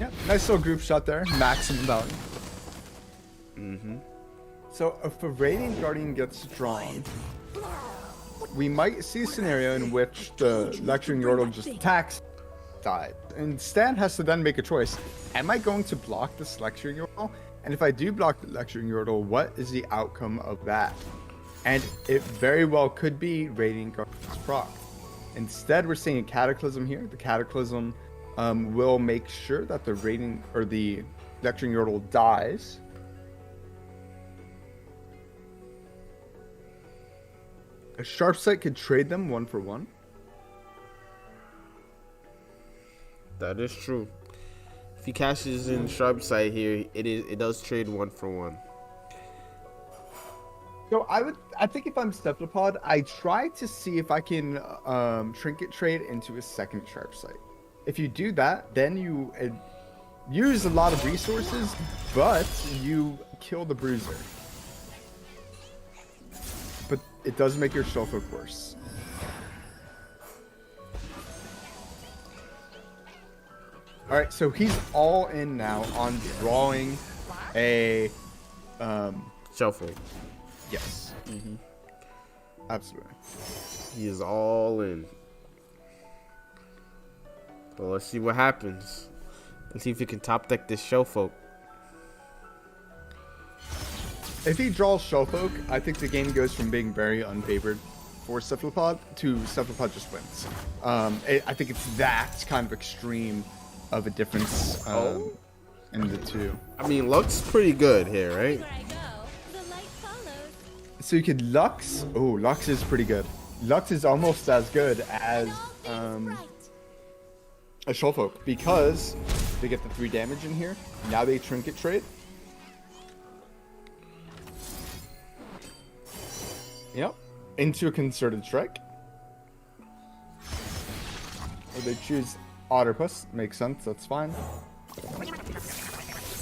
Yeah, nice little group shot there. Maximum value. So if a Radiant Guardian gets drawn, we might see a scenario in which the Lecturing Yordle just attacks, died. And Stan has to then make a choice. Am I going to block this Lecturing Yordle? And if I do block the Lecturing Yordle, what is the outcome of that? And it very well could be Radiant Guardian's proc. Instead, we're seeing a Cataclysm here. The Cataclysm will make sure that the Radiant or the Lecturing Yordle dies. A Sharp Sight could trade them 1 for 1. That is true. If he cashes in Sharp Sight here, it does trade 1 for 1. So I think if I'm Cephalopod, I try to see if I can Trinket trade into a second Sharp Sight. If you do that, then you use a lot of resources, but you kill the Bruiser. But it does make your Shellfolk worse. Alright, so he's all in now on drawing a Shellfolk. Yes. Absolutely. He is all in. So let's see what happens. Let's see if he can top deck this Shellfolk. If he draws Shellfolk, I think the game goes from being very unfavored for Cephalopod to Cephalopod just wins. I think it's that kind of extreme of a difference in the two. I mean, Lux pretty good here, right? Where I go, the light follows. So you could Lux. Oh, Lux is pretty good. Lux is almost as good as a Shellfolk because they get the 3 damage in here. Now they Trinket trade. Yep. Into a Concerted Strike. Or they choose Otterpuss. Makes sense. That's fine.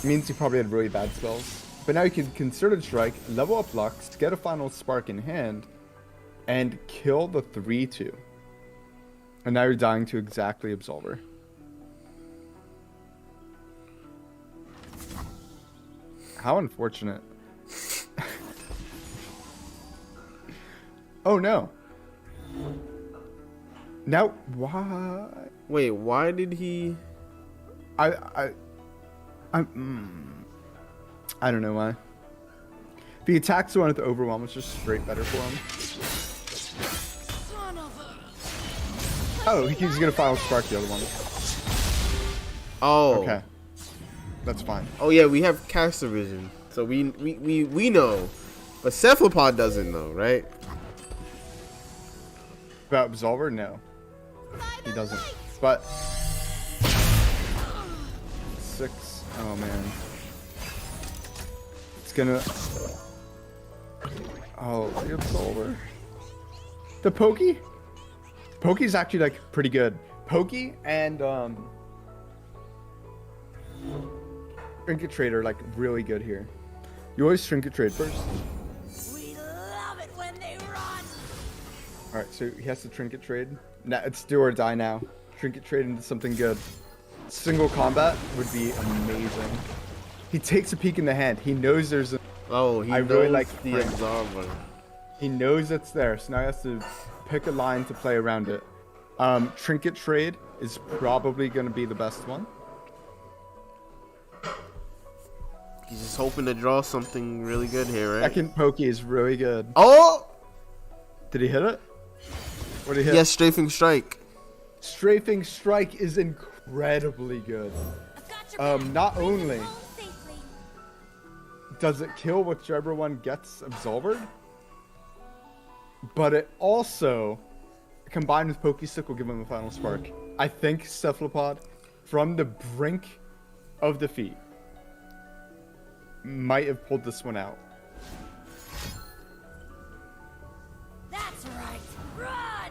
Means he probably had really bad spells. But now you can Concerted Strike, level up Lux, get a Final Spark in hand, and kill the 3/2. And now you're dying to exactly Absolver. How unfortunate. Oh no. Now, why? Wait, why did he? I don't know why. If he attacks the one with the Overwhelm, it's just straight better for him. Son of a... Oh, he's gonna Final Spark the other one. Oh. Okay. That's fine. Oh yeah, we have caster vision, so we know, but Cephalopod doesn't know, right? About Absolver? No. He doesn't. But 6. Oh man. It's gonna. Oh, the Absolver. The Pokey? Pokey's actually like pretty good. Pokey and Trinket Trade are like really good here. You always Trinket Trade first. We love it when they run. Alright, so he has to Trinket Trade. Nah, it's do or die now. Trinket Trade into something good. Single combat would be amazing. He takes a peek in the hand. He knows there's a... Oh, he I knows really like the Frank. Absolver. He knows it's there, so now he has to pick a line to play around it. Trinket Trade is probably going to be the best one. He's just hoping to draw something really good here, right? Second Pokey is really good. Oh! Did he hit it? What did he hit? Yes, Strafing Strike. Strafing Strike is incredibly good. I've got your back. Not Bring us only home safely. does it kill whichever one gets Absolvered, but it also, combined with Pokestick, will give him a Final Spark. I think Cephalopod, from the brink of defeat, might have pulled this one out. That's right. Run!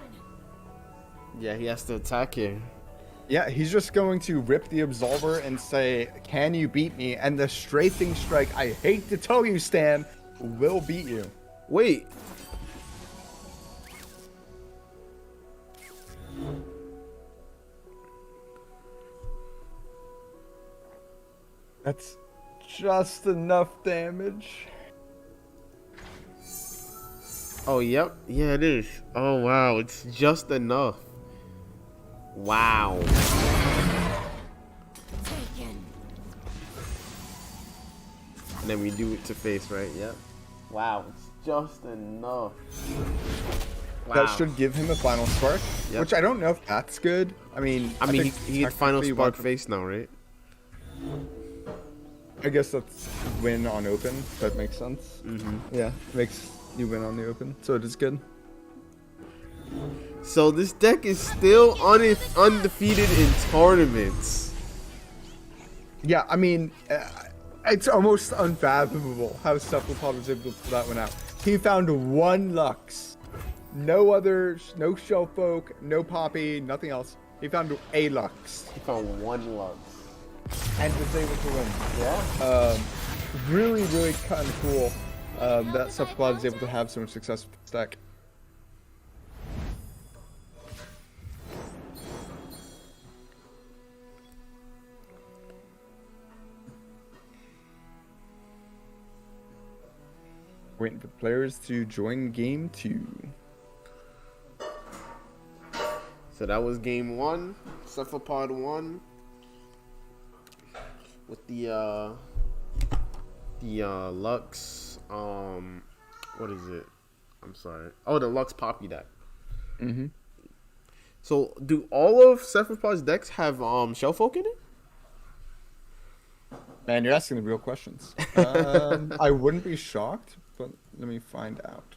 Yeah, he has to attack here. Yeah, he's just going to rip the Absolver and say, "Can you beat me?" And the Strafing Strike, I hate to tell you, Stan, will beat you. Wait. That's just enough damage. Oh, yep. Yeah, it is. Oh, wow. It's just enough. Wow. Taken. And then we do it to face, right? Yep. Wow. It's just enough. Wow. That should give him a Final Spark, Yep. which I don't know if that's good. I mean, he think gets Final technically Spark one- face now, right? I guess that's win on open. That makes sense. Yeah, makes you win on the open, so it is good. So this deck is still undefeated in tournaments. Yeah, I mean, it's almost unfathomable how Cephalopod was able to pull that one out. He found one Lux, no others, no Shellfolk, no Poppy, nothing else. He found a Lux He found one Lux. and was able to win. Yeah. Really, really kind of cool that Cephalopod is able to have so much success with this deck. Waiting for the players to join game 2. So that was game 1. Cephalopod won. With the Lux, what is it? I'm sorry. Oh, the Lux Poppy deck. Mm-hmm. So do all of Cephalopod's decks have Shellfolk in it? Man, you're asking the real questions. I wouldn't be shocked, but let me find out.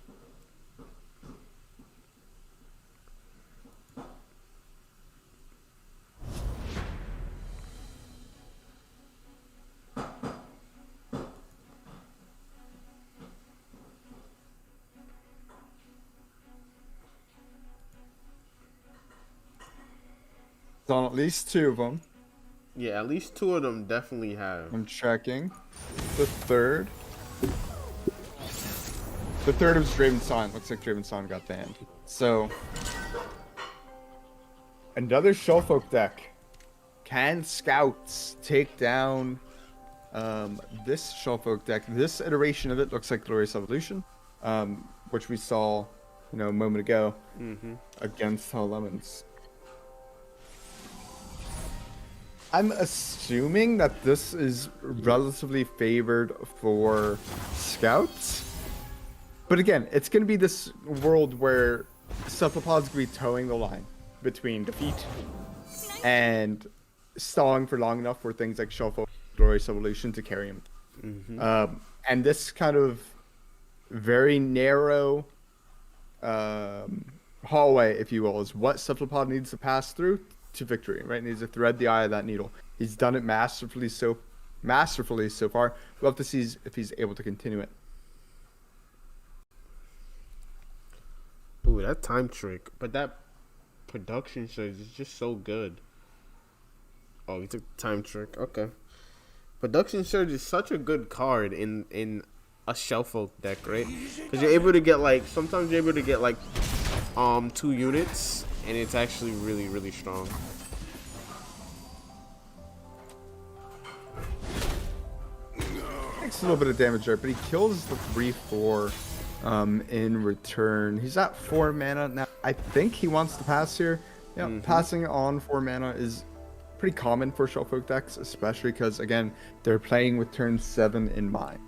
It's on at least 2 of them. Yeah, at least 2 of them definitely have. I'm checking. The third. The third was Draven Son. Looks like Draven Son got banned. So, another Shellfolk deck. Can Scouts take down this Shellfolk deck? This iteration of it looks like Glorious Evolution, which we saw, a moment ago against Hell Lemons. I'm assuming that this is relatively favored for Scouts. But again, it's going to be this world where Cephalopod's going to be towing the line between defeat and stalling for long enough for things like Shellfolk Glorious Evolution to carry him. And this kind of very narrow hallway, if you will, is what Cephalopod needs to pass through to victory, right? Needs to thread the eye of that needle. He's done it masterfully so far. We'll have to see if he's able to continue it. Ooh, that time trick. But that production surge is just so good. Oh, he took the time trick. Okay. Production surge is such a good card in a Shellfolk deck, right? Because you're able to get sometimes you're able to get 2 units, and it's actually really, really strong. Takes a little bit of damage there, but he kills the 3/4 in return. He's at 4 mana now. I think he wants to pass here. Yeah, passing on 4 mana is pretty common for Shellfolk decks, especially because, again, they're playing with turn 7 in mind.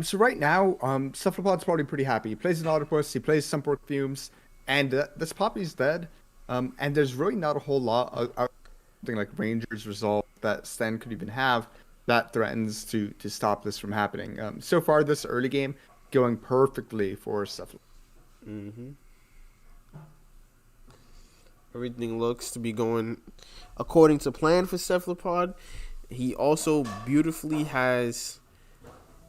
So right now, Cephalopod's probably pretty happy. He plays an Autopus, he plays Sunpork Fumes, and this Poppy's dead. And there's really not a whole lot of something like Ranger's Resolve that Sten could even have that threatens to stop this from happening. So far, this early game going perfectly for Cephalopod. Everything looks to be going according to plan for Cephalopod. He also beautifully has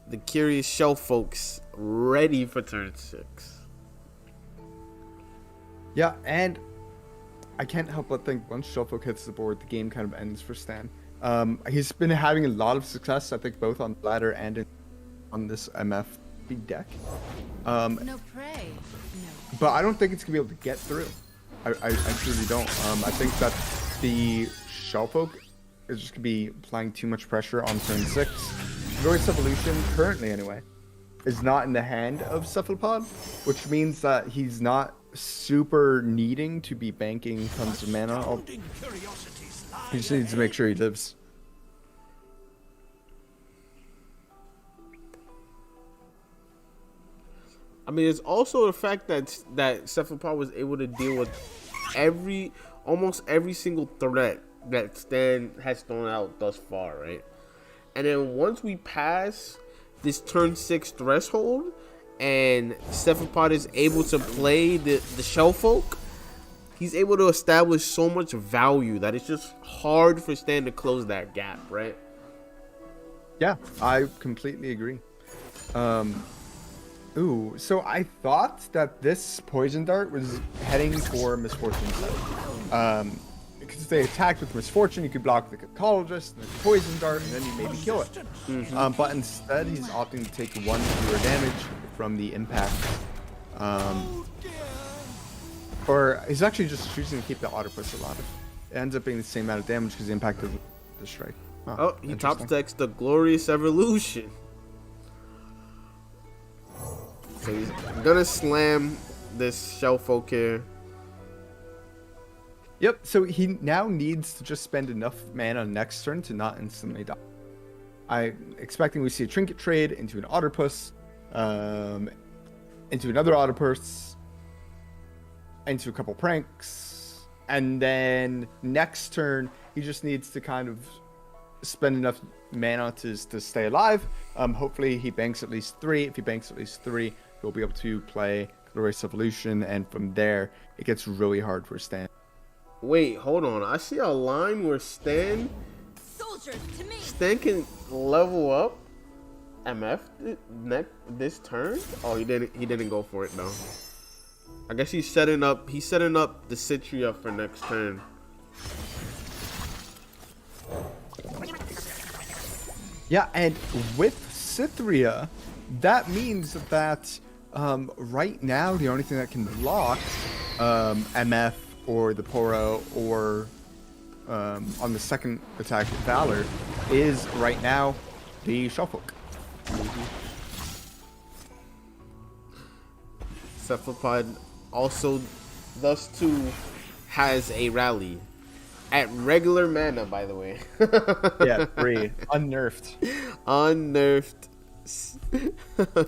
the Curious Shellfolks ready for turn 6. Yeah, and I can't help but think once Shellfolk hits the board, the game kind of ends for Stan. He's been having a lot of success, I think, both on ladder and on this MF deck. No prey. No. But I don't think it's going to be able to get through. I truly don't. I think that the Shellfolk is just going to be applying too much pressure on turn 6. Glorious Evolution, currently anyway, is not in the hand of Cephalopod, which means that he's not super needing to be banking tons of mana. He just needs to make sure he lives. I mean, it's also the fact that Cephalopod was able to deal with almost every single threat that Stan has thrown out thus far, right? And then once we pass this turn 6 threshold, and Cephalopod is able to play the Shellfolk, he's able to establish so much value that it's just hard for Stan to close that gap, right? Yeah, I completely agree. Ooh, so I thought that this Poison Dart was heading for Misfortune side. Because if they attacked with Misfortune, you could block the Ecologist and the Poison Dart, and then you maybe kill it. But instead, he's opting to take 1 fewer damage from the impact. Or he's actually just choosing to keep the Autopus alive. It ends up being the same amount of damage because the impact of the strike. Oh, he top decks the Glorious Evolution. So he's gonna slam this Shellfolk here. Yep, so he now needs to just spend enough mana next turn to not instantly die. I'm expecting we see a Trinket trade into an Autopus, into another Autopus, into a couple Pranks, and then next turn he just needs to kind of spend enough mana to stay alive. Hopefully he banks at least 3. If he banks at least 3, he'll be able to play Glorious Evolution, and from there it gets really hard for Stan. Wait, hold on. I see a line where Stan To me. Stan can level up MF this turn. Oh, he didn't go for it though. I guess he's setting up the Citria for next turn. Yeah, and with Cythria, that means that right now the only thing that can block MF or the Poro or on the second attack Valor is right now the Shufflefolk. Cephalopod also thus too has a rally at regular mana, by the way. Yeah, 3 unnerfed. Unnerfed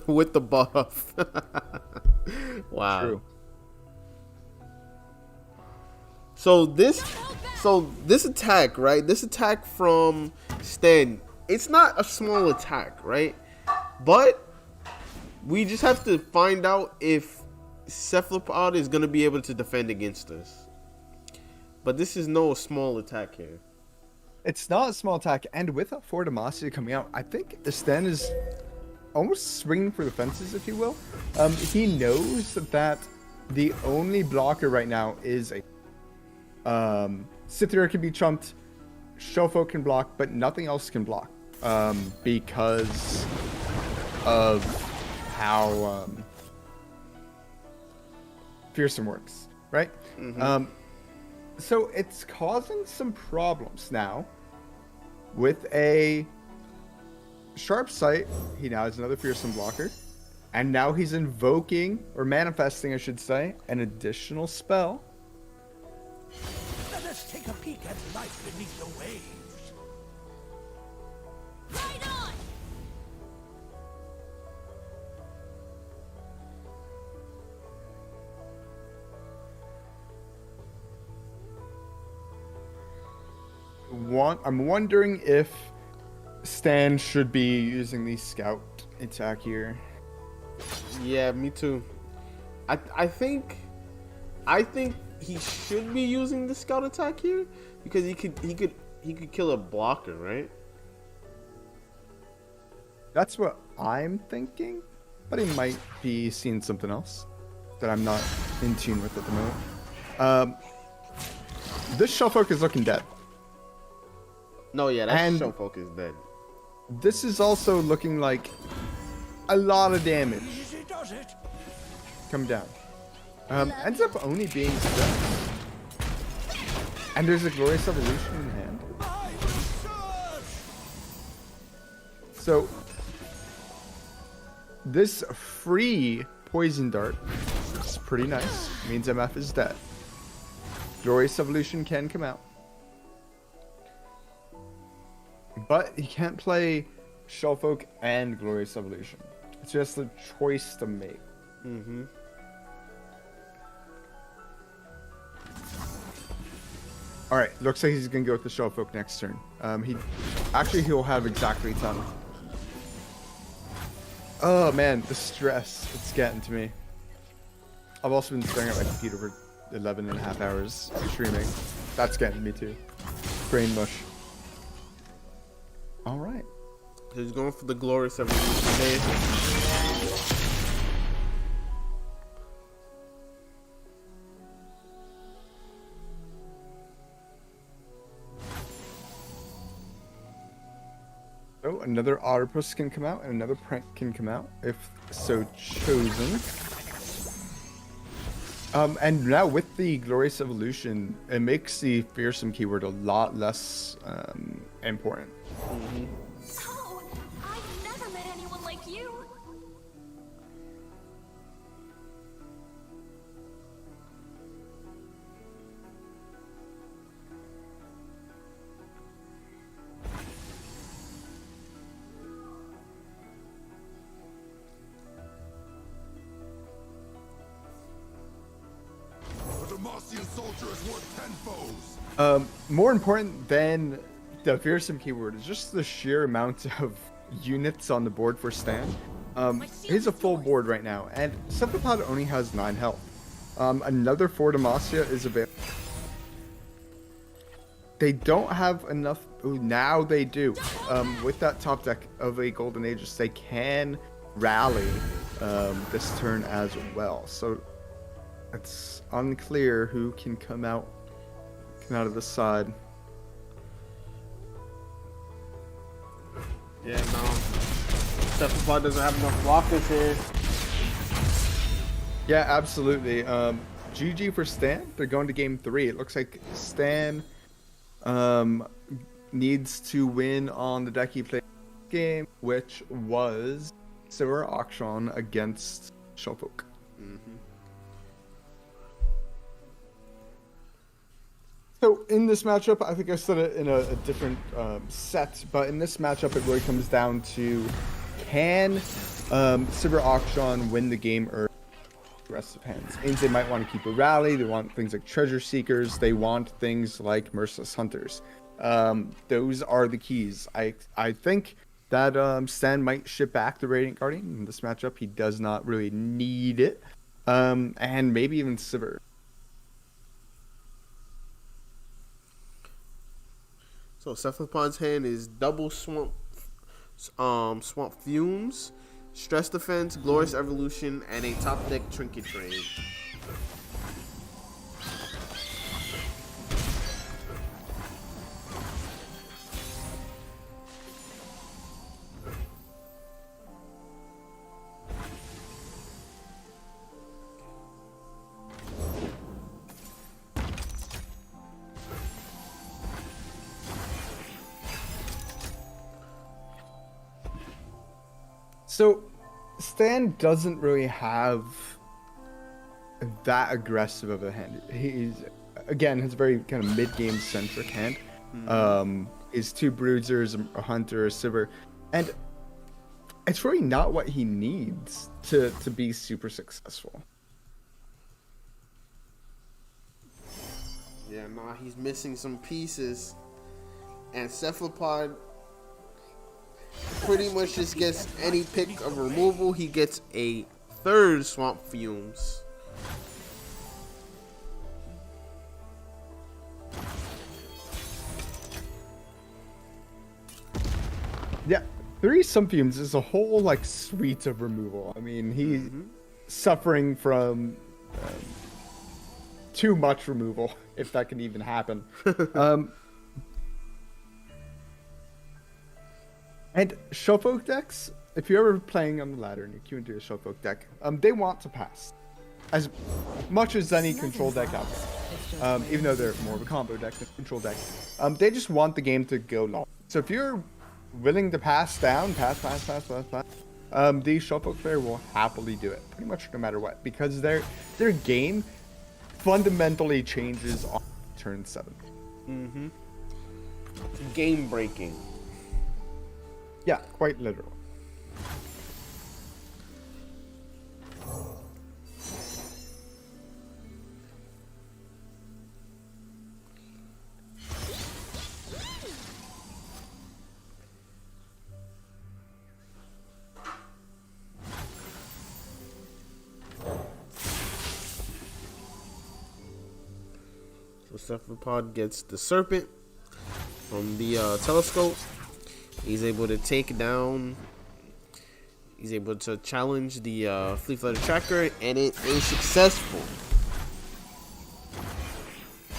with the buff. Wow. True. So this attack, right? This attack from Stan, it's not a small attack, right? But we just have to find out if Cephalopod is gonna be able to defend against us. But this is no small attack here. It's not a small attack, and with a Fortimacia coming out, I think Stan is almost swinging for the fences, if you will. He knows that the only blocker right now is a Cythera can be chumped, Shofo can block, but nothing else can block because of how Fearsome works, right? So it's causing some problems now. With a Sharp Sight, he now has another Fearsome blocker. And now he's invoking, or manifesting, I should say, an additional spell. Let us take a peek at life beneath the waves. Right on! I'm wondering if Stan should be using the Scout attack here. Yeah, me too. I think he should be using the Scout attack here because he could kill a blocker, right? That's what I'm thinking, but he might be seeing something else that I'm not in tune with at the moment. This Shellfolk is looking dead. No, yeah, that And- Shellfolk is dead. This is also looking like a lot of damage Easy does it. coming down. Ends up only being 6. And there's a Glorious Evolution in hand. I surge. So, this free Poison Dart is pretty nice. Means MF is dead. Glorious Evolution can come out. But he can't play Shellfolk and Glorious Evolution. It's just a choice to make. Alright, looks like he's gonna go with the Shellfolk next turn. He'll have exactly 10. Oh man, the stress, it's getting to me. I've also been staring at my computer for 11 and a half hours streaming. That's getting me too. Brain mush. Alright. He's going for the Glorious Evolution there. So another Octopus can come out and another Prank can come out if so chosen. And now with the Glorious Evolution, it makes the Fearsome keyword a lot less important. Oh, I've never met anyone like you. The Demacian soldier is worth 10 foes. More important than the Fearsome keyword is just the sheer amount of units on the board for Stan. He's a full board right now, and Cephalopod only has 9 health. Another Fortimacia is a bit. They don't have enough. Ooh, now they do. With that top deck of a Golden Aegis, they can rally this turn as well. So it's unclear who can come out of the side. Yeah, no. Cephalopod doesn't have enough blockers here. Yeah, absolutely. GG for Stan. They're going to game 3. It looks like Stan needs to win on the deck he played game, which was Silver Auction against Shellfolk. So in this matchup, I think I said it in a different set, but in this matchup, it really comes down to can Silver Auction win the game early? Rest of hands. Means they might want to keep a rally. They want things like Treasure Seekers. They want things like Merciless Hunters. Those are the keys. I think that Stan might ship back the Radiant Guardian in this matchup. He does not really need it. And maybe even Sivir. So Cephalopod's hand is double swamp fumes, stress defense, glorious evolution, and a top deck trinket trade. So, Stan doesn't really have that aggressive of a hand. He's, again, his very kind of mid-game centric hand. His 2 Bruisers, a Hunter, a Sivir, and it's really not what he needs to be super successful. Yeah, nah, he's missing some pieces. And Cephalopod pretty much just gets any pick of removal. He gets a 3rd Swamp Fumes. Yeah, 3 Swamp Fumes is a whole like suite of removal. I mean, he's suffering from too much removal, if that can even happen. And Shellfolk decks, if you're ever playing on the ladder and you queue into a Shellfolk deck, they want to pass. As much as any control deck out there. Even though they're more of a combo deck than a control deck. They just want the game to go long. So if you're willing to pass down, the Shellfolk player will happily do it. Pretty much no matter what. Because their game fundamentally changes on turn 7. Game breaking. Yeah, quite literal. So Cephalopod gets the Serpent from the telescope. He's able to take down. He's able to challenge the Fleet Flutter Tracker, and it is successful.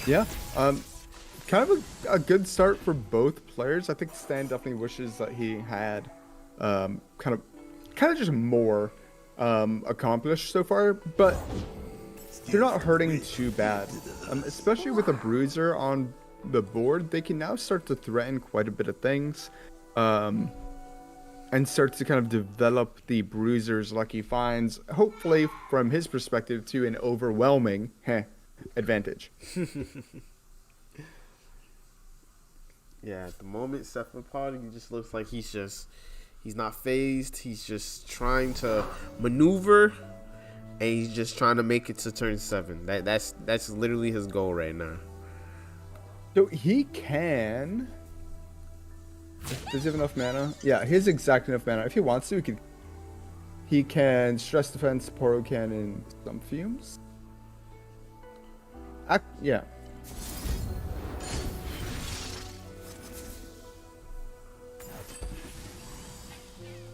Yeah, kind of a good start for both players. I think Stan definitely wishes that he had kind of just more accomplished so far, but they're not hurting too bad. Especially with a Bruiser on the board, they can now start to threaten quite a bit of things. And starts to kind of develop the Bruiser's lucky finds, hopefully from his perspective to an overwhelming advantage. Yeah, at the moment, Cephalopod, he just looks like he's not phased. He's just trying to maneuver, and he's just trying to make it to turn 7. That's literally his goal right now. So he can. Does he have enough mana? Yeah, he has exact enough mana. If he wants to, he can stress defense, Poro Cannon, some fumes. Yeah.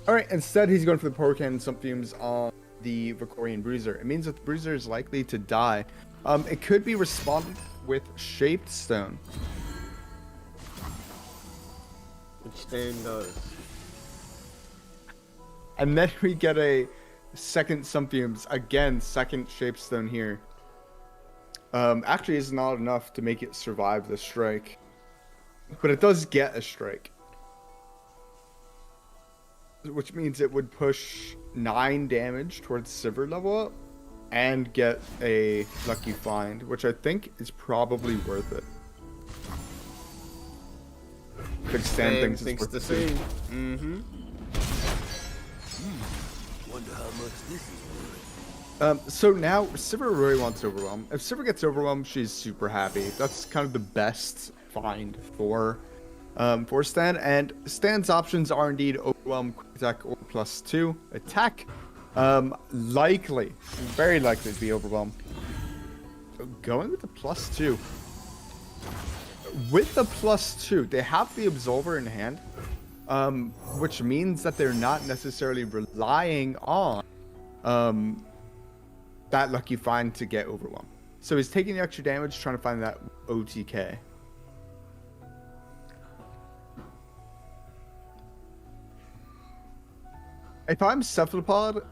Alright, instead he's going for the Poro Cannon, some fumes on the Vicorian Bruiser. It means that the Bruiser is likely to die. It could be responded with Shaped Stone. Which Stan does. And then we get a second Sumphiums. Again, second Shapestone here. Actually, is not enough to make it survive the strike. But it does get a strike. Which means it would push 9 damage towards Sivir level up. And get a Lucky Find, which I think is probably worth it. Big Stan thinks it's worth the it. same. Wonder how much this is worth. So now Sivir really wants Overwhelm. If Sivir gets Overwhelm, she's super happy. That's kind of the best find for Stan. And Stan's options are indeed Overwhelm, Quick Attack, or +2 attack. Likely, very likely to be Overwhelm. Going with the +2. With the +2, they have the Absolver in hand, which means that they're not necessarily relying on that Lucky Find to get Overwhelm. So he's taking the extra damage, trying to find that OTK. If I'm Cephalopod,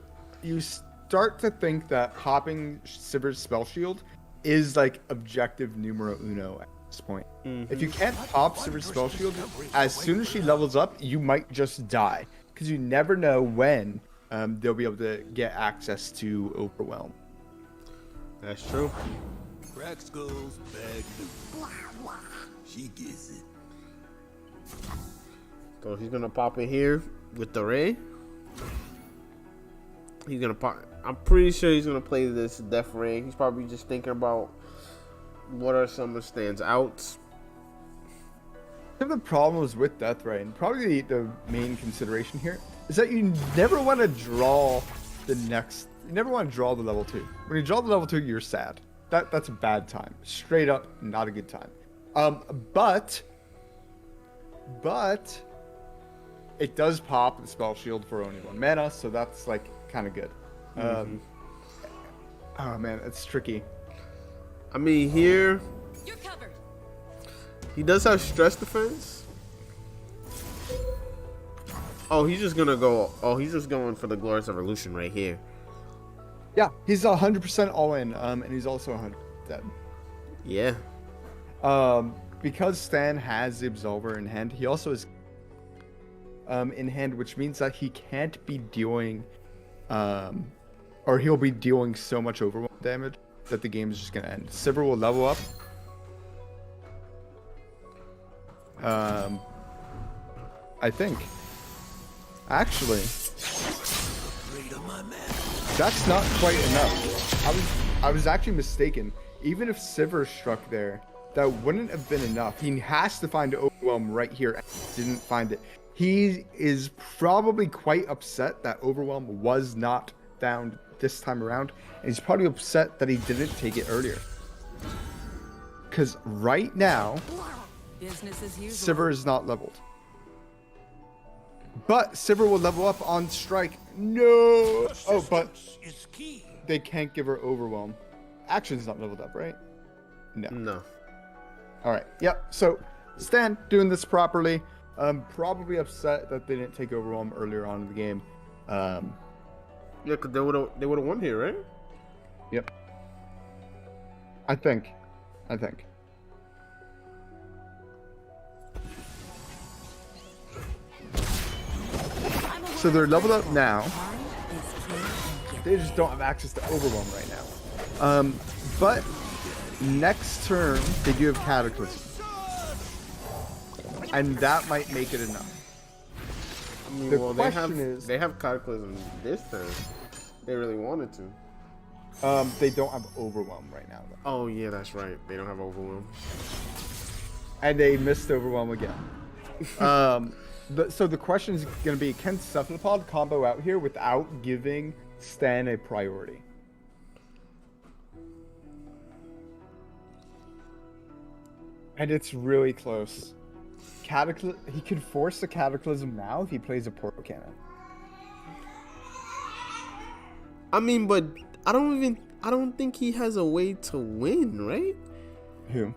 you start to think that popping Sivir's Spell Shield is like objective numero uno at this point. If you can't pop Sivir's Spell Shield, as soon as she levels up, you might just die. Because you never know when they'll be able to get access to Overwhelm. That's true. Crack skulls, bag loot. She gets it. So he's gonna pop it here with the Ray. He's gonna pop. I'm pretty sure he's gonna play this Death Ray. He's probably just thinking about what are some of Stan's outs. One of the problems with Death Ray, and probably the main consideration here, is that you never want to draw the next. You never want to draw the level 2. When you draw the level 2, you're sad. That's a bad time. Straight up, not a good time. But it does pop the Spell Shield for only 1 mana, so that's like kind of good. Oh man, it's tricky. I mean, here You're covered. he does have stress defense. Oh, he's just gonna go. Oh, he's just going for the Glorious Evolution right here. Yeah, he's 100% all in, and he's also 100% dead. Yeah. Because Stan has the Absolver in hand, he also is in hand, which means that he can't be doing, or he'll be dealing so much Overwhelm damage that the game is just gonna end. Sivir will level up. I think. Actually, that's not quite enough. I was actually mistaken. Even if Sivir struck there, that wouldn't have been enough. He has to find Overwhelm right here, and didn't find it. He is probably quite upset that Overwhelm was not found this time around, and he's probably upset that he didn't take it earlier. Because right now, Business as usual. Sivir is not leveled. But Sivir will level up on strike. No! Oh, but Is key. they can't give her Overwhelm. Action's not leveled up, right? No. No. Alright, yep. So, Stan doing this properly. Probably upset that they didn't take Overwhelm earlier on in the game. Yeah, because they would have won here, right? Yep. I think. So they're leveled up now. They just don't have access to Overwhelm right now. But next turn they do have Cataclysm, and that might make it enough. I mean, The well, question is- they have Cataclysm this turn. They really wanted to. They don't have Overwhelm right now, though. Oh yeah, that's right. They don't have Overwhelm. And they missed Overwhelm again. So the question is going to be, can Cephalopod combo out here without giving Stan a priority? And it's really close. He could force the Cataclysm now if he plays a Portal Cannon. I mean, but I don't think he has a way to win, right? Who?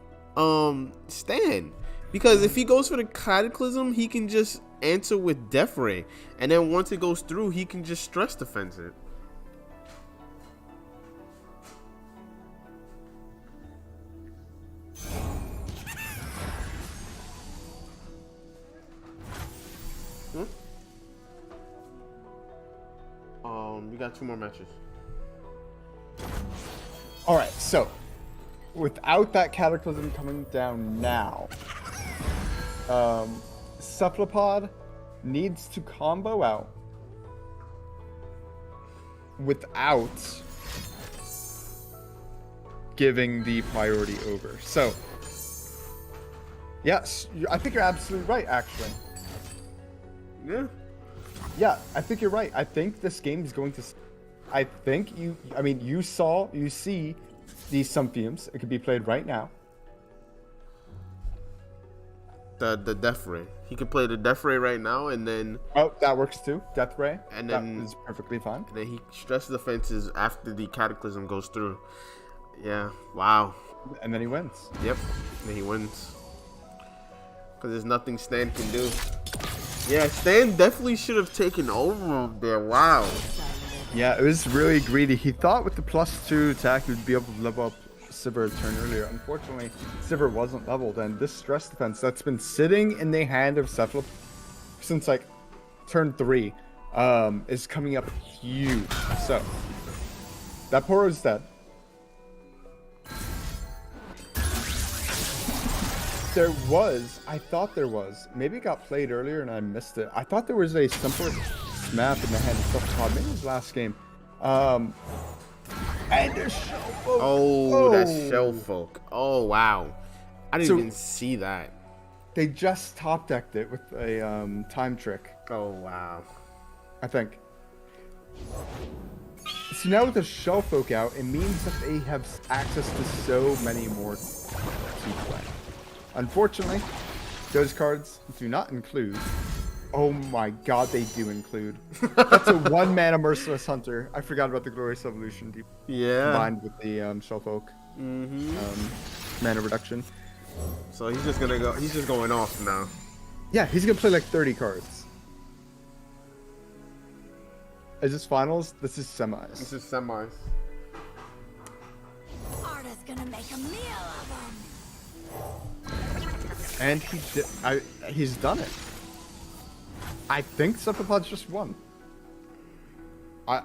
Stan. Because if he goes for the Cataclysm, he can just answer with Death Ray, and then once it goes through, he can just stress defense it. We got 2 more matches. All right, so without that Cataclysm coming down now, Cephalopod needs to combo out without giving the priority over. So, yes, I think you're absolutely right, actually. Yeah. Yeah, I think you're right. I think this game is going to... I think you see these Sumphiums. It could be played right now. The Death Ray. He could play the Death Ray right now, and then... Oh, that works too. Death Ray. And then... That is perfectly fine. And then he stress defenses after the Cataclysm goes through. Yeah, wow. And then he wins. Yep, and then he wins. Because there's nothing Stan can do. Yeah, Stan definitely should have taken over up there. Wow. Yeah, it was really greedy. He thought with the +2 attack he would be able to level up Sivir a turn earlier. Unfortunately, Sivir wasn't leveled, and this stress defense that's been sitting in the hand of Cephalopod since like turn 3 is coming up huge. So that Poro's dead. I thought there was, maybe it got played earlier and I missed it. I thought there was a simple map in the hand of Cephalopod. Maybe it was last game. And a Shellfolk. Oh, that's Shellfolk. Oh, wow. I didn't even see that. They just top decked it with a time trick. Oh, wow. I think. So now with the Shellfolk out, it means that they have access to so many more to play. Unfortunately, those cards do not include... Oh my god, they do include. That's a 1-mana Merciless Hunter. I forgot about the Glorious Evolution. Yeah. Combined with the Shellfolk. Mana reduction. So he's just gonna go. He's just going off now. Yeah, he's gonna play like 30 cards. Is this finals? This is semis. This is semis. Arda's gonna make a meal of them. And he's done it. I think Cephalopod's just won. I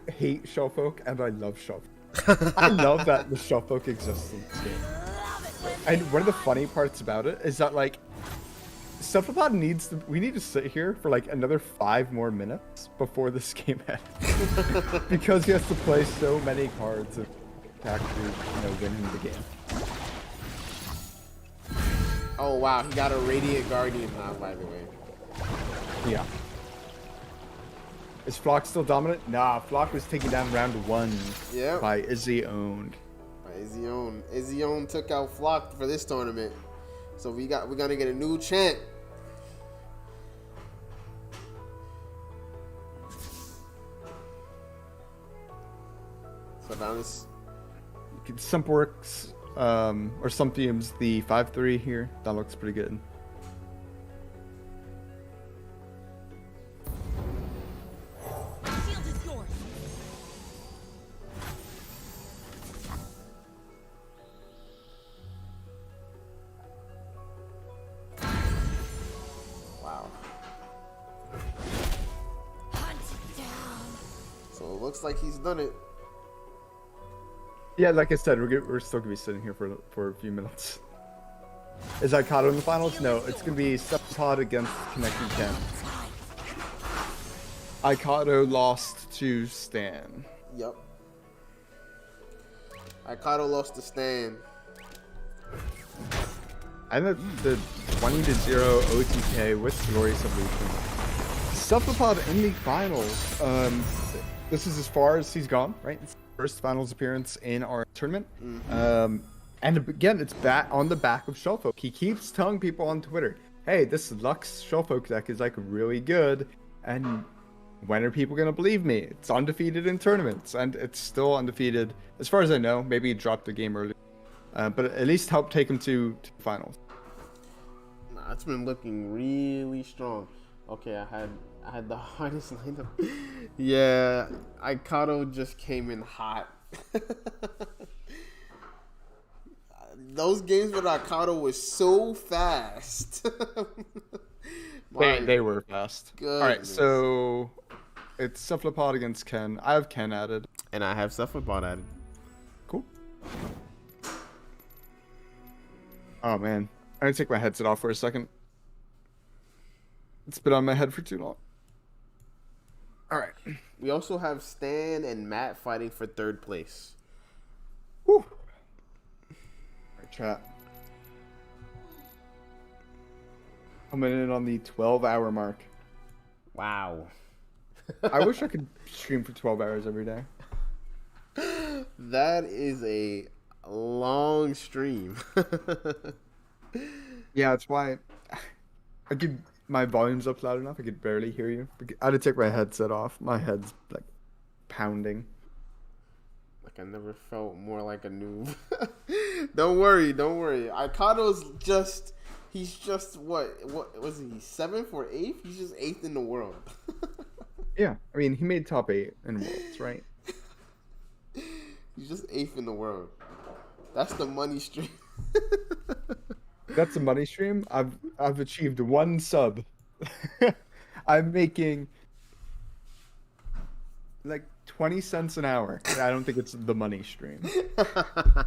hate Shellfolk and I love Shellfolk. I love that the Shellfolk exists in this game. And one of the funny parts about it is that like Cephalopod we need to sit here for like another 5 more minutes before this game ends. Because he has to play so many cards to actually, win him the game. Oh wow, he got a Radiant Guardian now, by the way. Yeah. Is Flock still dominant? Nah, Flock was taken down round 1 by Izzy Owned. By Izzy Owned. Izzy Owned took out Flock for this tournament. So we're gonna get a new champ. So now this Some works, or some themes, the 5-3 here. That looks pretty good. Shield is yours. wow. Hunt down. So it looks like he's done it. Yeah, like I said, we're still gonna be sitting here for a few minutes. Is Aikato in the finals? No, it's gonna be Cephalopod against Connected Ken. Aikato lost to Stan. Yep. Aikato lost to Stan. And the 20-0 OTK with Glorious Evolution. Cephalopod in the finals. This is as far as he's gone, right? It's first finals appearance in our tournament. And again, it's on the back of Shellfolk. He keeps telling people on Twitter, hey, this Lux Shellfolk deck is like really good. And when are people going to believe me? It's undefeated in tournaments. And it's still undefeated. As far as I know, maybe he dropped the game early. but at least help take him to finals. Nah, it's been looking really strong. Okay, I had the hardest lineup. Yeah, Ikato just came in hot. Those games with Ikato was so fast. They were fast. Goodness. All right, so it's Cephalopod against Ken. I have Ken added. And I have Cephalopod added. Cool. Oh man, I need to take my headset off for a second. It's been on my head for too long. All right. We also have Stan and Matt fighting for 3rd place. Woo. All right, chat. Coming in on the 12-hour mark. Wow. I wish I could stream for 12 hours every day. That is a long stream. Yeah, that's why I could. My volume's up loud enough. I could barely hear you. I had to take my headset off. My head's like pounding. Like I never felt more like a noob. Don't worry. Ikato's he's just what was he, 7th or 8th? He's just 8th in the world. Yeah, I mean he made top 8 in Worlds, right? He's just 8th in the world. That's the money stream. That's a money stream. I've achieved 1 sub. I'm making like 20 cents an hour. I don't think it's the money stream. I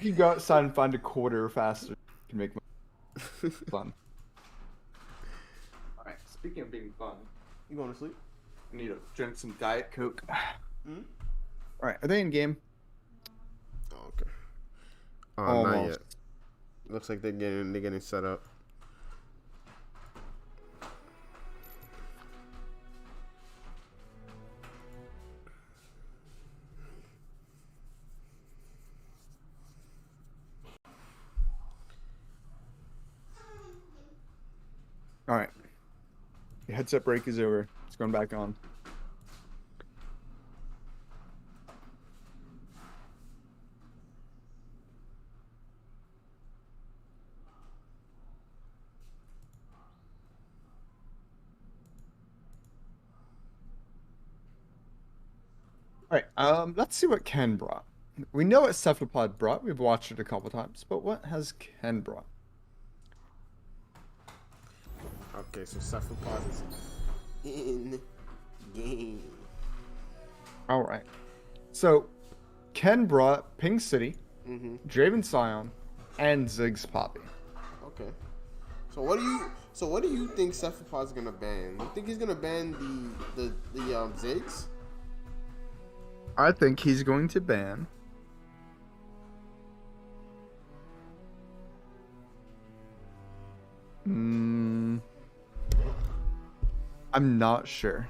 can go outside and find a quarter faster. Can make my fun. All right. Speaking of being fun, You going to sleep? I need to drink some Diet Coke. Hmm? All right. Are they in game? Oh, okay. Not Almost. yet. Looks like they're getting set up. All right. The headset break is over. It's going back on. All right. Let's see what Ken brought. We know what Cephalopod brought. We've watched it a couple times, but what has Ken brought? Okay, so Cephalopod is in game. All right. So Ken brought Pink City, Draven Scion, and Ziggs Poppy. Okay. So what do you think Cephalopod's gonna ban? You think he's gonna ban the Ziggs? I think he's going to ban I'm not sure.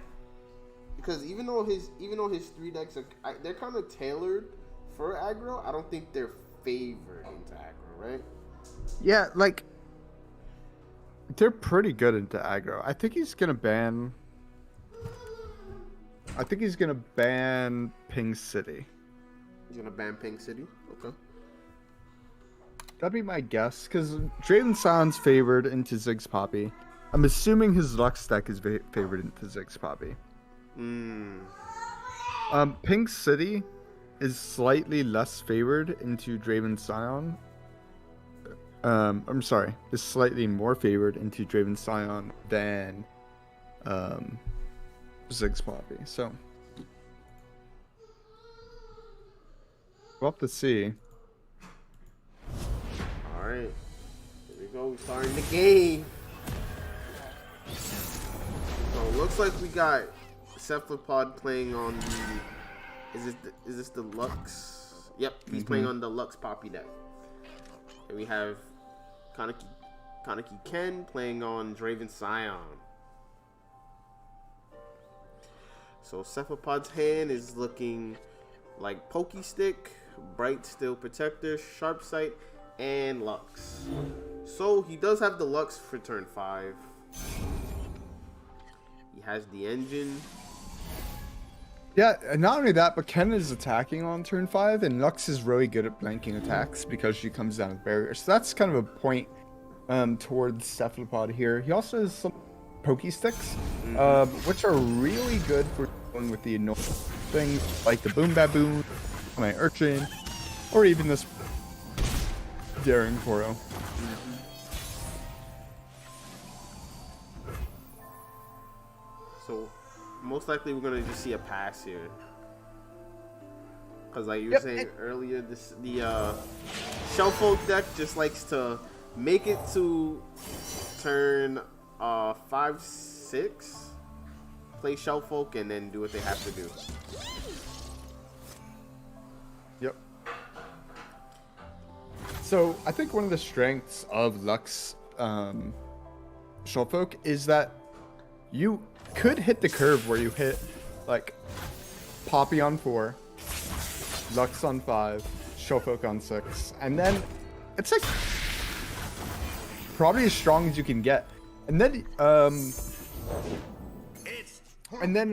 Because even though his 3 decks they're kind of tailored for aggro, I don't think they're favored into aggro, right? Yeah, like they're pretty good into aggro. I think he's gonna ban Ping City. He's gonna ban Pink City. Okay. That'd be my guess, because Draven Sion's favored into Ziggs Poppy. I'm assuming his Lux deck is favored into Ziggs Poppy. Pink City is slightly less favored into Draven Scion. I'm sorry, is slightly more favored into Draven Scion than Ziggs Poppy. So we'll have to see. All right, here we go. We're starting the game. So it looks like we got Cephalopod playing on the. Is this the Lux? Yep, he's playing on the Lux Poppy deck. And we have Kaneki Ken playing on Draven Scion. So Cephalopod's hand is looking like Pokey Stick, Bright Steel Protector, Sharp Sight, and Lux. So he does have the Lux for turn 5. He has the engine. Yeah, and not only that, but Ken is attacking on turn 5, and Lux is really good at blanking attacks because she comes down with barriers. So that's kind of a point towards Cephalopod here. He also has some Pokey Sticks, which are really good for dealing with the annoying things like the Boom Baboon, my Urchin, or even this Daring Koro. So most likely we're gonna just see a pass here, because like you were saying earlier, the Shellfolk deck just likes to make it to turn 5, 6, play Shellfolk, and then do what they have to do. Yep. So I think one of the strengths of Lux Shellfolk is that you could hit the curve where you hit like Poppy on 4, Lux on 5, Shellfolk on 6, and then it's like probably as strong as you can get. And then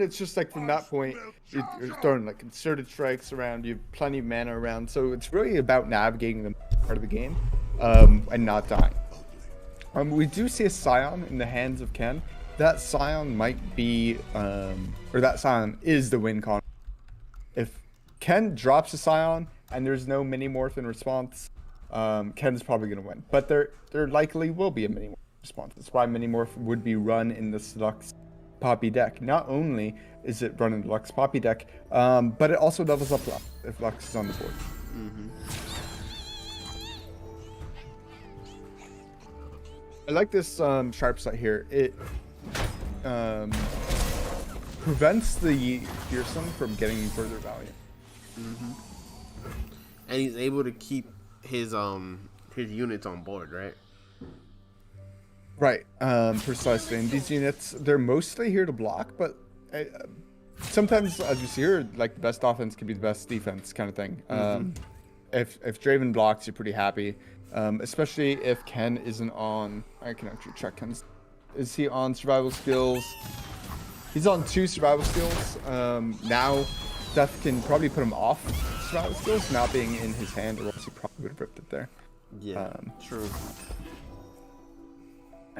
it's just like from that point you're throwing like concerted strikes around, you have plenty of mana around, so it's really about navigating the part of the game and not dying. We do see a Scion in the hands of Ken. That Scion might be, or that Scion is the win con. If Ken drops a Scion and there's no mini-morph in response, Ken's probably going to win. But there likely will be a mini-morph response. That's why mini-morph would be run in this Lux Poppy deck. Not only is it run in the Lux Poppy deck, but it also levels up Lux if Lux is on the board. I like this Sharp Sight here. It prevents the Fearsome from getting further value. And he's able to keep his units on board, right? Right, precisely. And these units, they're mostly here to block, but sometimes, as you see here, like the best offense can be the best defense kind of thing. If Draven blocks, you're pretty happy, especially if Ken isn't on. I can actually check Ken's. Is he on survival skills? He's on 2 survival skills. Now, Death can probably put him off survival skills, not being in his hand, or else he probably would have ripped it there. Yeah, true.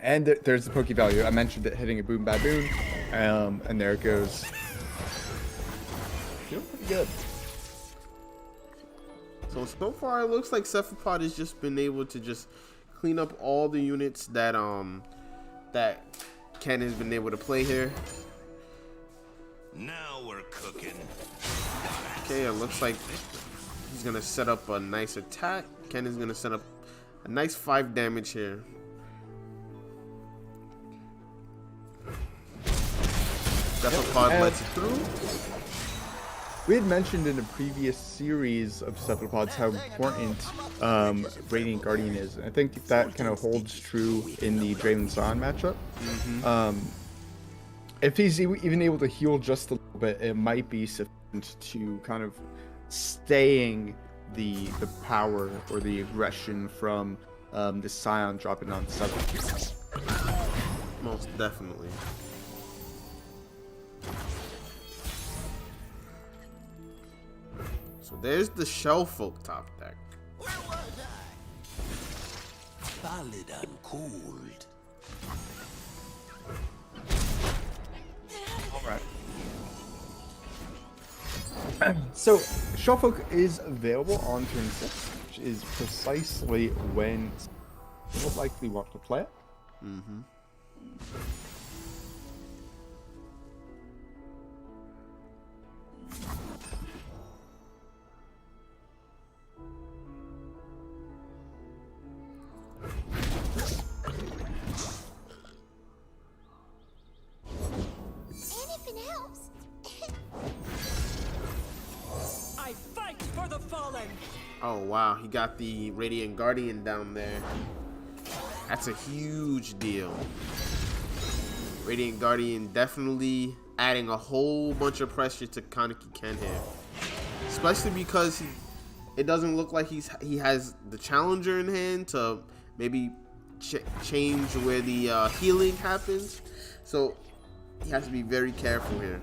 And there's the Poke value. I mentioned it hitting a Boom Baboon, and there it goes. Feeling pretty good. So far it looks like Cephalopod has just been able to just clean up all the units that that Ken has been able to play here. Now we're cooking. Okay, it looks like he's gonna set up a nice attack. Ken is gonna set up a nice 5 damage here. Cephalopod lets it through. We had mentioned in a previous series of Cephalopods how important Radiant Guardian is. I think that kind of holds true in the Draven Scion matchup. If he's even able to heal just a little bit, it might be sufficient to kind of staying the power or the aggression from the Scion dropping on 7. Most definitely. So there's the Shellfolk top deck. Where was I? Valid and cooled. Alright. So, Shellfolk is available on turn 6, which is precisely when you will likely want to play it. Anything else? I fight for the fallen. Oh wow, he got the Radiant Guardian down there. That's a huge deal. Radiant Guardian definitely adding a whole bunch of pressure to Kaneki Ken here. Especially because it doesn't look like he has the challenger in hand to maybe change where the healing happens. So he has to be very careful here.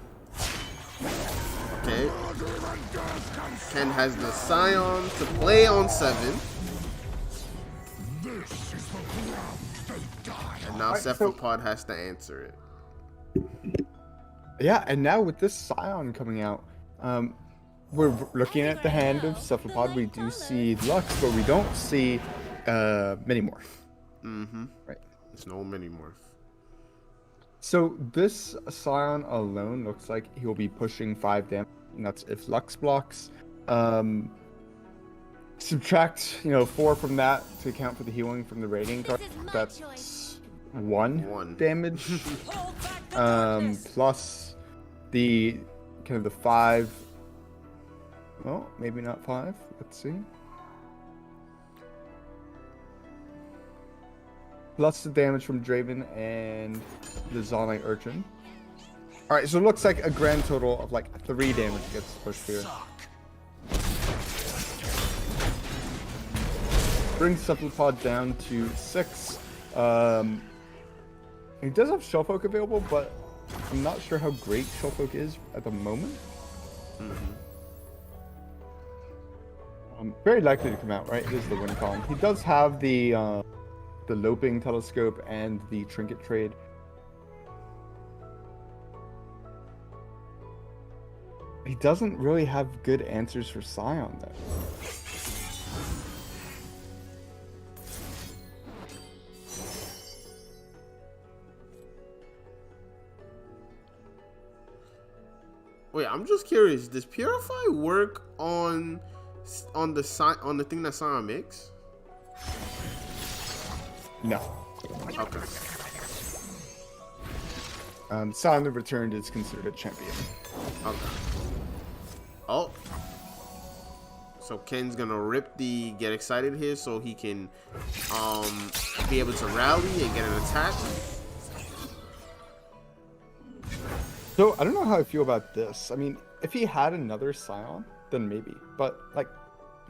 Ken has the Scion to play on 7. And now Cephalopod has to answer it. Yeah, and now with this Scion coming out, we're looking at the hand of Cephalopod. We do see Lux, but we don't see Minimorph. Mm-hmm. Right. There's no Minimorph. So this Scion alone looks like he'll be pushing 5 damage, and that's if Lux blocks. Subtract, 4 from that to account for the healing from the rating card. That's 1 damage. Plus the kind of the 5. Well, maybe not 5. Let's see. Plus the damage from Draven and the Zonite Urchin. Alright, so it looks like a grand total of like 3 damage gets pushed here. Brings Cephalopod down to 6. He does have Shellfolk available, but I'm not sure how great Shellfolk is at the moment. Very likely to come out, right? It is the win column. He does have the Loping Telescope and the Trinket Trade. He doesn't really have good answers for Scion, though. Wait, I'm just curious. Does Purify work on the thing that Scion makes? No. Okay. Scion the Returned is considered a champion. Okay. Oh. So Ken's gonna rip the get excited here so he can be able to rally and get an attack. So I don't know how I feel about this. I mean, if he had another Scion, then maybe. But like,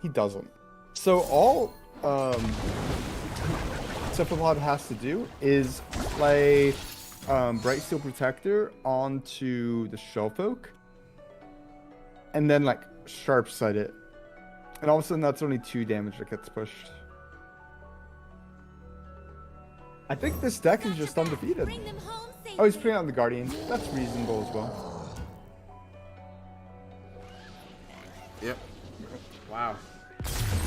he doesn't. So all Cephalopod has to do is play Bright Steel Protector onto the Shellfolk, and then like Sharp Sight it, and all of a sudden that's only 2 damage that gets pushed. I think this deck is just undefeated. Oh, he's putting out the Guardian. That's reasonable as well. Yep. Wow.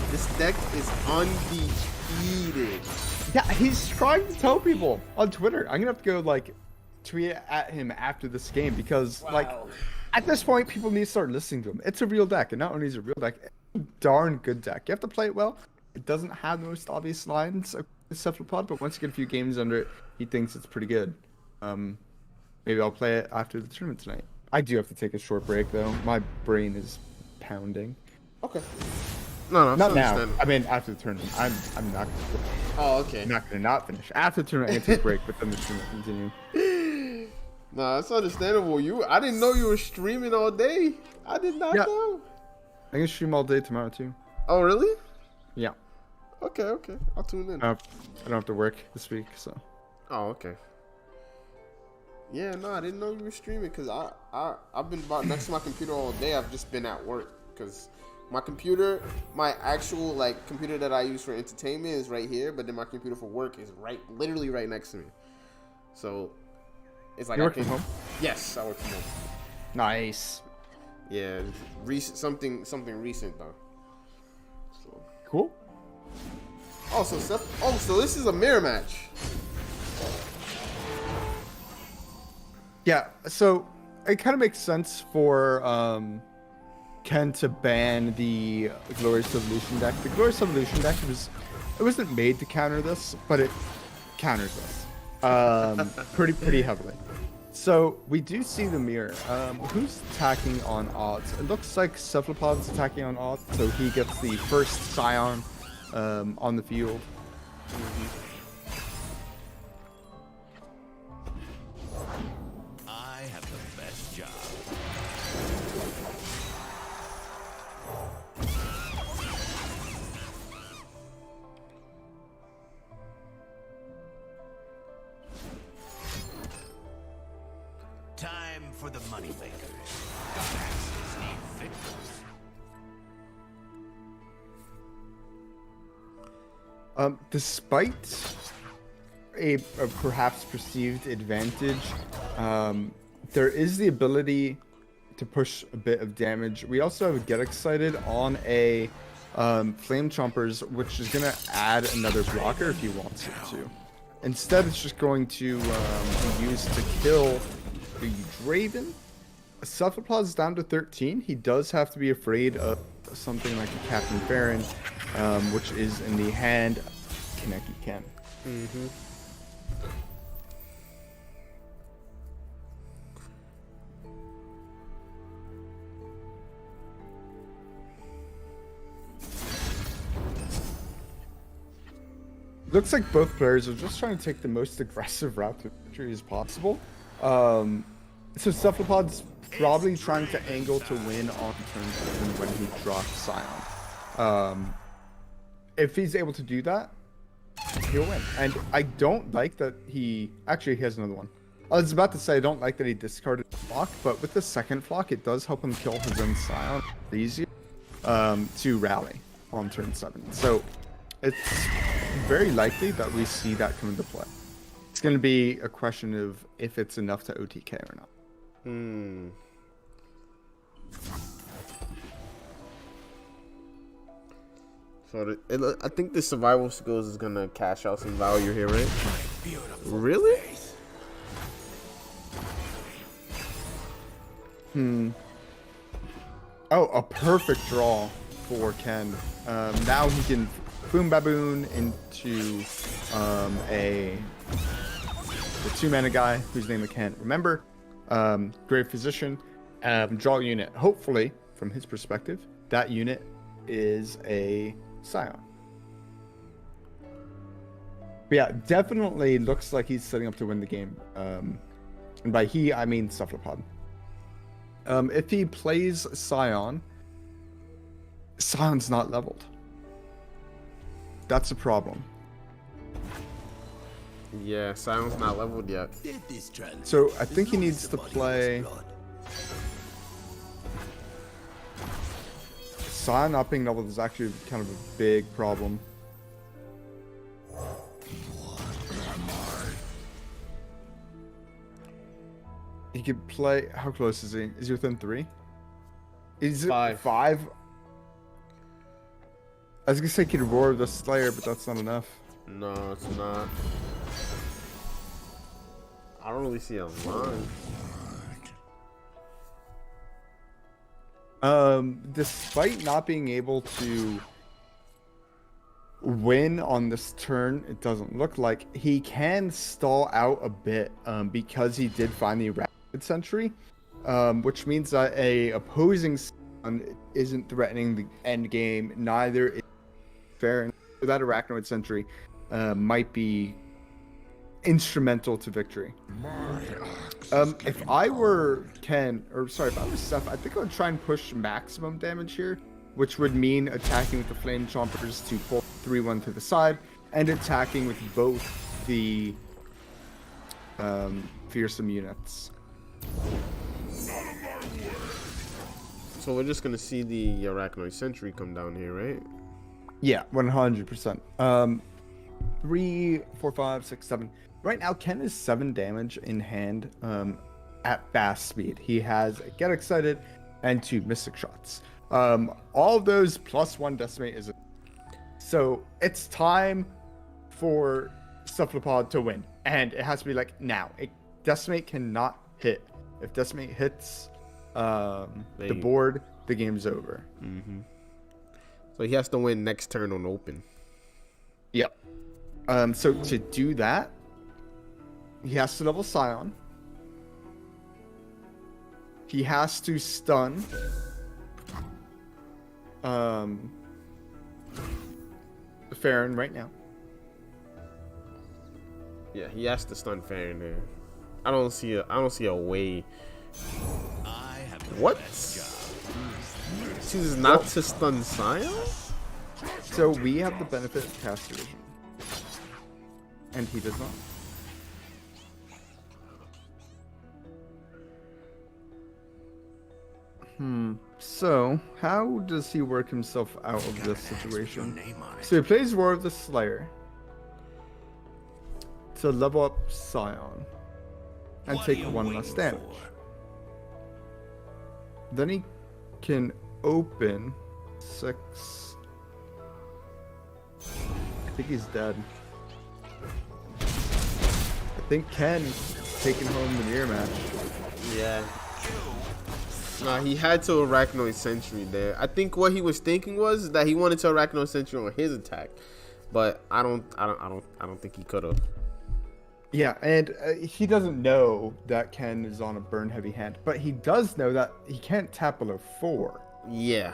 This deck is undefeated. Yeah, he's trying to tell people on Twitter. I'm gonna have to go like tweet at him after this game because like at this point people need to start listening to him. It's a real deck, and not only is it a real deck, it's a darn good deck. You have to play it well. It doesn't have the most obvious lines of Cephalopod, but once you get a few games under it, he thinks it's pretty good. Maybe I'll play it after the tournament tonight. I do have to take a short break though. My brain is pounding. Okay. No, not now. I mean, after the tournament. I'm not gonna quit. Oh, okay. I'm not gonna not finish. After the tournament, I can take a break, but then the tournament continue. Nah, that's understandable. I didn't know you were streaming all day. I did not know. I can stream all day tomorrow too. Oh, really? Yeah. Okay. I'll tune in. I don't have to work this week, so. Oh, okay. Yeah, no, I didn't know you were streaming because I've been next to my computer all day. I've just been at work because my computer, my actual like computer that I use for entertainment is right here, but then my computer for work is literally right next to me. So it's like You work from home? Yes, I work from home. Nice. Yeah, something recent though. So cool. So this is a mirror match. Yeah, so it kind of makes sense for Ken to ban the Glorious Evolution deck. The Glorious Evolution deck wasn't made to counter this, but it counters this pretty heavily. So we do see the mirror. Who's attacking on odds? It looks like Cephalopod's attacking on odds, so he gets the first Scion on the field. I have the best job. Time for the moneymakers. Goddesses need victims Despite a perhaps perceived advantage, there is the ability to push a bit of damage. We also have Get Excited on a Flame Chompers, which is going to add another blocker if he wants it to. Instead, it's just going to be used to kill the Draven. Cephalopod is down to 13. He does have to be afraid of something like a Captain Farron, which is in the hand of Kaneki Ken. Mm-hmm. Looks like both players are just trying to take the most aggressive route to victory as possible. So Cephalopod's probably trying to angle to win on turn 7 when he drops Scion. If he's able to do that, he'll win. And I don't like that he... Actually, he has another one. I was about to say I don't like that he discarded the flock, but with the second flock, it does help him kill his own Scion easier to rally on turn 7. So it's very likely that we see that come into play. It's going to be a question of if it's enough to OTK or not. So I think the survival skills is gonna cash out some value here, right? Really? Oh, a perfect draw for Ken. Now he can Boom Baboon into a 2-mana guy whose name I can't remember. Great Physician. Draw a unit. Hopefully, from his perspective, that unit is a Scion. But yeah, definitely looks like he's setting up to win the game. And by he, I mean Cephalopod. If he plays Scion, Scion's not leveled. That's a problem. Yeah, Scion's not leveled yet. So I think he needs to play Scion not being leveled is actually kind of a big problem. He could play. How close is he? Is he within 3? Is it 5? I was gonna say he could Roar the Slayer, but that's not enough. No, it's not. I don't really see a line. Despite not being able to win on this turn, it doesn't look like he can stall out a bit because he did find the Rapid Sentry, which means that a opposing Scion isn't threatening the end game. Neither is fair. That Arachnoid Sentry might be instrumental to victory. If I were if I was Seth, I think I would try and push maximum damage here, which would mean attacking with the Flame Chompers to pull 3-1 to the side, and attacking with both the fearsome units. So we're just gonna see the Arachnoid Sentry come down here, right? Yeah, 100%. 3, 4, 5, 6, 7. Right now, Ken is 7 damage in hand at fast speed. He has a Get Excited and 2 Mystic Shots. All of those plus 1 Decimate is... So it's time for Cephalopod to win. And it has to be like now. Decimate cannot hit. If Decimate hits the board, the game's over. Mm-hmm. So he has to win next turn on open. Yep. So to do that, he has to level Scion. He has to stun Farron right now. Yeah, he has to stun Farron here. I don't see a way. What? Chooses not to stun Scion? So we have the benefit of cast division. And he does not. So, how does he work himself out of this situation? Name on it. So he plays War of the Slayer to level up Scion and What are take you one waiting less damage. for? Then he can open 6. I think he's dead. I think Ken's taking home the mirror match. Yeah. Nah, he had to Arachnoid Sentry there. I think what he was thinking was that he wanted to Arachnoid Sentry on his attack, but I don't think he could have. Yeah, and he doesn't know that Ken is on a burn heavy hand, but he does know that he can't tap below 4. Yeah.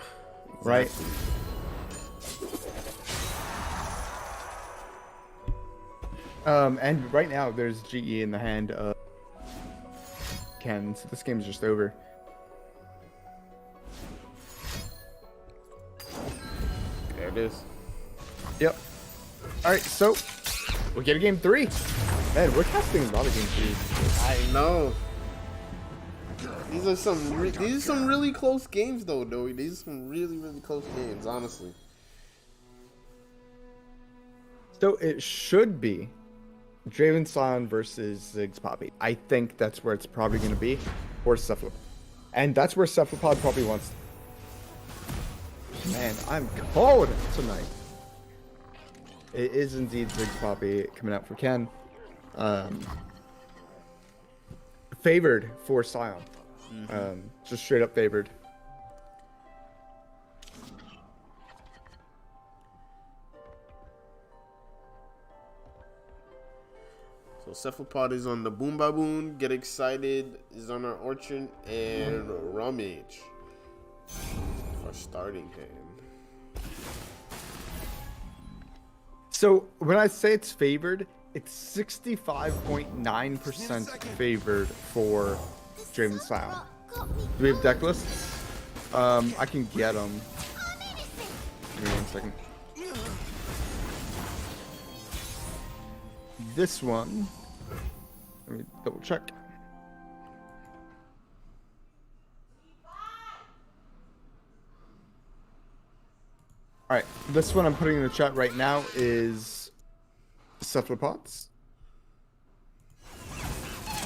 Right? Exactly. And right now there's GE in the hand of Ken, so this game's just over. There it is. Yep. Alright, so we get a game 3. Man, we're casting a lot of game 3s. I know. These are some really close games though, Doey. These are some really close games, honestly. So it should be Draven Scion versus Ziggs Poppy. I think that's where it's probably going to be, or Cephalopod. And that's where Cephalopod probably wants. Man, I'm cold tonight. It is indeed Ziggs Poppy coming out for Ken. Favored for Scion. Just straight up favored. So Cephalopod is on the Boom Baboon, Get Excited is on our Orchard, and Rummage for starting hand. So when I say it's favored, it's 65.9% favored for Draven Scion. Do we have deck lists? I can get them. Give me 1 second. This one, let me double check. All right, this one I'm putting in the chat right now is Cephalopods.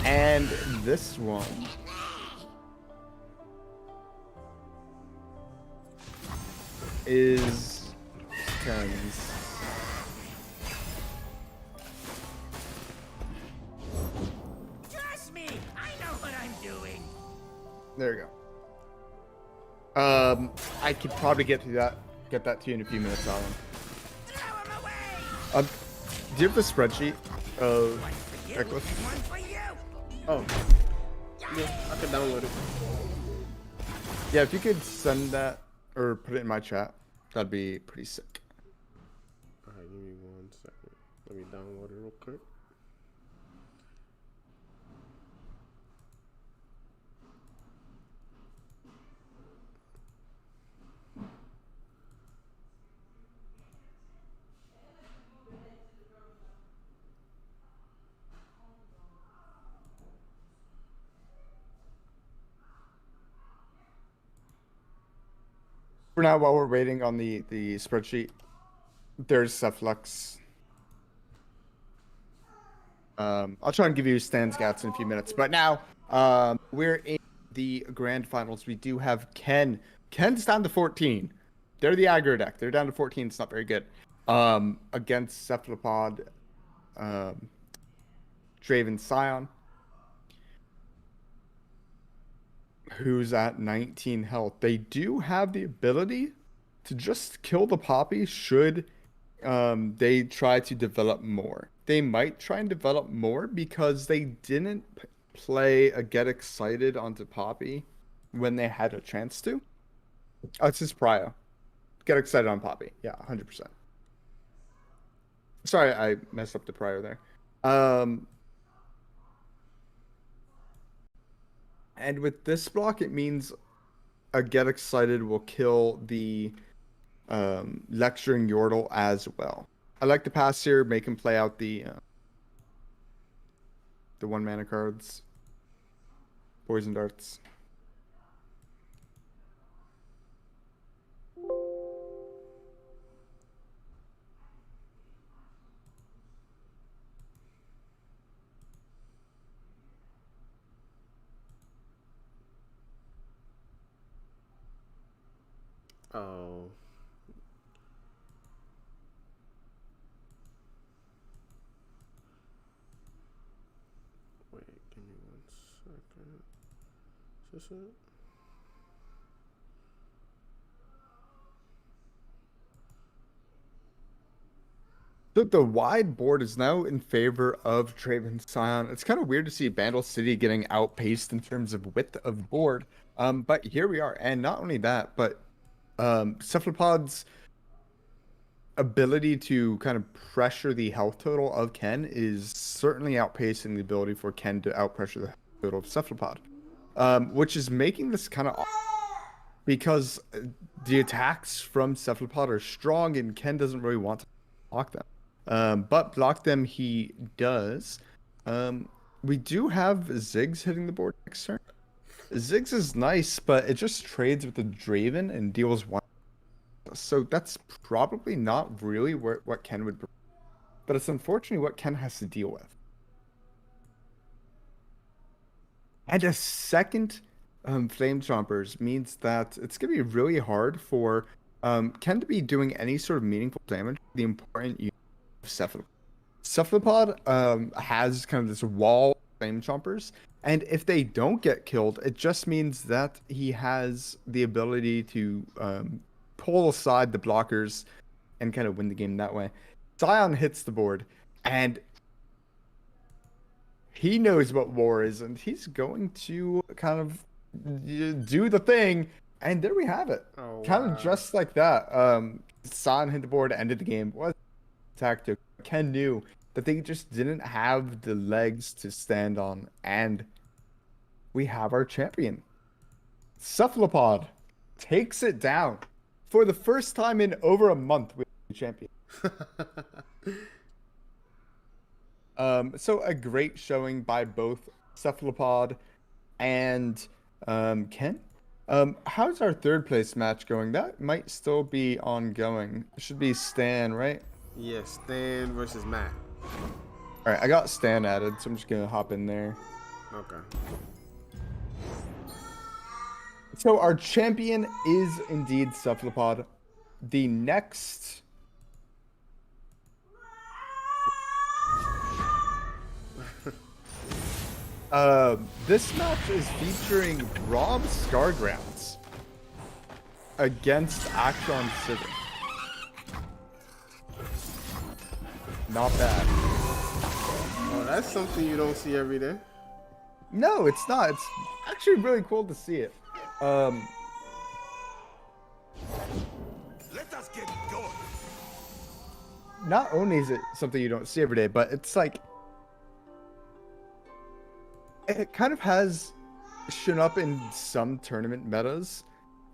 And this one is Ken's. Trust me, I know what I'm doing. There you go. I could probably get that to you in a few minutes, Alan. Throw him away. Do you have the spreadsheet of Eccles? One for you. Oh. Yeah, I can download it. Yeah, if you could send that or put it in my chat, that'd be pretty sick. Alright, give me 1 second. Let me download it real quick. For now, while we're waiting on the spreadsheet, there's Cephalux. I'll try and give you Stan Scats in a few minutes, but now we're in the grand finals. We do have Ken. Ken's down to 14. They're the aggro deck. They're down to 14. It's not very good. Against Cephalopod, Draven Scion, who's at 19 health. They do have the ability to just kill the Poppy should they try to develop more. They might try and develop more because they didn't play a Get Excited onto Poppy when they had a chance to. Oh, it's his prio. Get Excited on Poppy. Yeah, 100%. Sorry, I messed up the prio there. And with this block, it means a Get Excited will kill the Lecturing Yordle as well. I like to pass here, make him play out the 1 mana cards. Poison Darts. Oh. Wait, give me 1 second. Is this it? The wide board is now in favor of Draven Scion. It's kind of weird to see Bandle City getting outpaced in terms of width of board. But here we are. And not only that, but Cephalopod's ability to kind of pressure the health total of Ken is certainly outpacing the ability for Ken to outpressure the health total of Cephalopod. Which is making this kind of because the attacks from Cephalopod are strong and Ken doesn't really want to block them. But block them he does. We do have Ziggs hitting the board next turn. Ziggs is nice, but it just trades with the Draven and deals 1. So that's probably not really what Ken would prefer. But it's unfortunately what Ken has to deal with. And a second Flame Chompers means that it's going to be really hard for Ken to be doing any sort of meaningful damage to the important unit of Cephalopod. Cephalopod has kind of this wall of Flame Chompers, and if they don't get killed, it just means that he has the ability to pull aside the blockers and kind of win the game that way. Scion hits the board, and he knows what war is, and he's going to kind of do the thing, and there we have it. Oh, kind wow. of just like that. Scion hit the board, ended the game. Was tactic. Ken knew that they just didn't have the legs to stand on, and we have our champion. Cephalopod takes it down for the first time in over a month with the champion. So a great showing by both Cephalopod and Ken. How's our third place match going? That might still be ongoing. It should be Stan, right? Yes, Stan versus Matt. All right, I got Stan added, so I'm just gonna hop in there. Okay. So our champion is indeed Cephalopod. The next... this match is featuring Rob Scargrounds against Actron Civic. Not bad. Oh, that's something you don't see every day. No, it's not. It's actually really cool to see it. Let us get going. Not only is it something you don't see every day, but it's like it kind of has shown up in some tournament metas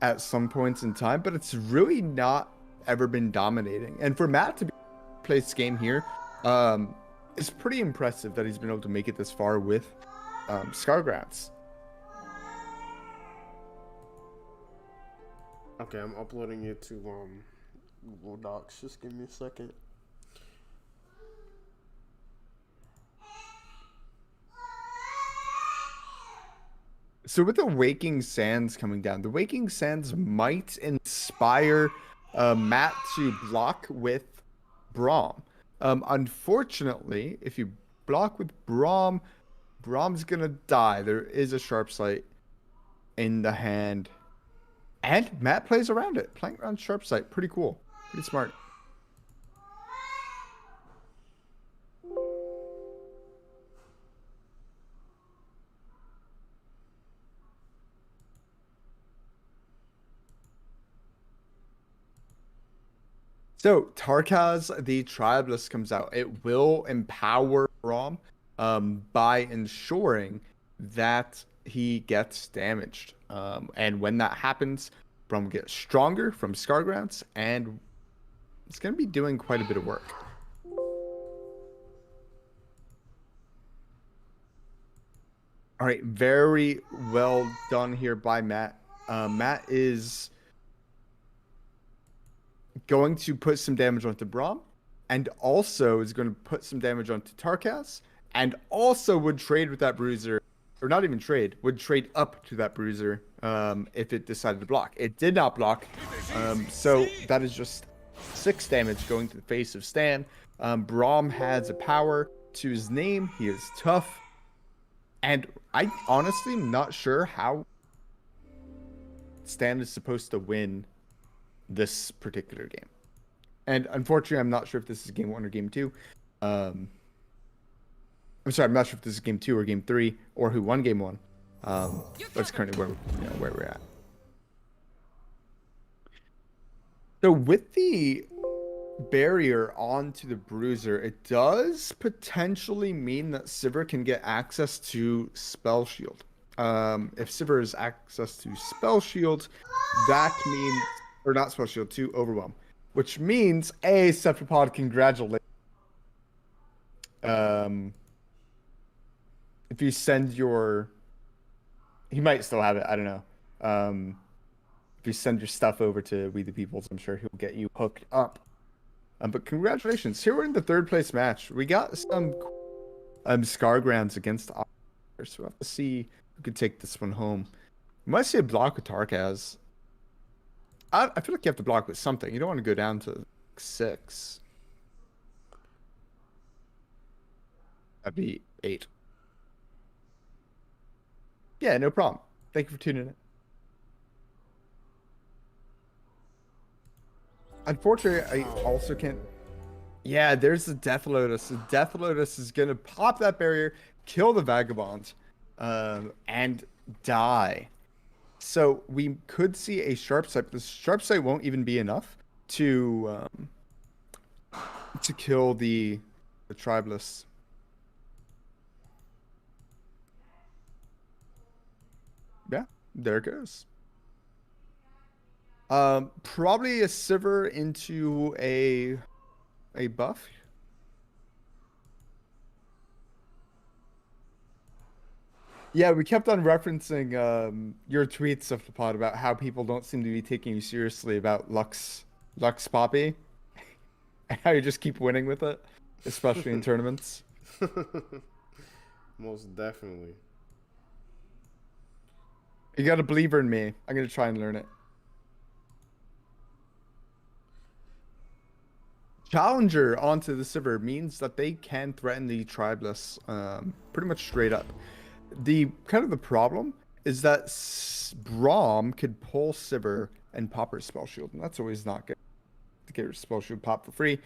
at some points in time, but it's really not ever been dominating. And for Matt to play this game here, it's pretty impressive that he's been able to make it this far with Scargrats. Okay, I'm uploading it to Google Docs. Just give me a second. So with the Waking Sands coming down, the Waking Sands might inspire Matt to block with Braum. Unfortunately, if you block with Braum, Braum's gonna die. There is a Sharp Sight in the hand. And Matt plays around it, playing around Sharp Sight. Pretty cool. Pretty smart. So Tarkaz, the Tribeless, comes out. It will empower Braum by ensuring that he gets damaged. And when that happens, Braum gets stronger from Scargrounds, and it's going to be doing quite a bit of work. All right, very well done here by Matt. Matt is going to put some damage onto Braum, and also is going to put some damage onto Tarkaz, and also would trade with that Bruiser or not even trade, would trade up to that bruiser if it decided to block. It did not block, so that is just 6 damage going to the face of Stan. Braum has a power to his name. He is tough, and I honestly am not sure how Stan is supposed to win this particular game. And unfortunately, I'm not sure if this is game 1 or game 2. I'm sorry, I'm not sure if this is game 2 or game 3 or who won game 1. That's currently where we're at. So with the barrier onto the bruiser, it does potentially mean that Sivir can get access to Spell Shield. If Sivir has access to Spell Shield, that means, or not Spell Shield, to Overwhelm, which means Cephalopod, congratulations. If you send your, he might still have it. I don't know. If you send your stuff over to We the Peoples, I'm sure he'll get you hooked up. But congratulations. Here we're in the 3rd place match. We got some Scar Grounds against Otters. So we'll have to see who can take this one home. We might see a block with Tarkaz. I feel like you have to block with something. You don't want to go down to 6. That'd be 8. Yeah, no problem. Thank you for tuning in. Unfortunately, I also can't. Yeah, there's the Death Lotus. The Death Lotus is going to pop that barrier, kill the Vagabond, and die. So we could see a Sharp Sight, but the Sharp Sight won't even be enough to kill the Tribalists. Yeah, there it goes. Probably a Sivir into a buff. Yeah, we kept on referencing your tweets, Cephalopod, about how people don't seem to be taking you seriously about Lux Poppy, and how you just keep winning with it, especially in tournaments. Most definitely. You got a believer in me. I'm gonna try and learn it. Challenger onto the Sivir means that they can threaten the Tribalists pretty much straight up. The problem is that Braum could pull Sivir and pop her Spell Shield, and that's always not good to get her Spell Shield pop for free.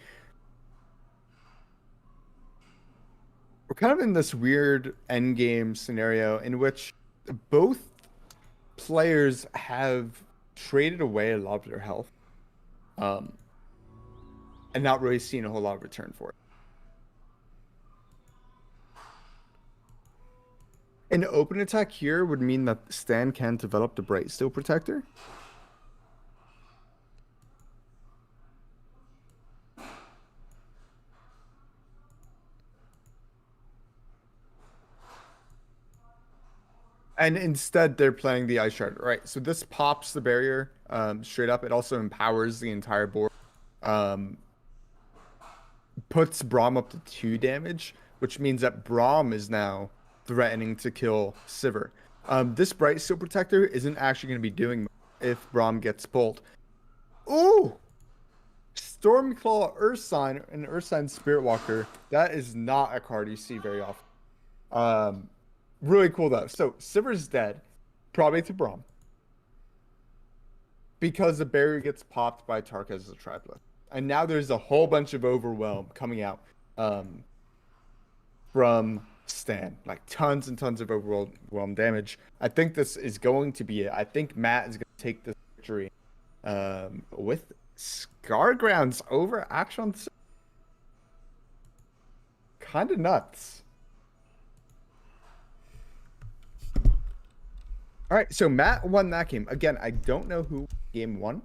We're kind of in this weird endgame scenario in which both players have traded away a lot of their health. And not really seeing a whole lot of return for it. An open attack here would mean that Stan can develop the Bright Steel Protector. And instead, they're playing the Ice Shard. Right, so this pops the barrier straight up. It also empowers the entire board. Puts Braum up to 2 damage, which means that Braum is now threatening to kill Sivir. This Bright Steel Protector isn't actually going to be doing much if Braum gets pulled. Ooh! Stormclaw Earthsign and Earthsign Spirit Walker. That is not a card you see very often. Really cool though. So Sivir's dead, probably to Braum, because the barrier gets popped by Tarkaz as a Tribalist. And now there's a whole bunch of Overwhelm coming out from Stan. Like tons and tons of Overwhelm damage. I think this is going to be it. I think Matt is going to take this victory with Scar Grounds over Action. Kind of nuts. All right, so Matt won that game. Again, I don't know who game won.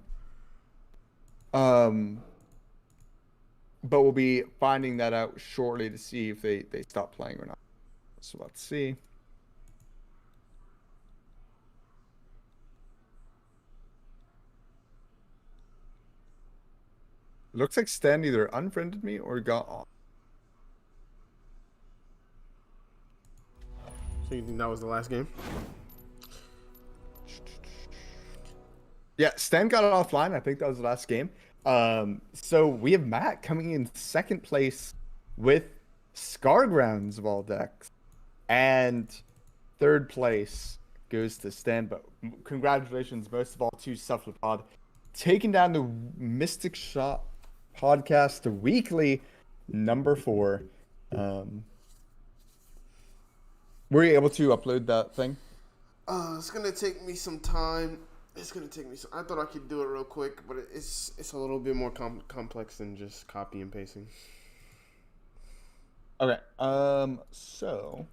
But we'll be finding that out shortly to see if they stop playing or not. So let's see. Looks like Stan either unfriended me or got off. So you think that was the last game? Yeah, Stan got it offline. I think that was the last game. So we have Matt coming in second place with Scargrounds of all decks. And third place goes to Stan. But congratulations, most of all, to Cephalopod, taking down the Mystic Shot podcast, the weekly number 4. Were you able to upload that thing? It's gonna take me some time. It's gonna take me some. I thought I could do it real quick, but it's a little bit more complex than just copy and pasting. Okay. So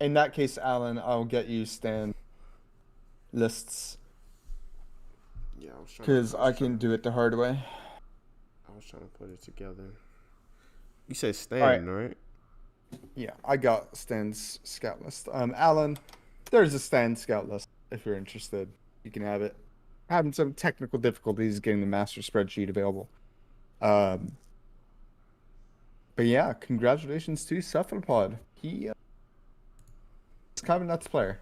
in that case, Alan, I'll get you Stan lists Yeah, I was trying. because I can do it the hard way. I was trying to put it together. You said Stan, right? Yeah, I got Stan's scout list. Alan, there's a Stan scout list if you're interested. You can have it. Having some technical difficulties getting the master spreadsheet available. But yeah, congratulations to Cephalopod. He is kind of a nuts player.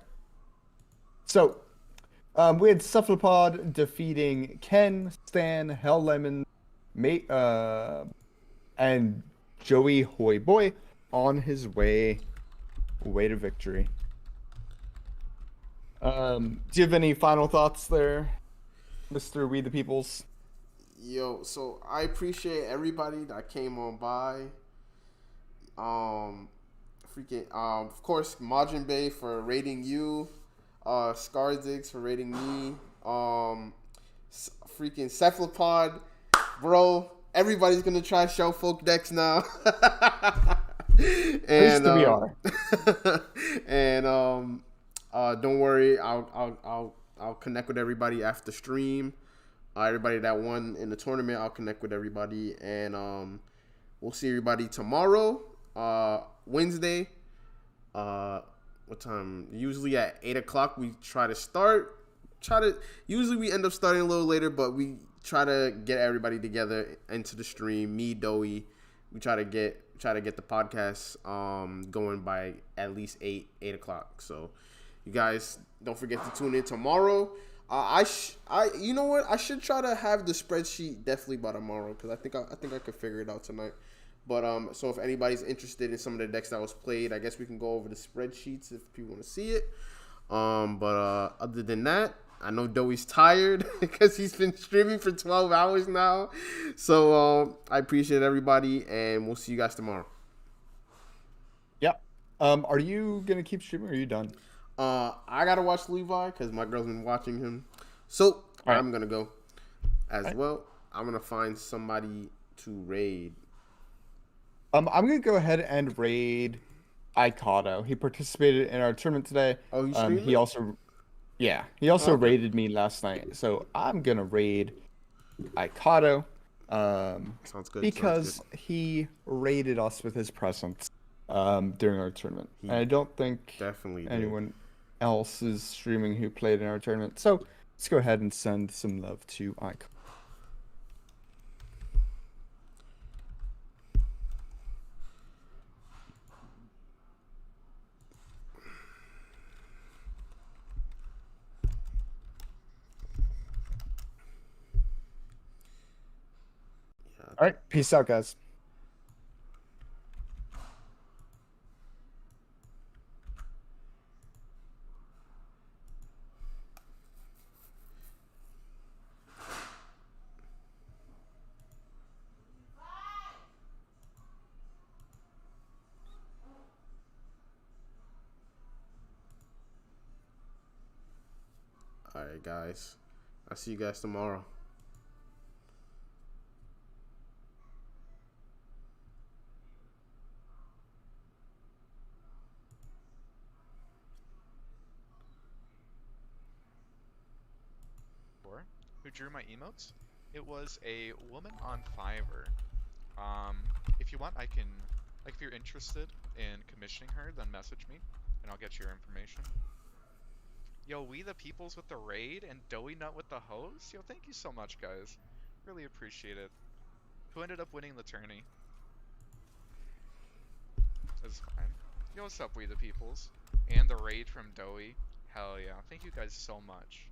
So, we had Cephalopod defeating Ken, Stan, Hell Lemon, and Joey Hoy Boy on his way to victory. Do you have any final thoughts there, Mr. We the Peoples? Yo, so I appreciate everybody that came on by. Of course, Majin Bay for rating you. Scardiggs for rating me. Freaking Cephalopod, bro. Everybody's gonna try show folk decks now. And we are. And don't worry, I'll connect with everybody after stream. Everybody that won in the tournament, I'll connect with everybody, and we'll see everybody tomorrow, Wednesday. What time? Usually at 8:00 we try to start. Usually we end up starting a little later, but we try to get everybody together into the stream. Me, Doey, we try to get the podcast going by at least 8:00. So you guys don't forget to tune in tomorrow. You know what? I should try to have the spreadsheet definitely by tomorrow, because I think I could figure it out tonight. But so if anybody's interested in some of the decks that was played, I guess we can go over the spreadsheets if people want to see it. But other than that, I know Doey's tired because he's been streaming for 12 hours now. So I appreciate everybody, and we'll see you guys tomorrow. Yep. Are you gonna keep streaming, or are you done? I gotta watch Levi because my girl's been watching him. So I'm gonna go as well. I'm gonna find somebody to raid. I'm gonna go ahead and raid Icado. He participated in our tournament today. Oh, he's streaming? He also raided me last night. So I'm gonna raid Icado. Sounds good. Because he raided us with his presence during our tournament. And I don't think anyone else is streaming who played in our tournament. So let's go ahead and send some love to Icado. All right, peace out, guys. All right, guys. I'll see you guys tomorrow. Who drew my emotes? It was a woman on Fiverr. If you want, I can, like, if you're interested in commissioning her, then message me, and I'll get your information. Yo, We the Peoples with the raid, and Doey Nut with the host? Yo, thank you so much, guys. Really appreciate it. Who ended up winning the tourney? It's fine. Yo, what's up, We the Peoples? And the raid from Doey. Hell yeah. Thank you guys so much.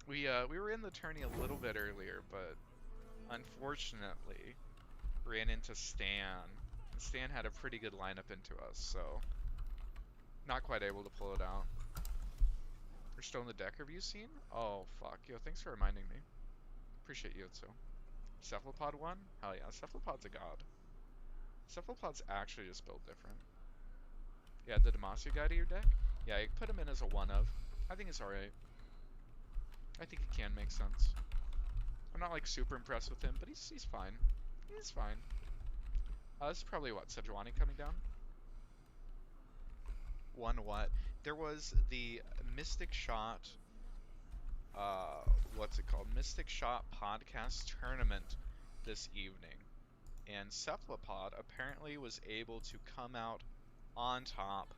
We were in the tourney a little bit earlier, but unfortunately ran into Stan. And Stan had a pretty good lineup into us, so not quite able to pull it out. We're still in the deck review scene? Oh, fuck. Yo, thanks for reminding me. Appreciate you, too. Cephalopod 1? Hell yeah, Cephalopod's a god. Cephalopod's actually just built different. Yeah, the Demacia guy to your deck? Yeah, you put him in as a one of. I think it's alright. I think he can make sense. I'm not like super impressed with him, but he's fine. He's fine. This is probably what, Sejuani coming down? One what? There was the Mystic Shot, what's it called? Mystic Shot podcast tournament this evening. And Cephalopod apparently was able to come out on top.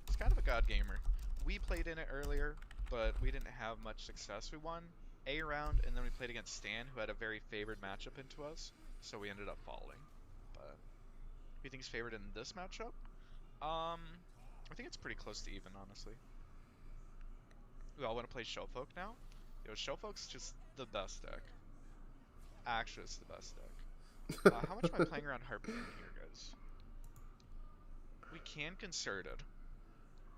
He's kind of a god gamer. We played in it earlier, but we didn't have much success. We won a round, and then we played against Stan, who had a very favored matchup into us, so we ended up falling. But who do you think's favored in this matchup? I think it's pretty close to even, honestly. We all want to play Showfolk now? Yo, Showfolk's just the best deck. Actually, it's the best deck. How much am I playing around Harpoon here, guys? We can Concerted.